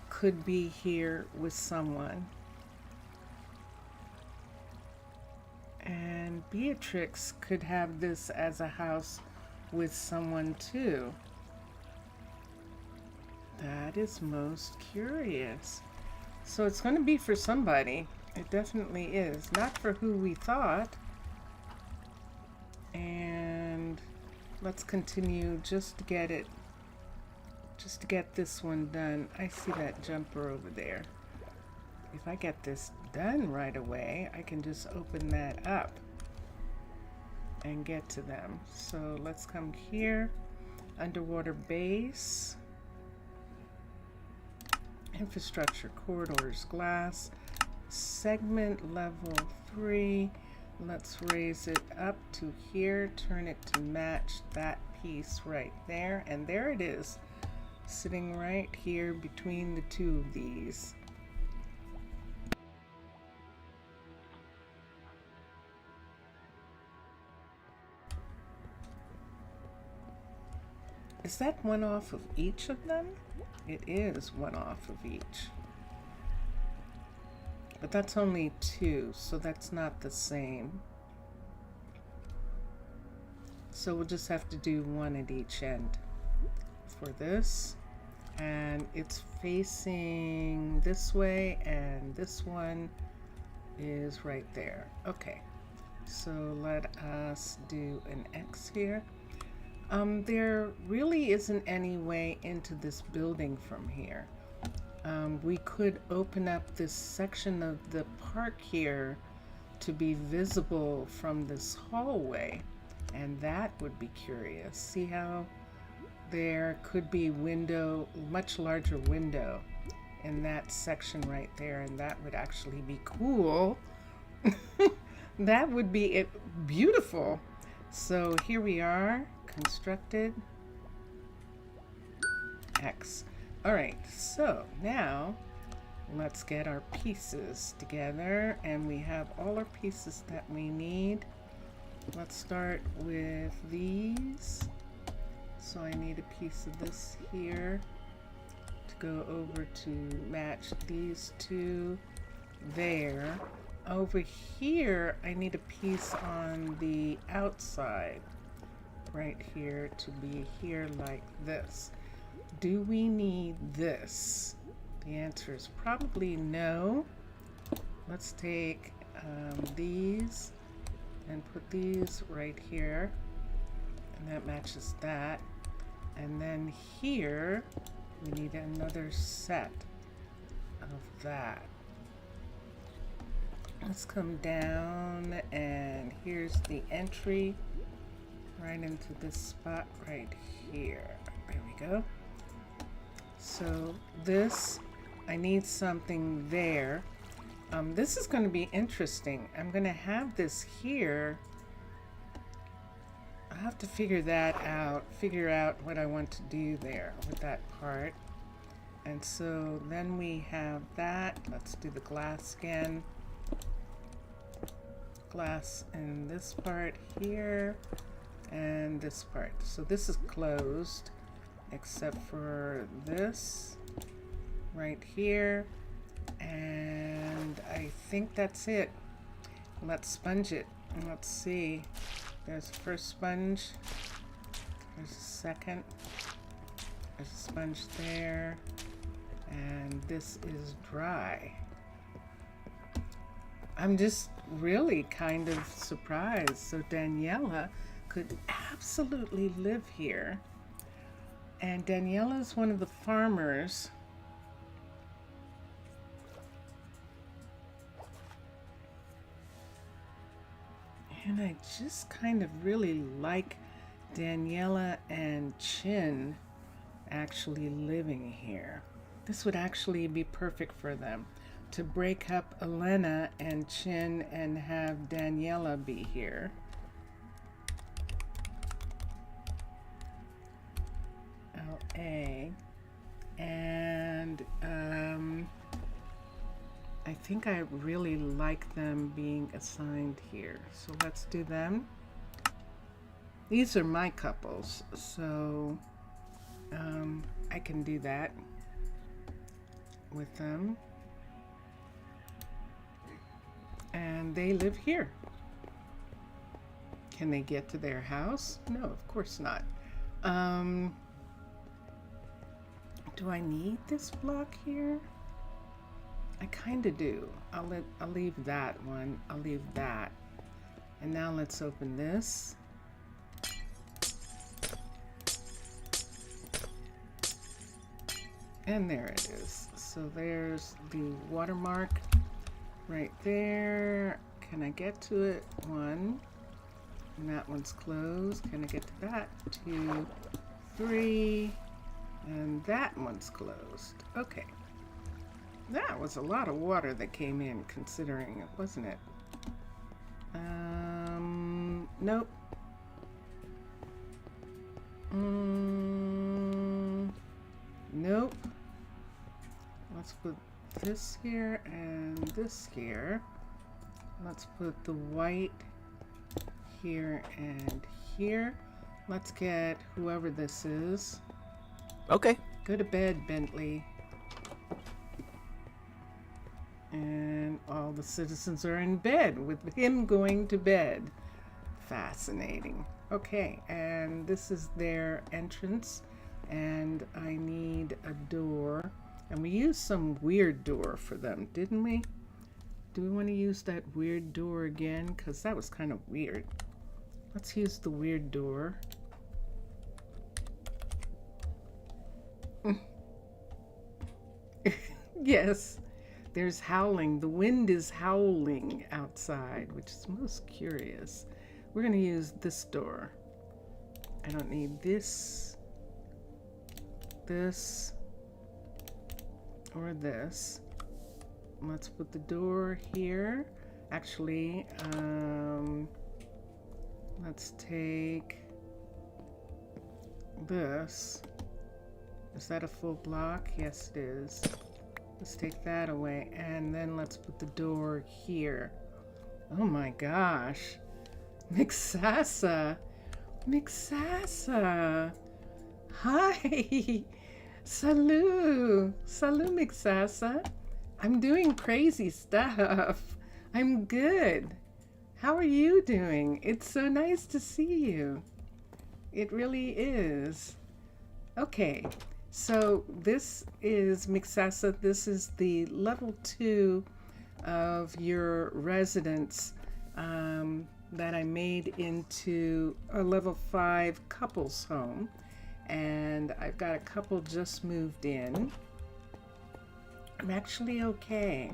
could be here with someone. And Beatrix could have this as a house with someone too. That is most curious. So it's going to be for somebody. It definitely is. Not for who we thought. And let's continue just to get it. Just to get this one done. I see that jumper over there. If I get this done right away, I can just open that up and get to them. So let's come here. Underwater base. Infrastructure corridors, glass, segment level 3. Let's raise it up to here, turn it to match that piece right there, and there it is, sitting right here between the two of these. Is that one off of each of them? It is one off of each. But that's only 2, so that's not the same. So we'll just have to do 1 at each end for this. And it's facing this way, and this one is right there. Okay, so let us do an X here. There really isn't any way into this building from here. We could open up this section of the park here to be visible from this hallway, and that would be curious. See how there could be window, much larger window in that section right there, and that would actually be cool. That would be beautiful. So here we are, constructed X. All right, so now let's get our pieces together, and we have all our pieces that we need. Let's start with these. So I need a piece of this here to go over to match these two there. Over here, I need a piece on the outside right here to be here like this. Do we need this? The answer is probably no. Let's take these and put these right here, and that matches that. And then here we need another set of that. Let's come down, and here's the entry right into this spot right here. There we go. So this, I need something there. This is going to be interesting. I'm going to have this here. I have to figure that out, figure out what I want to do there with that part. And so then we have that. Let's do the glass again. Glass in this part here and this part. So this is closed except for this right here, and I think that's it. Let's sponge it and let's see. There's the first sponge, there's a second, there's a sponge there, and this is dry. I'm just really kind of surprised. So Daniela could absolutely live here. And Daniela is one of the farmers. And I just kind of really like Daniela and Chin actually living here. This would actually be perfect for them, to break up Elena and Chin and have Daniela be here. LA. And I think I really like them being assigned here. So let's do them. These are my couples, so I can do that with them. And they live here. Can they get to their house? No, of course not. Do I need this block here? I kind of do. I'll leave that one. I'll leave that. And now let's open this. And there it is. So there's the watermark right there. Can I get to it? 1. And that one's closed. Can I get to that? 2, 3. And that one's closed. Okay. That was a lot of water that came in, considering it, wasn't it? Nope. Nope. Let's put this here and this here. Let's put the white here and here. Let's get whoever this is. Okay. Go to bed, Bentley. And all the citizens are in bed with him going to bed. Fascinating. Okay, and this is their entrance. And I need a door. And we used some weird door for them, didn't we? Do we want to use that weird door again? Because that was kind of weird. Let's use the weird door. Yes, there's howling. The wind is howling outside, which is most curious. We're going to use this door. I don't need this, this, or this. Let's put the door here. Actually, let's take this. Is that a full block? Yes, it is. Let's take that away, and then let's put the door here. Oh my gosh. Mixasa. Mixasa. Hi. Salut. Salut, Mixasa. I'm doing crazy stuff. I'm good. How are you doing? It's so nice to see you. It really is. Okay. So this is Mixasa. This is the level 2 of your residence that I made into a level 5 couples home. And I've got a couple just moved in. I'm actually okay.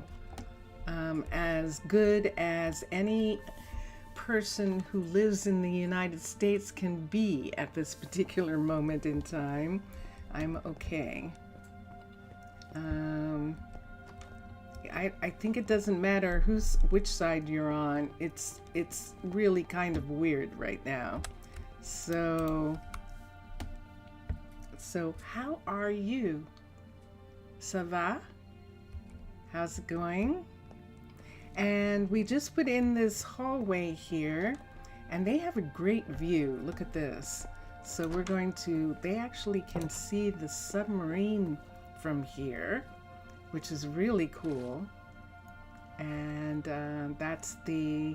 As good as any person who lives in the United States can be at this particular moment in time. I'm okay. I think it doesn't matter which side you're on. It's really kind of weird right now. So how are you? Ça va? How's it going? And we just put in this hallway here, and they have a great view. Look at this. So we're going to, they actually can see the submarine from here, which is really cool. And that's the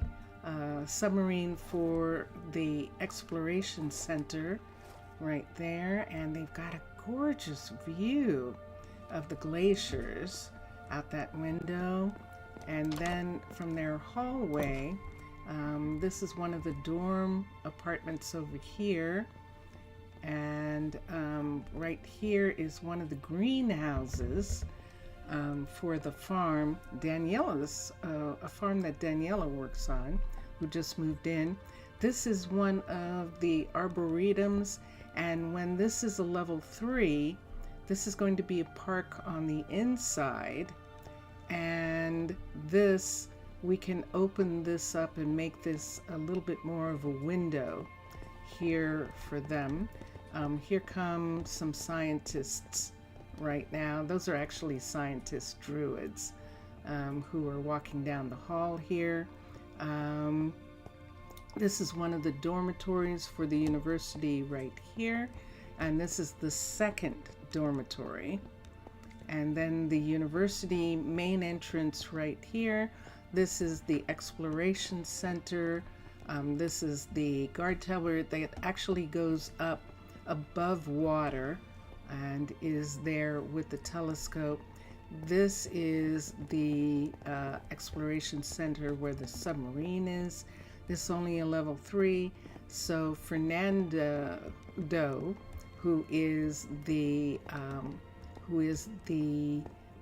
submarine for the exploration center right there. And they've got a gorgeous view of the glaciers out that window. And then from their hallway, this is one of the dorm apartments over here. And right here is one of the greenhouses for the farm. Daniela's, a farm that Daniela works on, who just moved in. This is one of the arboretums, and when this is a level 3, this is going to be a park on the inside. And this, we can open this up and make this a little bit more of a window here for them. Here come some scientists right now. Those are actually scientist druids who are walking down the hall here. This is one of the dormitories for the university right here. And this is the second dormitory. And then the university main entrance right here. This is the exploration center. This is the guard tower that actually goes up above water and is there with the telescope. This is the exploration center where the submarine is. This is only a level 3. So Fernando, who is the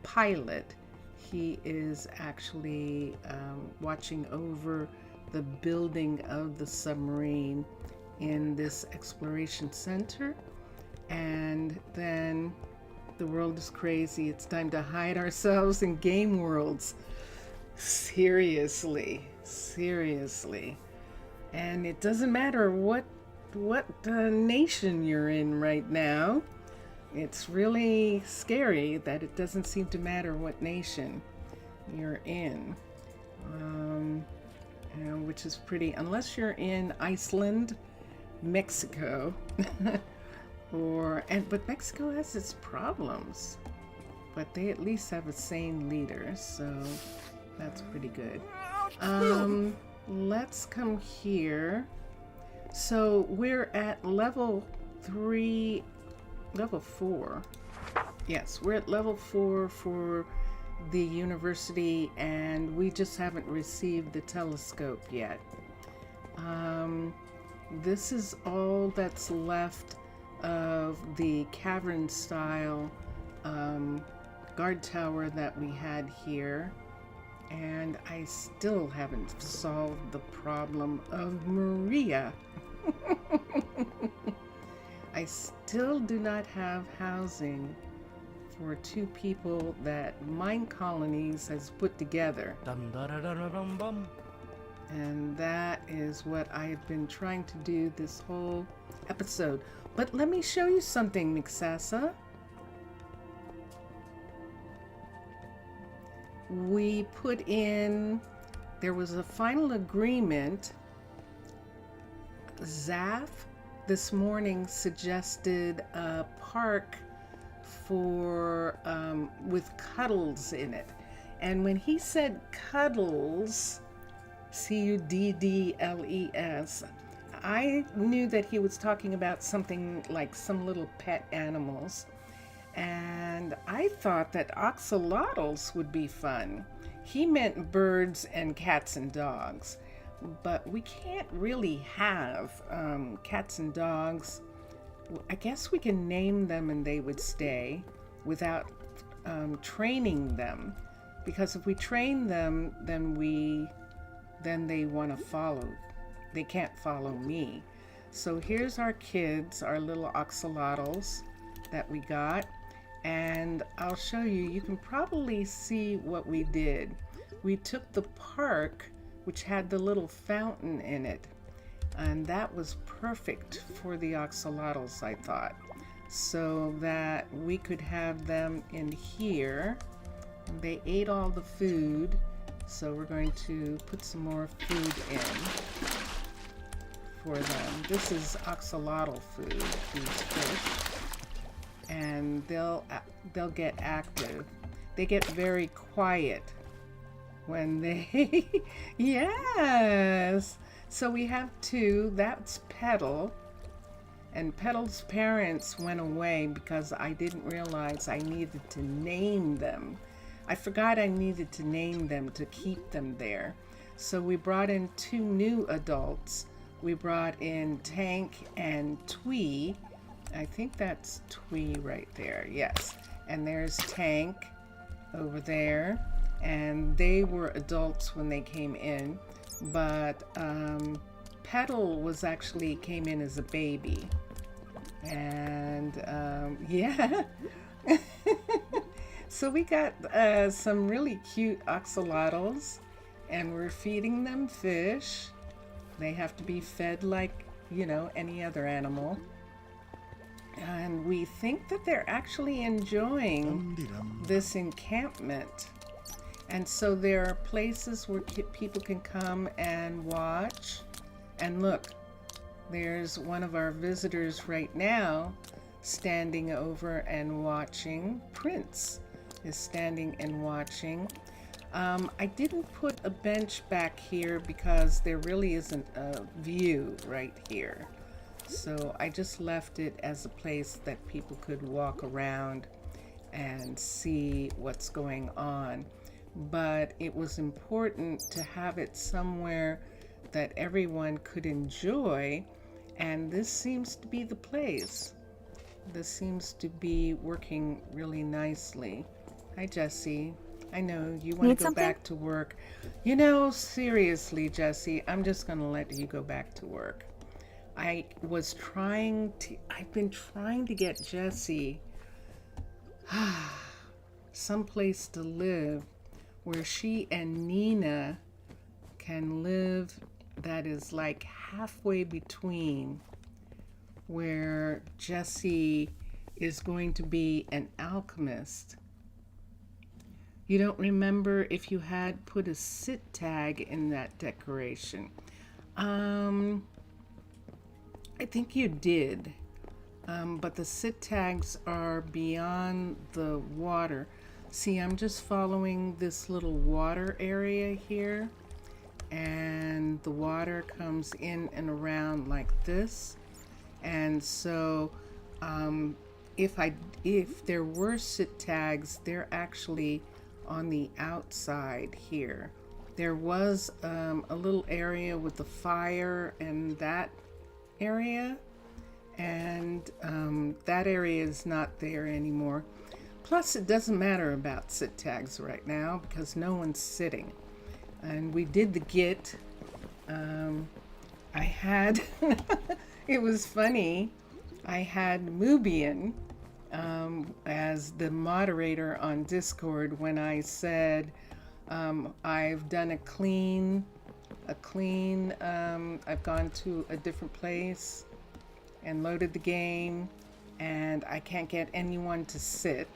pilot, he is actually watching over the building of the submarine in this exploration center. And then The world is crazy. It's time to hide ourselves in game worlds. Seriously. And it doesn't matter what nation you're in right now. It's really scary that it doesn't seem to matter what nation you're in. Which is pretty, unless you're in Iceland, Mexico, but Mexico has its problems, but they at least have a sane leader, so that's pretty good. Let's come here. So we're at level 4. Yes, we're at level 4 for the university, and we just haven't received the telescope yet. This is all that's left of the Cavern style guard tower that we had here, and I still haven't solved the problem of Maria. I still do not have housing for 2 people that Minecolonies has put together. And that is what I have been trying to do this whole episode. But let me show you something, Mixasa. We put in, there was a final agreement. Zaf this morning suggested a park for with cuddles in it, and when he said cuddles, cuddles, I knew that he was talking about something like some little pet animals, and I thought that axolotls would be fun. He meant birds and cats and dogs, but we can't really have cats and dogs. I guess we can name them and they would stay without training them, because if we train them, then they want to follow. They can't follow me. So here's our kids, our little axolotls that we got, and I'll show you. You can probably see what we did. We took the park, which had the little fountain in it, and that was perfect for the axolotls, I thought, so that we could have them in here. They ate all the food, so we're going to put some more food in for them. This is axolotl food, these fish, and they'll get active. They get very quiet when they yes. So we have 2. That's Petal, and Petal's parents went away because I didn't realize I needed to name them. I forgot I needed to name them to keep them there. So we brought in 2 new adults. We brought in Tank and Twee. I think that's Twee right there, yes. And there's Tank over there, and they were adults when they came in, but Petal came in as a baby, and yeah. So we got some really cute axolotls, and we're feeding them fish. They have to be fed like, any other animal. And we think that they're actually enjoying this encampment. And so there are places where people can come and watch. And look, there's one of our visitors right now standing over and watching. Prince is standing and watching. I didn't put a bench back here because there really isn't a view right here. So I just left it as a place that people could walk around and see what's going on. But it was important to have it somewhere that everyone could enjoy, and this seems to be the place. This seems to be working really nicely. Hi, Jessie. I know you want to go back to work. Seriously, Jessie, I'm just going to let you go back to work. I've been trying to get Jessie someplace to live where she and Nina can live, that is like halfway between where Jesse is going to be an alchemist. You don't remember if you had put a sit tag in that decoration. I think you did. But the sit tags are beyond the water. See, I'm just following this little water area here, and the water comes in and around like this. And so if there were sit tags, they're actually on the outside here. There was a little area with the fire and that area, and that area is not there anymore. Plus, it doesn't matter about sit tags right now because no one's sitting. And we did the git. I had, it was funny, I had Mubian as the moderator on Discord when I said I've done a clean, I've gone to a different place and loaded the game, and I can't get anyone to sit.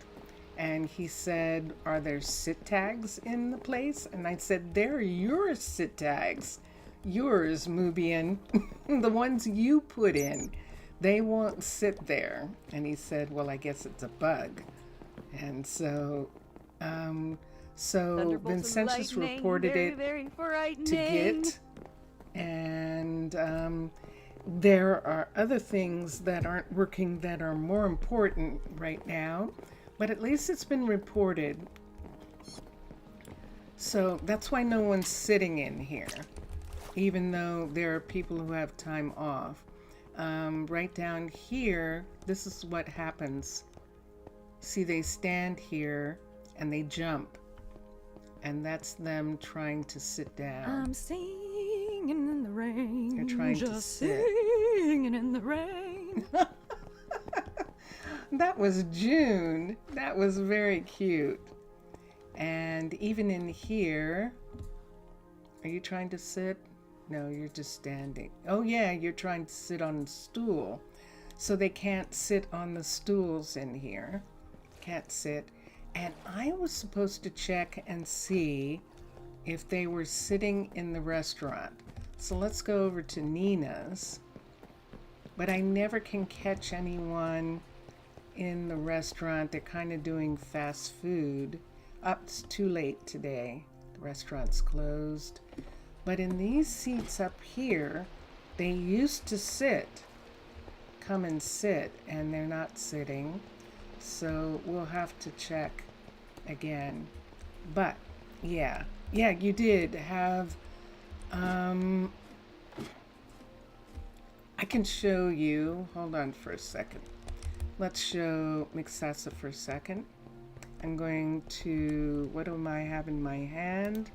And he said, are there sit tags in the place? And I said, they're your sit tags. Yours, Mubian. The ones you put in. They won't sit there. And he said, well, I guess it's a bug. And so Vincentus reported it to Git. And there are other things that aren't working that are more important right now, but at least it's been reported. So that's why no one's sitting in here, even though there are people who have time off. Right down here, this is what happens. See, they stand here and they jump, and that's them trying to sit down. I'm singing in the rain. They're trying to just sit. singing in the rain. That was June. That was very cute. And even in here, are you trying to sit? No, you're just standing. Oh yeah, you're trying to sit on a stool. So they can't sit on the stools in here. Can't sit. And I was supposed to check and see if they were sitting in the restaurant. So let's go over to Nina's. But I never can catch anyone in the restaurant. They're kind of doing fast food. It's too late today. The restaurant's closed. But in these seats up here, they used to sit. Come and sit, and they're not sitting. So we'll have to check again. But yeah, you did have I can show you. Hold on for a second. Let's show Mixasa for a second. I'm going to, what do I have in my hand?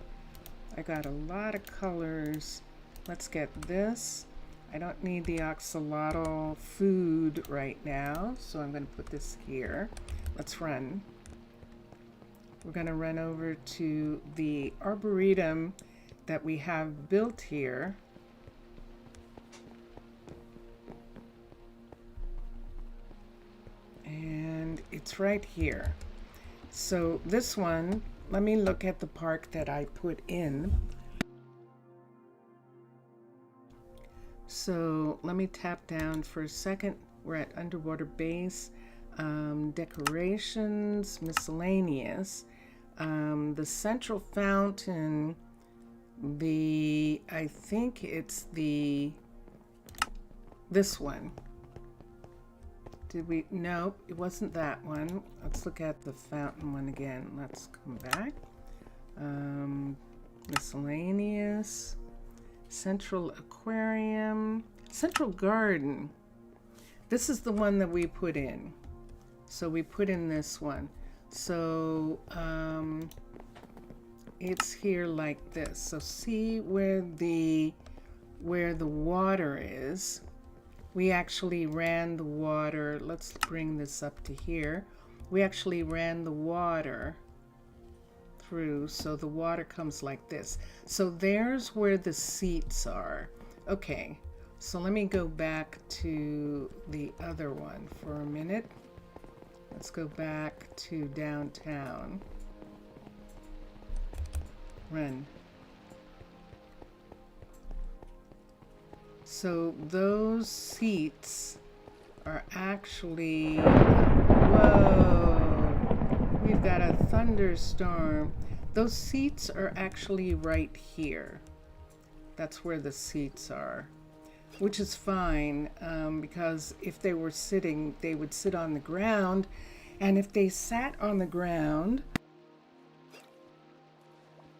I got a lot of colors. Let's get this. I don't need the axolotl food right now, so I'm going to put this here. Let's run. We're going to run over to the arboretum that we have built here. And it's right here. So this one, let me look at the park that I put in. So let me tap down for a second. We're at underwater base, decorations, miscellaneous, the central fountain, I think it's this one. Nope, it wasn't that one. Let's look at the fountain one again. Let's come back. Miscellaneous, central aquarium, central garden. This is the one that we put in. So we put in this one. So it's here like this. So see where the water is. We actually ran the water. Let's bring this up to here. we actually ran the water through, so the water comes like this. So there's where the seats are. Okay, so let me go back to the other one for a minute. Let's go back to downtown. Run. So those seats are actually, whoa, we've got a thunderstorm. Those seats are actually right here. That's where the seats are, which is fine, because if they were sitting, they would sit on the ground. And if they sat on the ground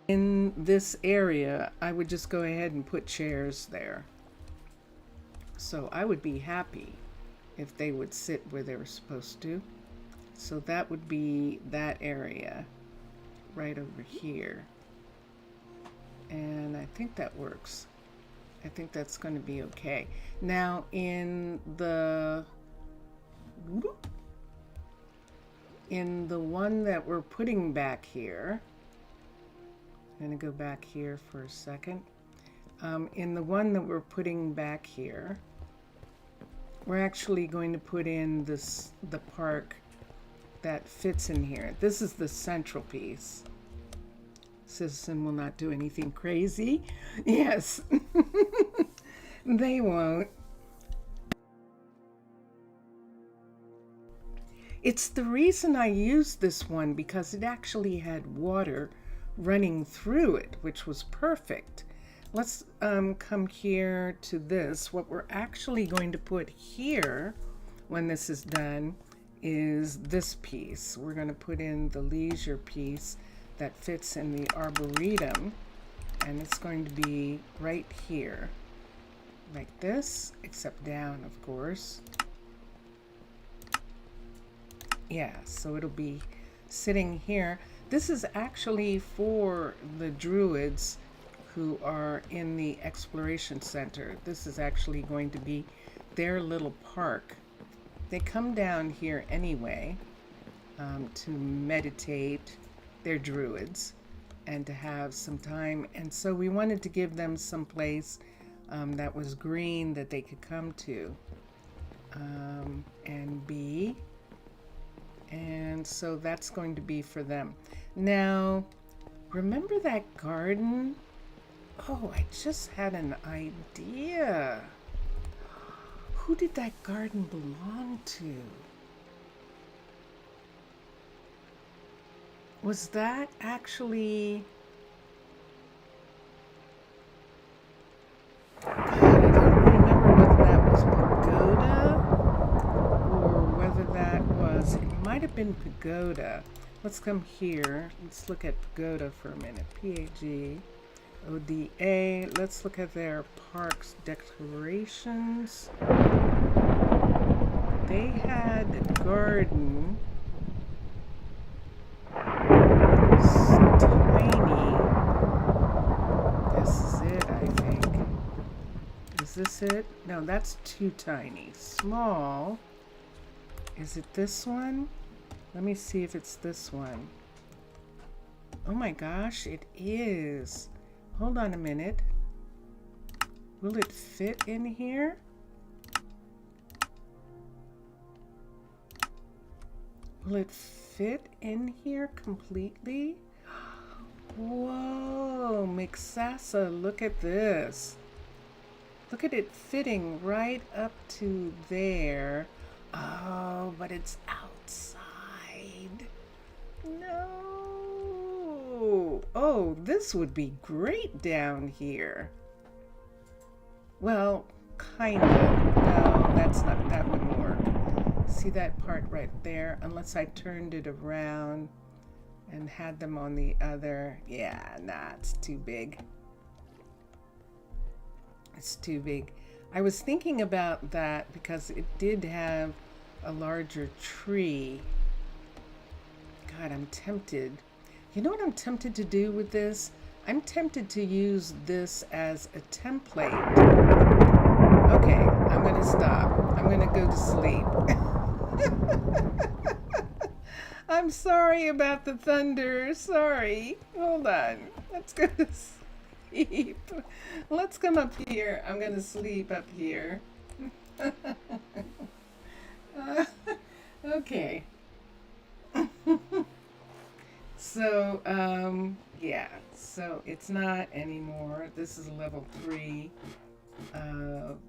in this area, I would just go ahead and put chairs there. So I would be happy if they would sit where they were supposed to. So that would be that area right over here. And I think that works. I think that's going to be okay. Now in the one that we're putting back here, I'm going to go back here for a second. In the one that we're putting back here, we're actually going to put in the park that fits in here. This is the central piece. Citizen will not do anything crazy. Yes, they won't. It's the reason I used this one, because it actually had water running through it, which was perfect. Let's come here to this. What we're actually going to put here when this is done is this piece. We're going to put in the leisure piece that fits in the arboretum, and it's going to be right here, like this, except down, of course. Yeah, so it'll be sitting here. This is actually for the druids who are in the exploration center. This is actually going to be their little park. They come down here anyway to meditate. They're druids, and to have some time. And so we wanted to give them some place that was green that they could come to and be. And so that's going to be for them. Now, remember that garden? Oh, I just had an idea. Who did that garden belong to? Was that actually... God, I don't remember whether that was Pagoda or whether that was... It might have been Pagoda. Let's come here. Let's look at Pagoda for a minute. P-A-G-O-D-A. Let's look at their parks declarations. They had a garden. Tiny. This is it, I think. Is this it? No, that's too tiny. Small. Is it this one? Let me see if it's this one. Oh my gosh, it is. Hold on a minute. Will it fit in here? Will it fit in here completely? Whoa, Mixasa, look at this. Look at it fitting right up to there. Oh, but it's outside. No. Oh, this would be great down here. Well, kind of. No, that wouldn't work. See that part right there? Unless I turned it around and had them on the other. Yeah, nah, it's too big. It's too big. I was thinking about that because it did have a larger tree. God, I'm tempted. You know what I'm tempted to do with this? I'm tempted to use this as a template. Okay, I'm gonna stop. I'm gonna go to sleep. I'm sorry about the thunder. Sorry. Hold on. Let's go to sleep. Let's come up here. I'm going to sleep up here. Okay. So, yeah. So it's not anymore. This is level 3,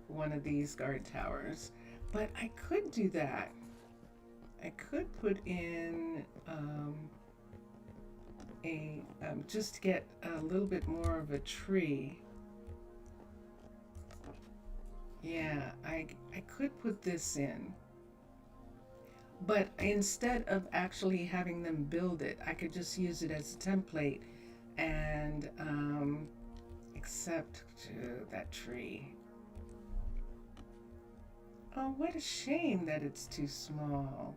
one of these guard towers. But I could do that. I could put in just to get a little bit more of a tree. Yeah, I could put this in. But instead of actually having them build it, I could just use it as a template and accept that tree. Oh, what a shame that it's too small.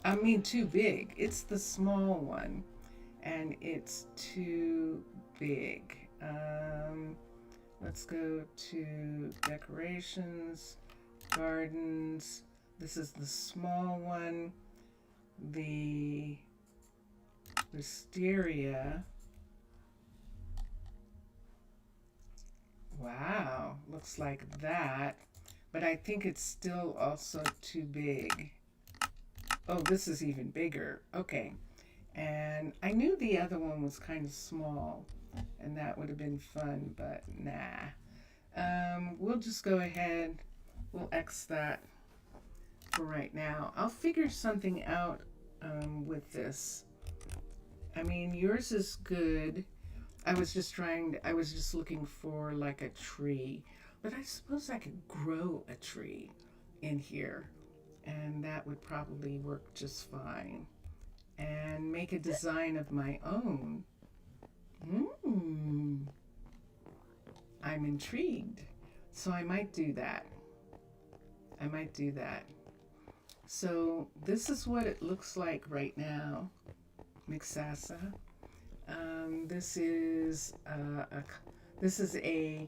I mean, too big. It's the small one, and it's too big. Let's go to decorations, gardens. This is the small one. The wisteria. Wow, looks like that. But I think it's still also too big. Oh, this is even bigger. Okay. And I knew the other one was kind of small, and that would have been fun, but nah. We'll just go ahead. We'll X that for right now. I'll figure something out with this. I mean, yours is good. I was just looking for like a tree, but I suppose I could grow a tree in here, and that would probably work just fine. And make a design of my own. I'm intrigued. So I might do that. So this is what it looks like right now. Mixasa. This is a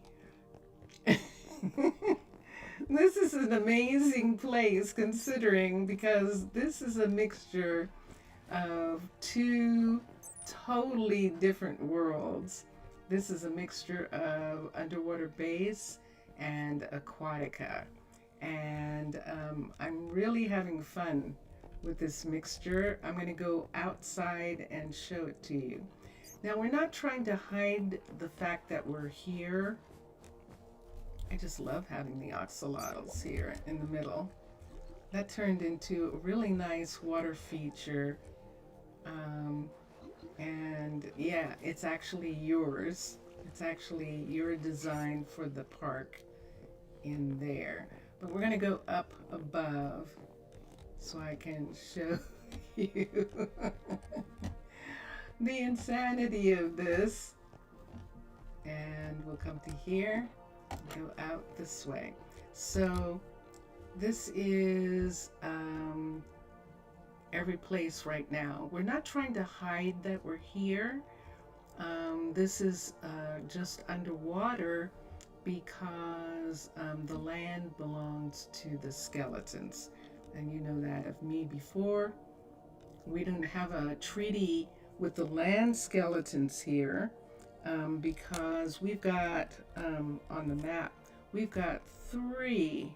this is an amazing place, considering, because this is a mixture of 2 totally different worlds. This is a mixture of underwater base and Aquatica, and I'm really having fun with this mixture. I'm going to go outside and show it to you. Now, we're not trying to hide the fact that we're here. I just love having the axolotls here in the middle. That turned into a really nice water feature. And yeah, it's actually yours. It's actually your design for the park in there. But we're going to go up above so I can show you the insanity of this. And we'll come to here, go out this way. So this is every place right now. We're not trying to hide that we're here. This is just underwater because the land belongs to the skeletons. And you know that of me before. We don't have a treaty with the land skeletons here because we've got, on the map, we've got 3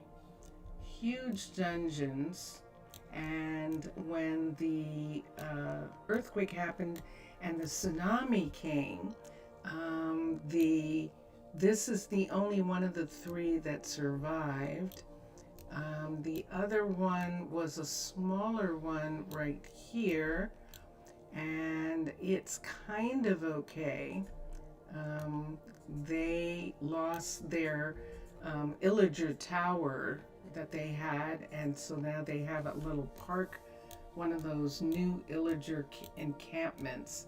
huge dungeons. And when the earthquake happened and the tsunami came, this is the only one of the 3 that survived. The other one was a smaller one right here, and it's kind of okay. They lost their Illager Tower that they had, and so now they have a little park, one of those new Illager encampments.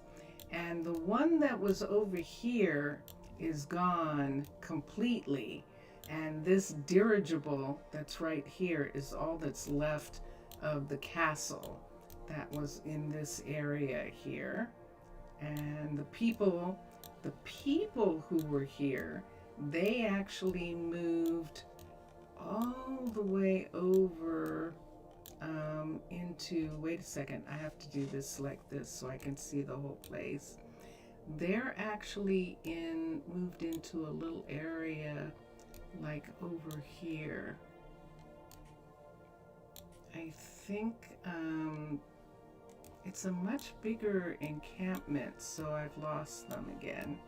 And the one that was over here is gone completely. And this dirigible that's right here is all that's left of the castle that was in this area here. And the people who were here, they actually moved all the way over into to, wait a second, I have to do this like this so I can see the whole place. They're actually moved into a little area like over here. I think it's a much bigger encampment, so I've lost them again.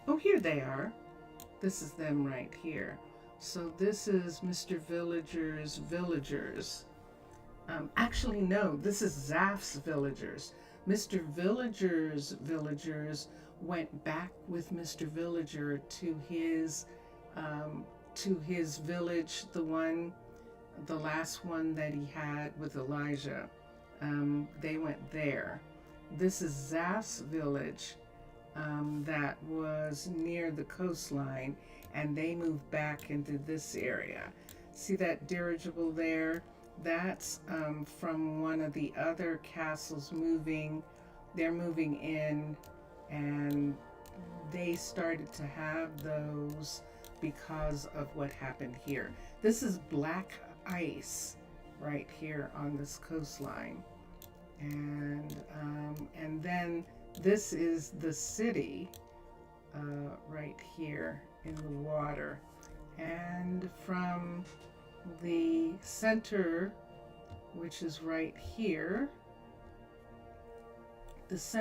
Oh, here they are. This is them right here. So this is Mr. Villager's villagers. Actually, no, this is Zaf's villagers. Mr. Villager's villagers went back with Mr. Villager to his village, the last one that he had with Elijah. They went there. This is Zaf's village that was near the coastline, and they moved back into this area. See that dirigible there? That's from one of the other castles moving. They're moving in, and they started to have those because of what happened here. This is black ice right here on this coastline, and then this is the city right here in the water. And from the center, which is right here, this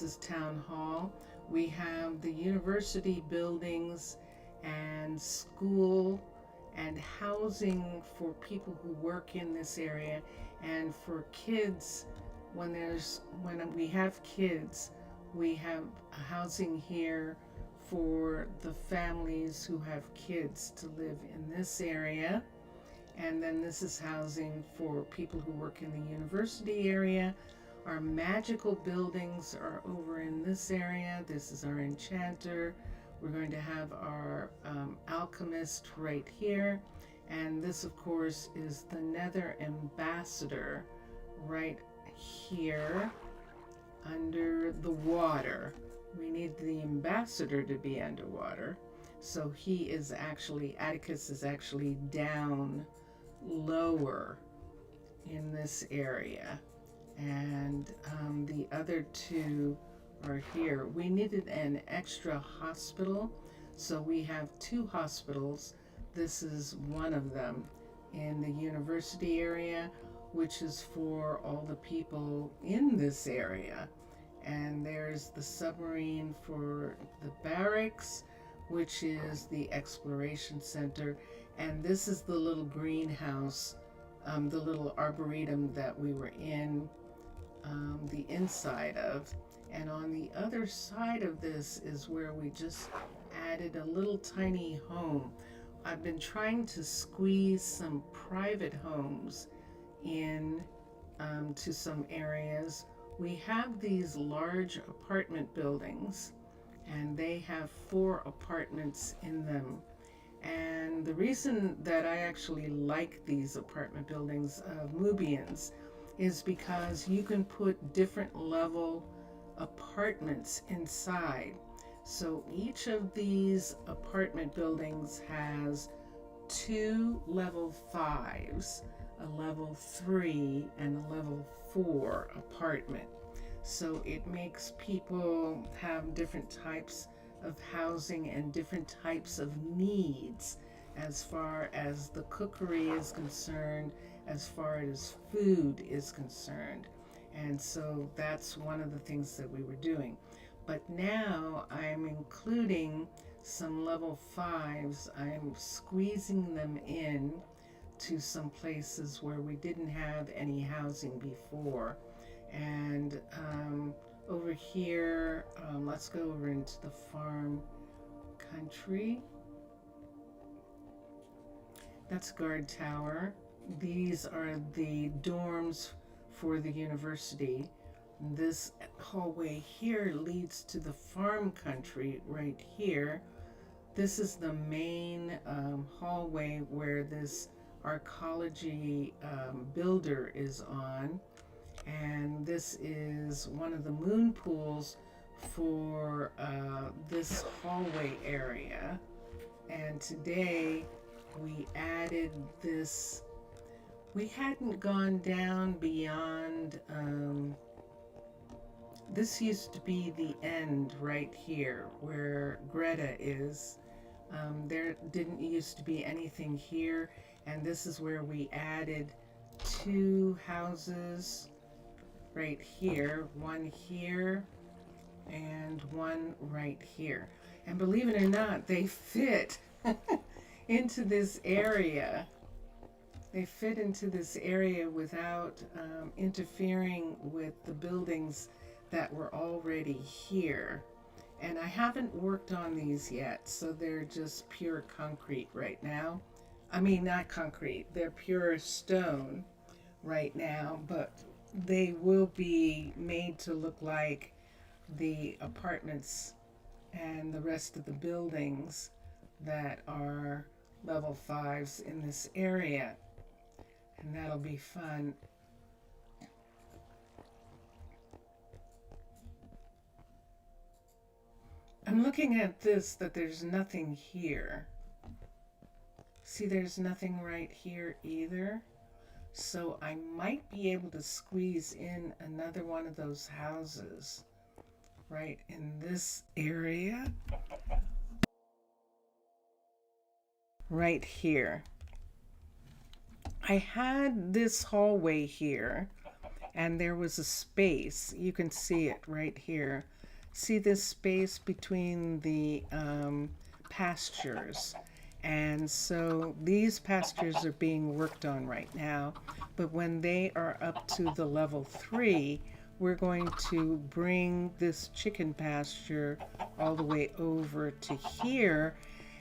is Town Hall. We have the university buildings and school and housing for people who work in this area, and for kids. When we have kids, we have housing here for the families who have kids to live in this area. And then this is housing for people who work in the university area. Our magical buildings are over in this area. This is our enchanter. We're going to have our alchemist right here. And this, of course, is the Nether Ambassador right here under the water. We need the ambassador to be underwater. So he is actually, Atticus is actually down lower in this area. And the other two are here. We needed an extra hospital, so we have 2 hospitals. This is one of them in the university area, which is for all the people in this area. And there's the submarine for the barracks, which is the exploration center. And this is the little greenhouse, the little arboretum that we were in the inside of. And on the other side of this is where we just added a little tiny home. I've been trying to squeeze some private homes in to some areas. We have these large apartment buildings, and they have 4 apartments in them. And the reason that I actually like these apartment buildings of Mubians is because you can put different level apartments inside. So each of these apartment buildings has 2 level 5s, a level 3, and a level 4 apartment. So it makes people have different types of housing and different types of needs as far as the cookery is concerned, as far as food is concerned. And so that's one of the things that we were doing. But now I'm including some level 5s. I'm squeezing them in to some places where we didn't have any housing before. And over here, let's go over into the farm country. That's guard tower. These are the dorms for the university. This hallway here leads to the farm country right here. This is the main hallway where this Arcology builder is on. And this is one of the moon pools for this hallway area. And today we added this We hadn't gone down beyond, this used to be the end right here where Greta is. There didn't used to be anything here, and this is where we added 2 houses right here, one here and one right here. And believe it or not, they fit into this area. They fit into this area without interfering with the buildings that were already here. And I haven't worked on these yet, so they're just pure concrete right now. I mean, not concrete, they're pure stone right now, but they will be made to look like the apartments and the rest of the buildings that are level 5s in this area. And that'll be fun. I'm looking at this, that there's nothing here. See, there's nothing right here either. So I might be able to squeeze in another one of those houses right in this area. Right here. I had this hallway here, and there was a space. You can see it right here. See this space between the pastures. And so these pastures are being worked on right now. But when they are up to the level 3, we're going to bring this chicken pasture all the way over to here.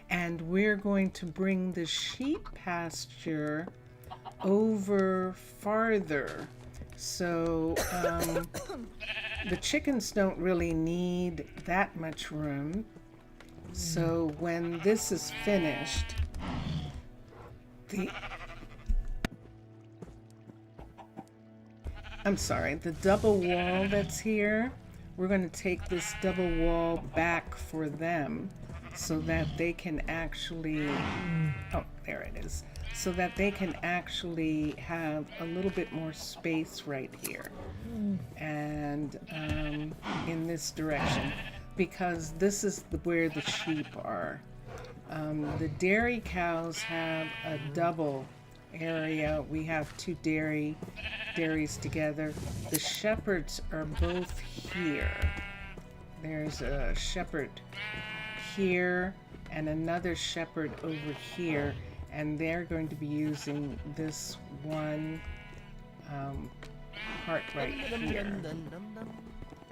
And we're going to bring the sheep pasture over farther. So the chickens don't really need that much room. So when this is finished, the double wall that's here, we're going to take this double wall back for them so that they can actually, oh, there it is, so that they can actually have a little bit more space right here and in this direction, because this is where the sheep are. The dairy cows have a double area. We have 2 dairies together. The shepherds are both here. There's a shepherd here and another shepherd over here, and they're going to be using this one part right here.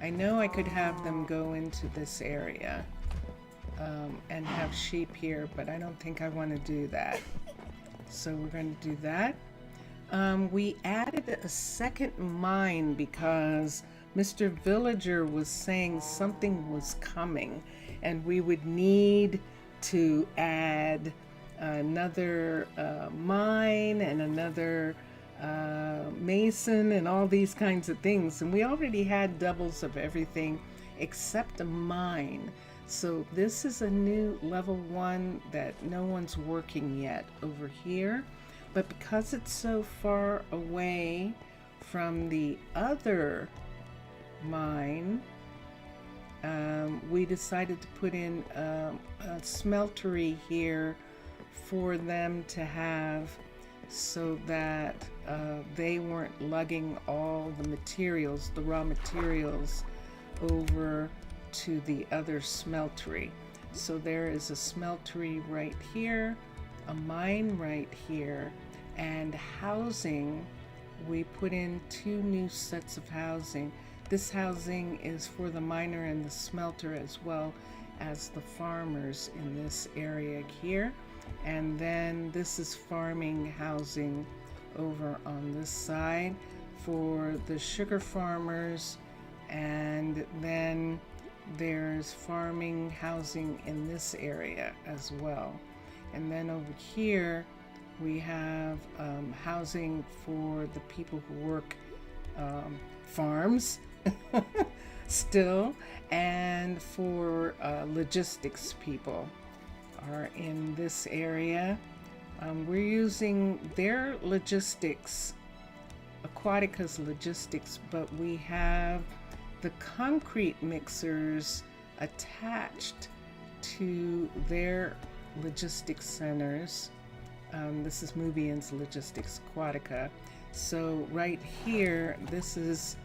I know I could have them go into this area and have sheep here, but I don't think I want to do that. So we're going to do that. We added a second mine because Mr. Villager was saying something was coming, and we would need to add another mine and another mason and all these kinds of things. And we already had doubles of everything except a mine. So this is a new level 1 that no one's working yet over here. But because it's so far away from the other mine, we decided to put in a smeltery here for them to have, so that they weren't lugging all the materials, the raw materials, over to the other smeltery. So there is a smeltery right here, a mine right here, and housing. We put in 2 new sets of housing. This housing is for the miner and the smelter, as well as the farmers in this area here. And then this is farming housing over on this side for the sugar farmers, and then there's farming housing in this area as well. And then over here we have housing for the people who work farms still, and for logistics people are in this area. We're using their logistics, Aquatica's logistics, but we have the concrete mixers attached to their logistics centers. This is Mubian's Logistics Aquatica. So right here, this is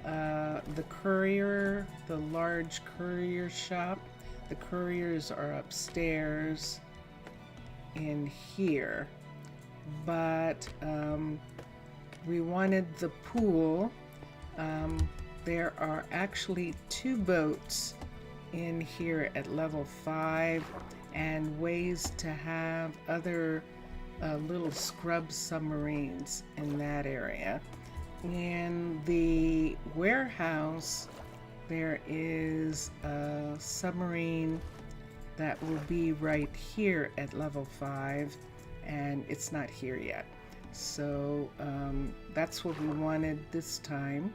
the courier, the large courier shop. The couriers are upstairs in here, but we wanted the pool. There are actually 2 boats in here at level 5 and ways to have other little scrub submarines in that area. In the warehouse, there is a submarine that will be right here at level 5, and it's not here yet. So that's what we wanted this time.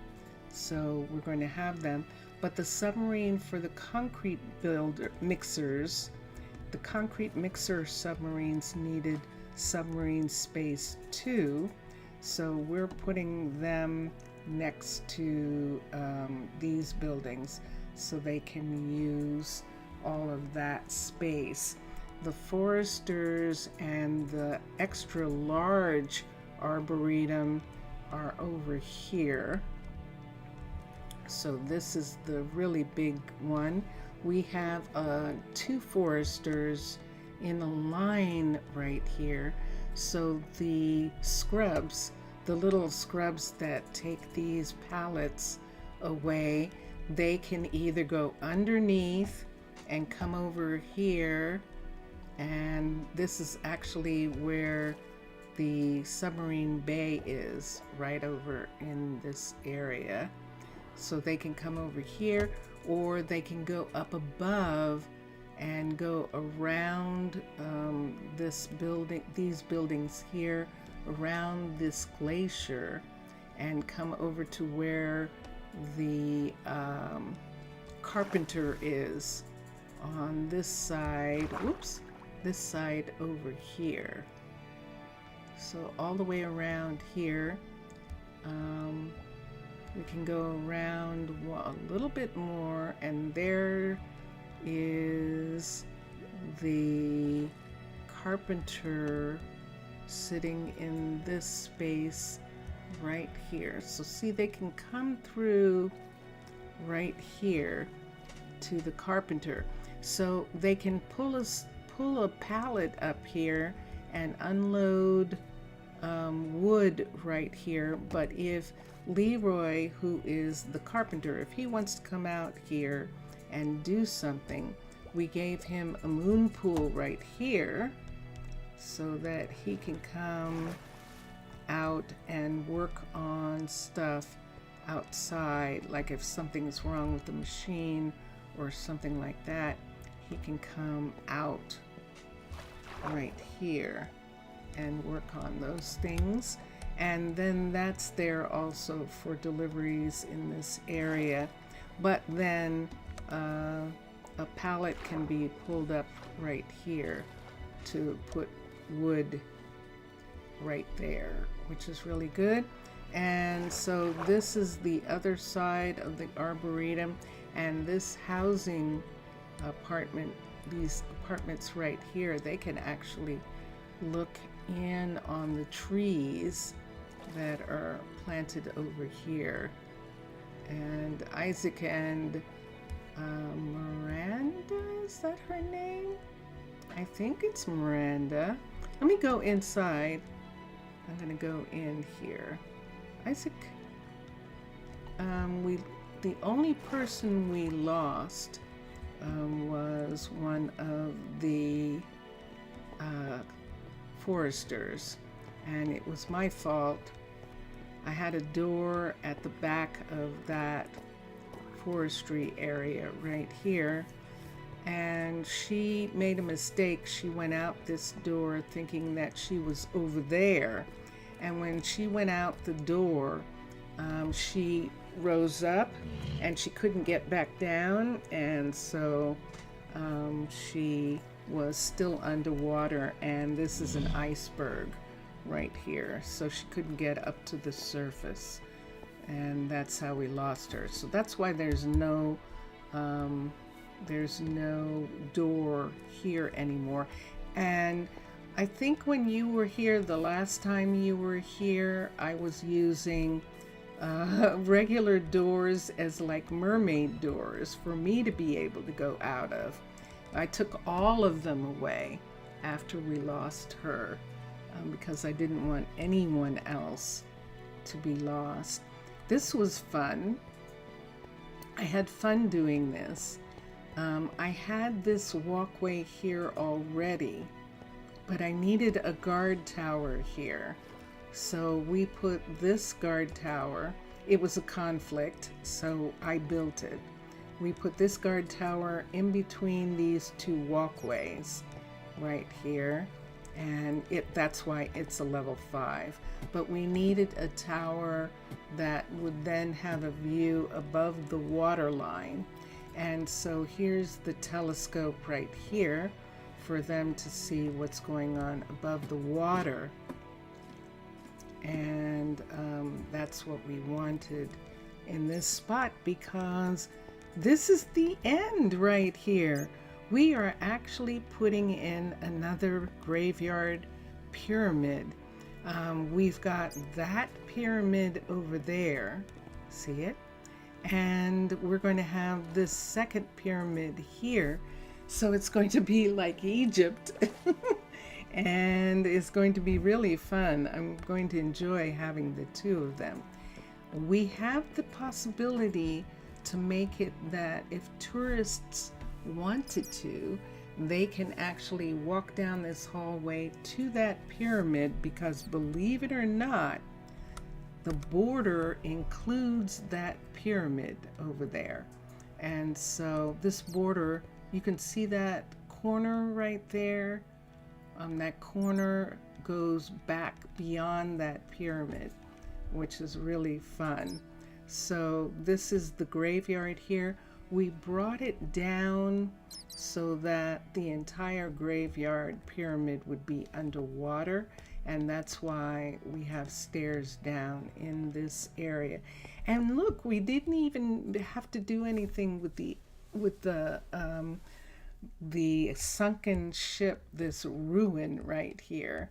So we're going to have them. But the submarine for the concrete mixers, the concrete mixer submarines needed submarine space too. So we're putting them next to these buildings so they can use all of that space. The foresters and the extra large arboretum are over here. So this is the really big one. We have 2 foresters in a line right here. So the scrubs, the little scrubs that take these pallets away, they can either go underneath and come over here, and this is actually where the submarine bay is, right over in this area. So they can come over here, or they can go up above and go around this building, these buildings here, around this glacier, and come over to where the carpenter is on this side. Whoops, this side over here. So all the way around here. We can go around a little bit more, and there is the carpenter sitting in this space right here. So see, they can come through right here to the carpenter. So they can pull a pallet up here and unload wood right here. But if Leroy, who is the carpenter, if he wants to come out here and do something, we gave him a moon pool right here so that he can come out and work on stuff outside. Like if something's wrong with the machine or something like that, he can come out right here and work on those things. And then that's there also for deliveries in this area. But then a pallet can be pulled up right here to put wood right there, which is really good. And so this is the other side of the arboretum, and this housing apartment, these apartments right here, they can actually look in on the trees that are planted over here. And Isaac and Miranda, is that her name? I think it's Miranda. Let me go inside. I'm gonna go in here. Isaac, the only person we lost was one of the foresters, and it was my fault. I had a door at the back of that forestry area right here, and she made a mistake. She went out this door thinking that she was over there, and when she went out the door, she rose up and she couldn't get back down, and so she was still underwater, and this is an iceberg right here, so she couldn't get up to the surface, and that's how we lost her. So that's why there's no door here anymore. And I think when you were here, the last time you were here, I was using regular doors as like mermaid doors for me to be able to go out of. I took all of them away after we lost her because I didn't want anyone else to be lost. This was fun. I had fun doing this. I had this walkway here already, but I needed a guard tower here. So we put this guard tower. It was a conflict, so I built it. We put this guard tower in between these two walkways right here, and that's why it's a level 5. But we needed a tower that would then have a view above the water line. And so here's the telescope right here for them to see what's going on above the water. And that's what we wanted in this spot, because this is the end right here. We are actually putting in another graveyard pyramid. We've got that pyramid over there, see it? And we're going to have this second pyramid here. So it's going to be like Egypt. And it's going to be really fun. I'm going to enjoy having the two of them. We have the possibility to make it that if tourists wanted to, they can actually walk down this hallway to that pyramid, because believe it or not, the border includes that pyramid over there. And so this border, you can see that corner right there. That corner goes back beyond that pyramid, which is really fun. So this is the graveyard here. We brought it down so that the entire graveyard pyramid would be underwater, and that's why we have stairs down in this area. And look, we didn't even have to do anything with the sunken ship, this ruin right here.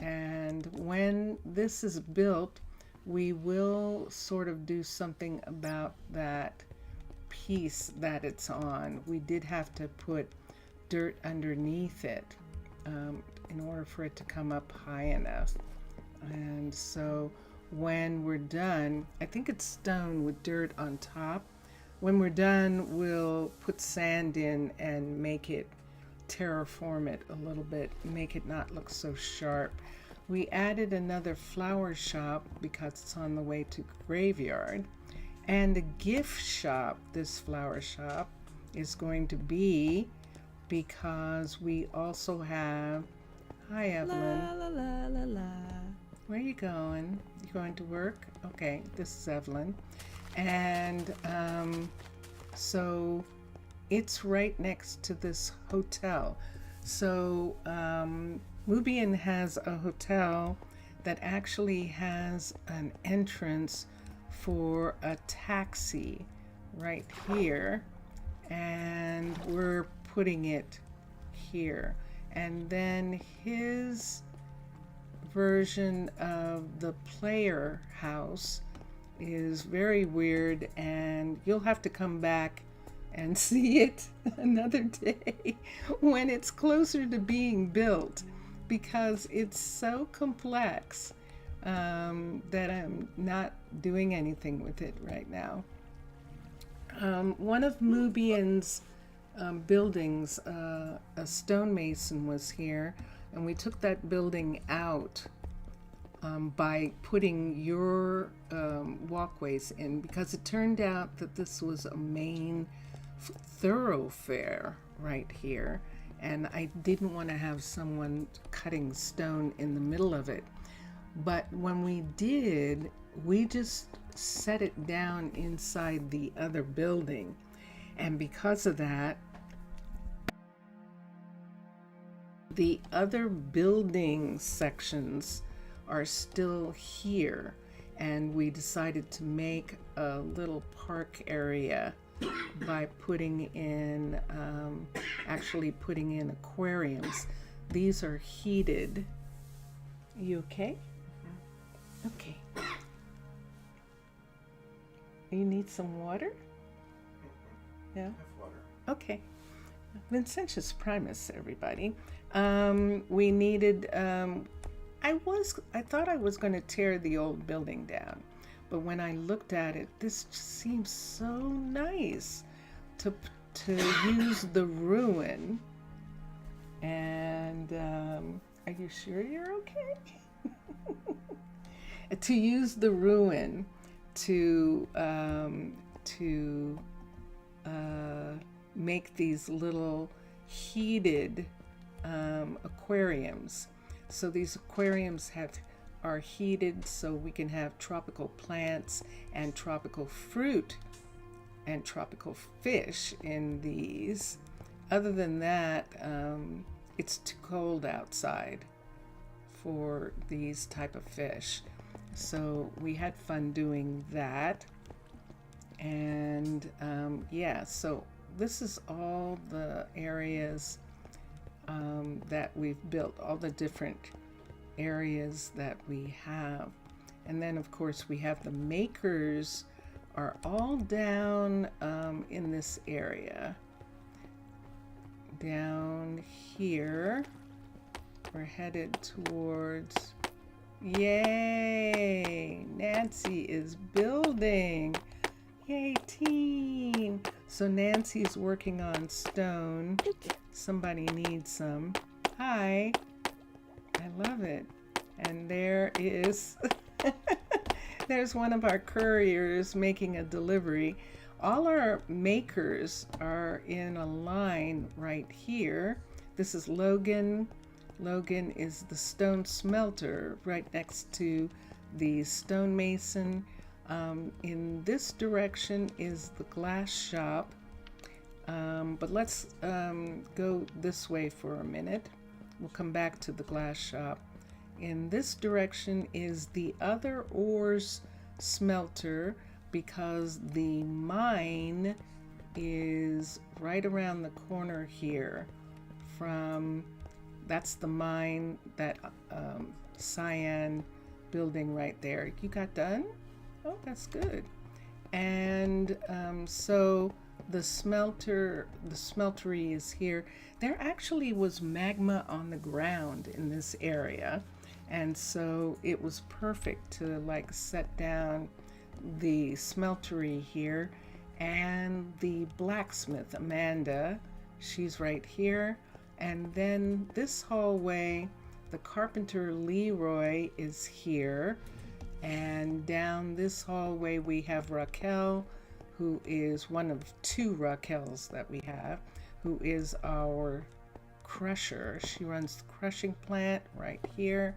And when this is built, we will sort of do something about that piece that it's on. We did have to put dirt underneath it in order for it to come up high enough. And so when we're done, I think it's stone with dirt on top. When we're done, we'll put sand in and make it, terraform it a little bit, make it not look so sharp. We added another flower shop because it's on the way to graveyard, and a gift shop. This flower shop is going to be because we also have, hi Evelyn. La la la la la. Where are you going? You going to work? Okay, this is Evelyn. And so it's right next to this hotel. So Mubian has a hotel that actually has an entrance for a taxi right here, and we're putting it here. And then his version of the player house is very weird, and you'll have to come back and see it another day when it's closer to being built, because it's so complex that I'm not doing anything with it right now. One of Mubian's buildings, a stonemason was here, and we took that building out by putting your walkways in, because it turned out that this was a main thoroughfare right here, and I didn't want to have someone cutting stone in the middle of it. But when we did, we just set it down inside the other building, and because of that, The other building sections are still here, and we decided to make a little park area by putting in, actually putting in aquariums. These are heated. You okay? Okay. You need some water? Yeah? Okay. Vincentius Primus, everybody. We needed, I thought I was going to tear the old building down, but when I looked at it, this just seems so nice to use the ruin. And are you sure you're okay? To use the ruin to make these little heated aquariums. So these aquariums are heated so we can have tropical plants and tropical fruit and tropical fish in these. Other than that, it's too cold outside for these type of fish. So we had fun doing that. And yeah, so this is all the areas that we've built, all the different areas that we have. And then of course we have the makers are all down in this area. Down here, we're headed towards, yay, Nancy is building. Yay, team. So Nancy's working on stone. Somebody needs some. Hi. I love it. And there is, there's one of our couriers making a delivery. All our makers are in a line right here. This is Logan. Logan is the stone smelter right next to the stonemason. In this direction is the glass shop, but let's go this way for a minute. We'll come back to the glass shop. In this direction is the other ores smelter, because the mine is right around the corner here from, that's the mine, that cyan building right there. You got done? Oh, that's good. And so the smeltery is here. There actually was magma on the ground in this area, and so it was perfect to like set down the smeltery here. And the blacksmith, Amanda, she's right here. And then this hallway, the carpenter Leroy is here. And down this hallway we have Raquel, who is one of two Raquels that we have, who is our crusher. She runs the crushing plant right here.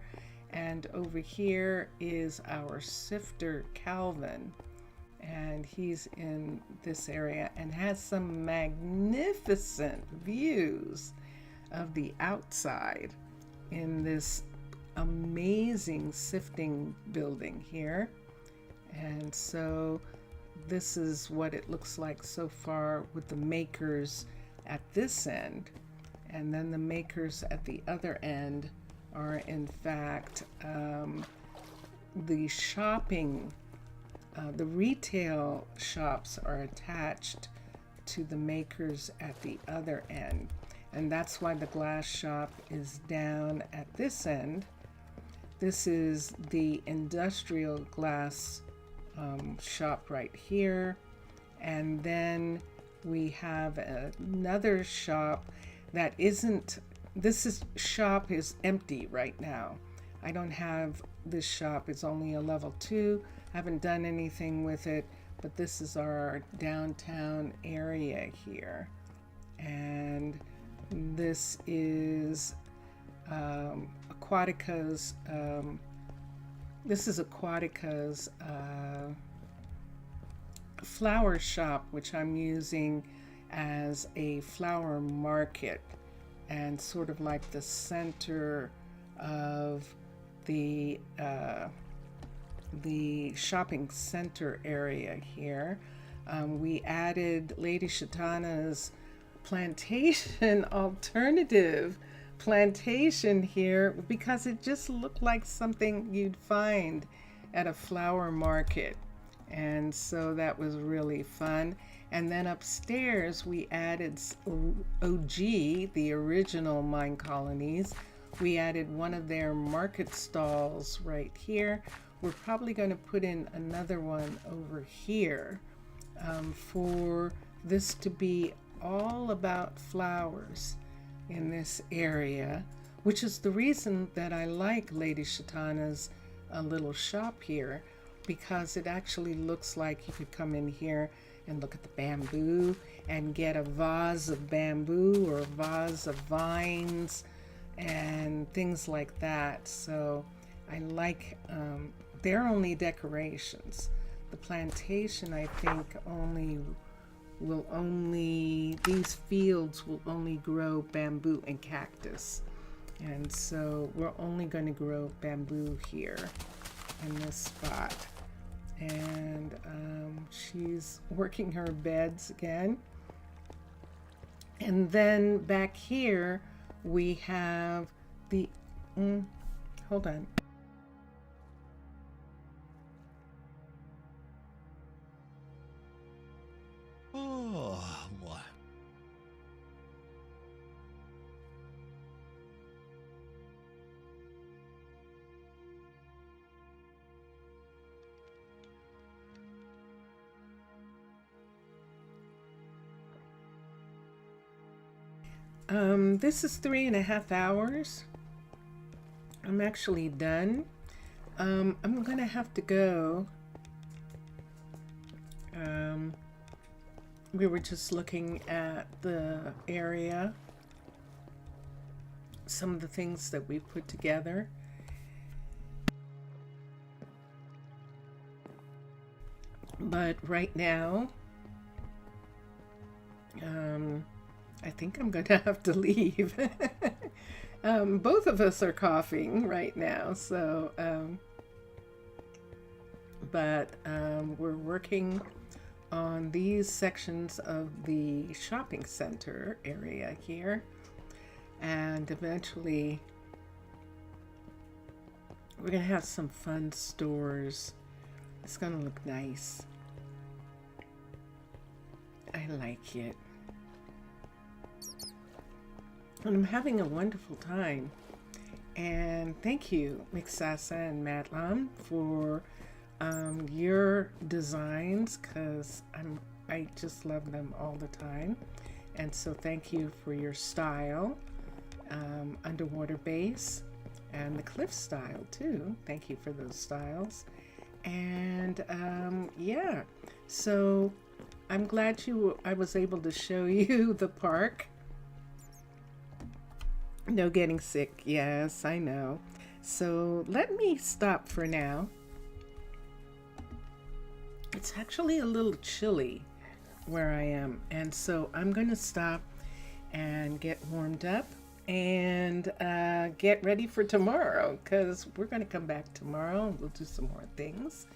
And over here is our sifter, Calvin. And he's in this area and has some magnificent views of the outside in this amazing sifting building here. And so this is what it looks like so far with the makers at this end. And then the makers at the other end are in fact the shopping, the retail shops are attached to the makers at the other end. And that's why the glass shop is down at this end. This is the industrial glass shop right here. And then we have another shop that isn't, shop is empty right now. I don't have this shop, it's only a level 2. I haven't done anything with it, but this is our downtown area here. And this is Aquatica's, flower shop, which I'm using as a flower market. and sort of like the center of the shopping center area here. We added Lady Shatana's plantation alternative plantation here because it just looked like something you'd find at a flower market, and so that was really fun. And then upstairs we added OG, the original Minecolonies. We added one of their market stalls right here. We're probably going to put in another one over here for this to be all about flowers in this area, which is the reason that I like Lady Shatana's little shop here, because it actually looks like you could come in here and look at the bamboo and get a vase of bamboo or a vase of vines and things like that. So I like, they're only decorations. The plantation, I think, these fields will only grow bamboo and cactus. And so we're only going to grow bamboo here in this spot. And she's working her beds again. And then back here we have the, hold on. Oh, what? This is 3.5 hours. I'm actually done. I'm gonna have to go. We were just looking at the area, some of the things that we put together. But right now, I think I'm going to have to leave. Both of us are coughing right now, so, but we're working on these sections of the shopping center area here, and eventually we're going to have some fun stores. It's going to look nice. I like it. And I'm having a wonderful time. And thank you, Mixasa and Matlam, for your designs, because I just love them all the time. And so thank you for your style, underwater base, and the cliff style too. Thank you for those styles. And yeah, so I'm glad I was able to show you the park. No getting sick. Yes, I know. So let me stop for now. It's actually a little chilly where I am, and so I'm going to stop and get warmed up and get ready for tomorrow, because we're going to come back tomorrow and we'll do some more things.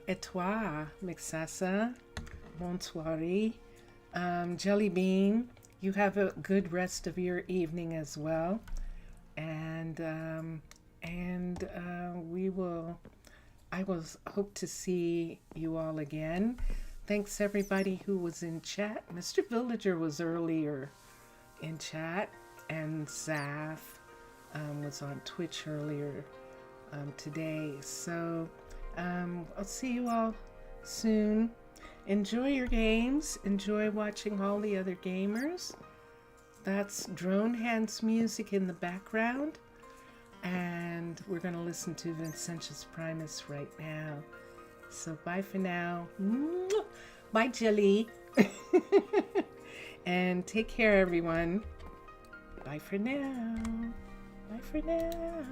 Et toi, Mixasa, bonsoir. Jelly Bean, you have a good rest of your evening as well, and I will hope to see you all again. Thanks everybody who was in chat. Mr. Villager was earlier in chat, and Zaf was on Twitch earlier today. So I'll see you all soon. Enjoy your games. Enjoy watching all the other gamers. That's Drone Hands music in the background. And we're going to listen to Vincentius Primus right now. So bye for now. Bye, Jelly. And take care, everyone. Bye for now. Bye for now.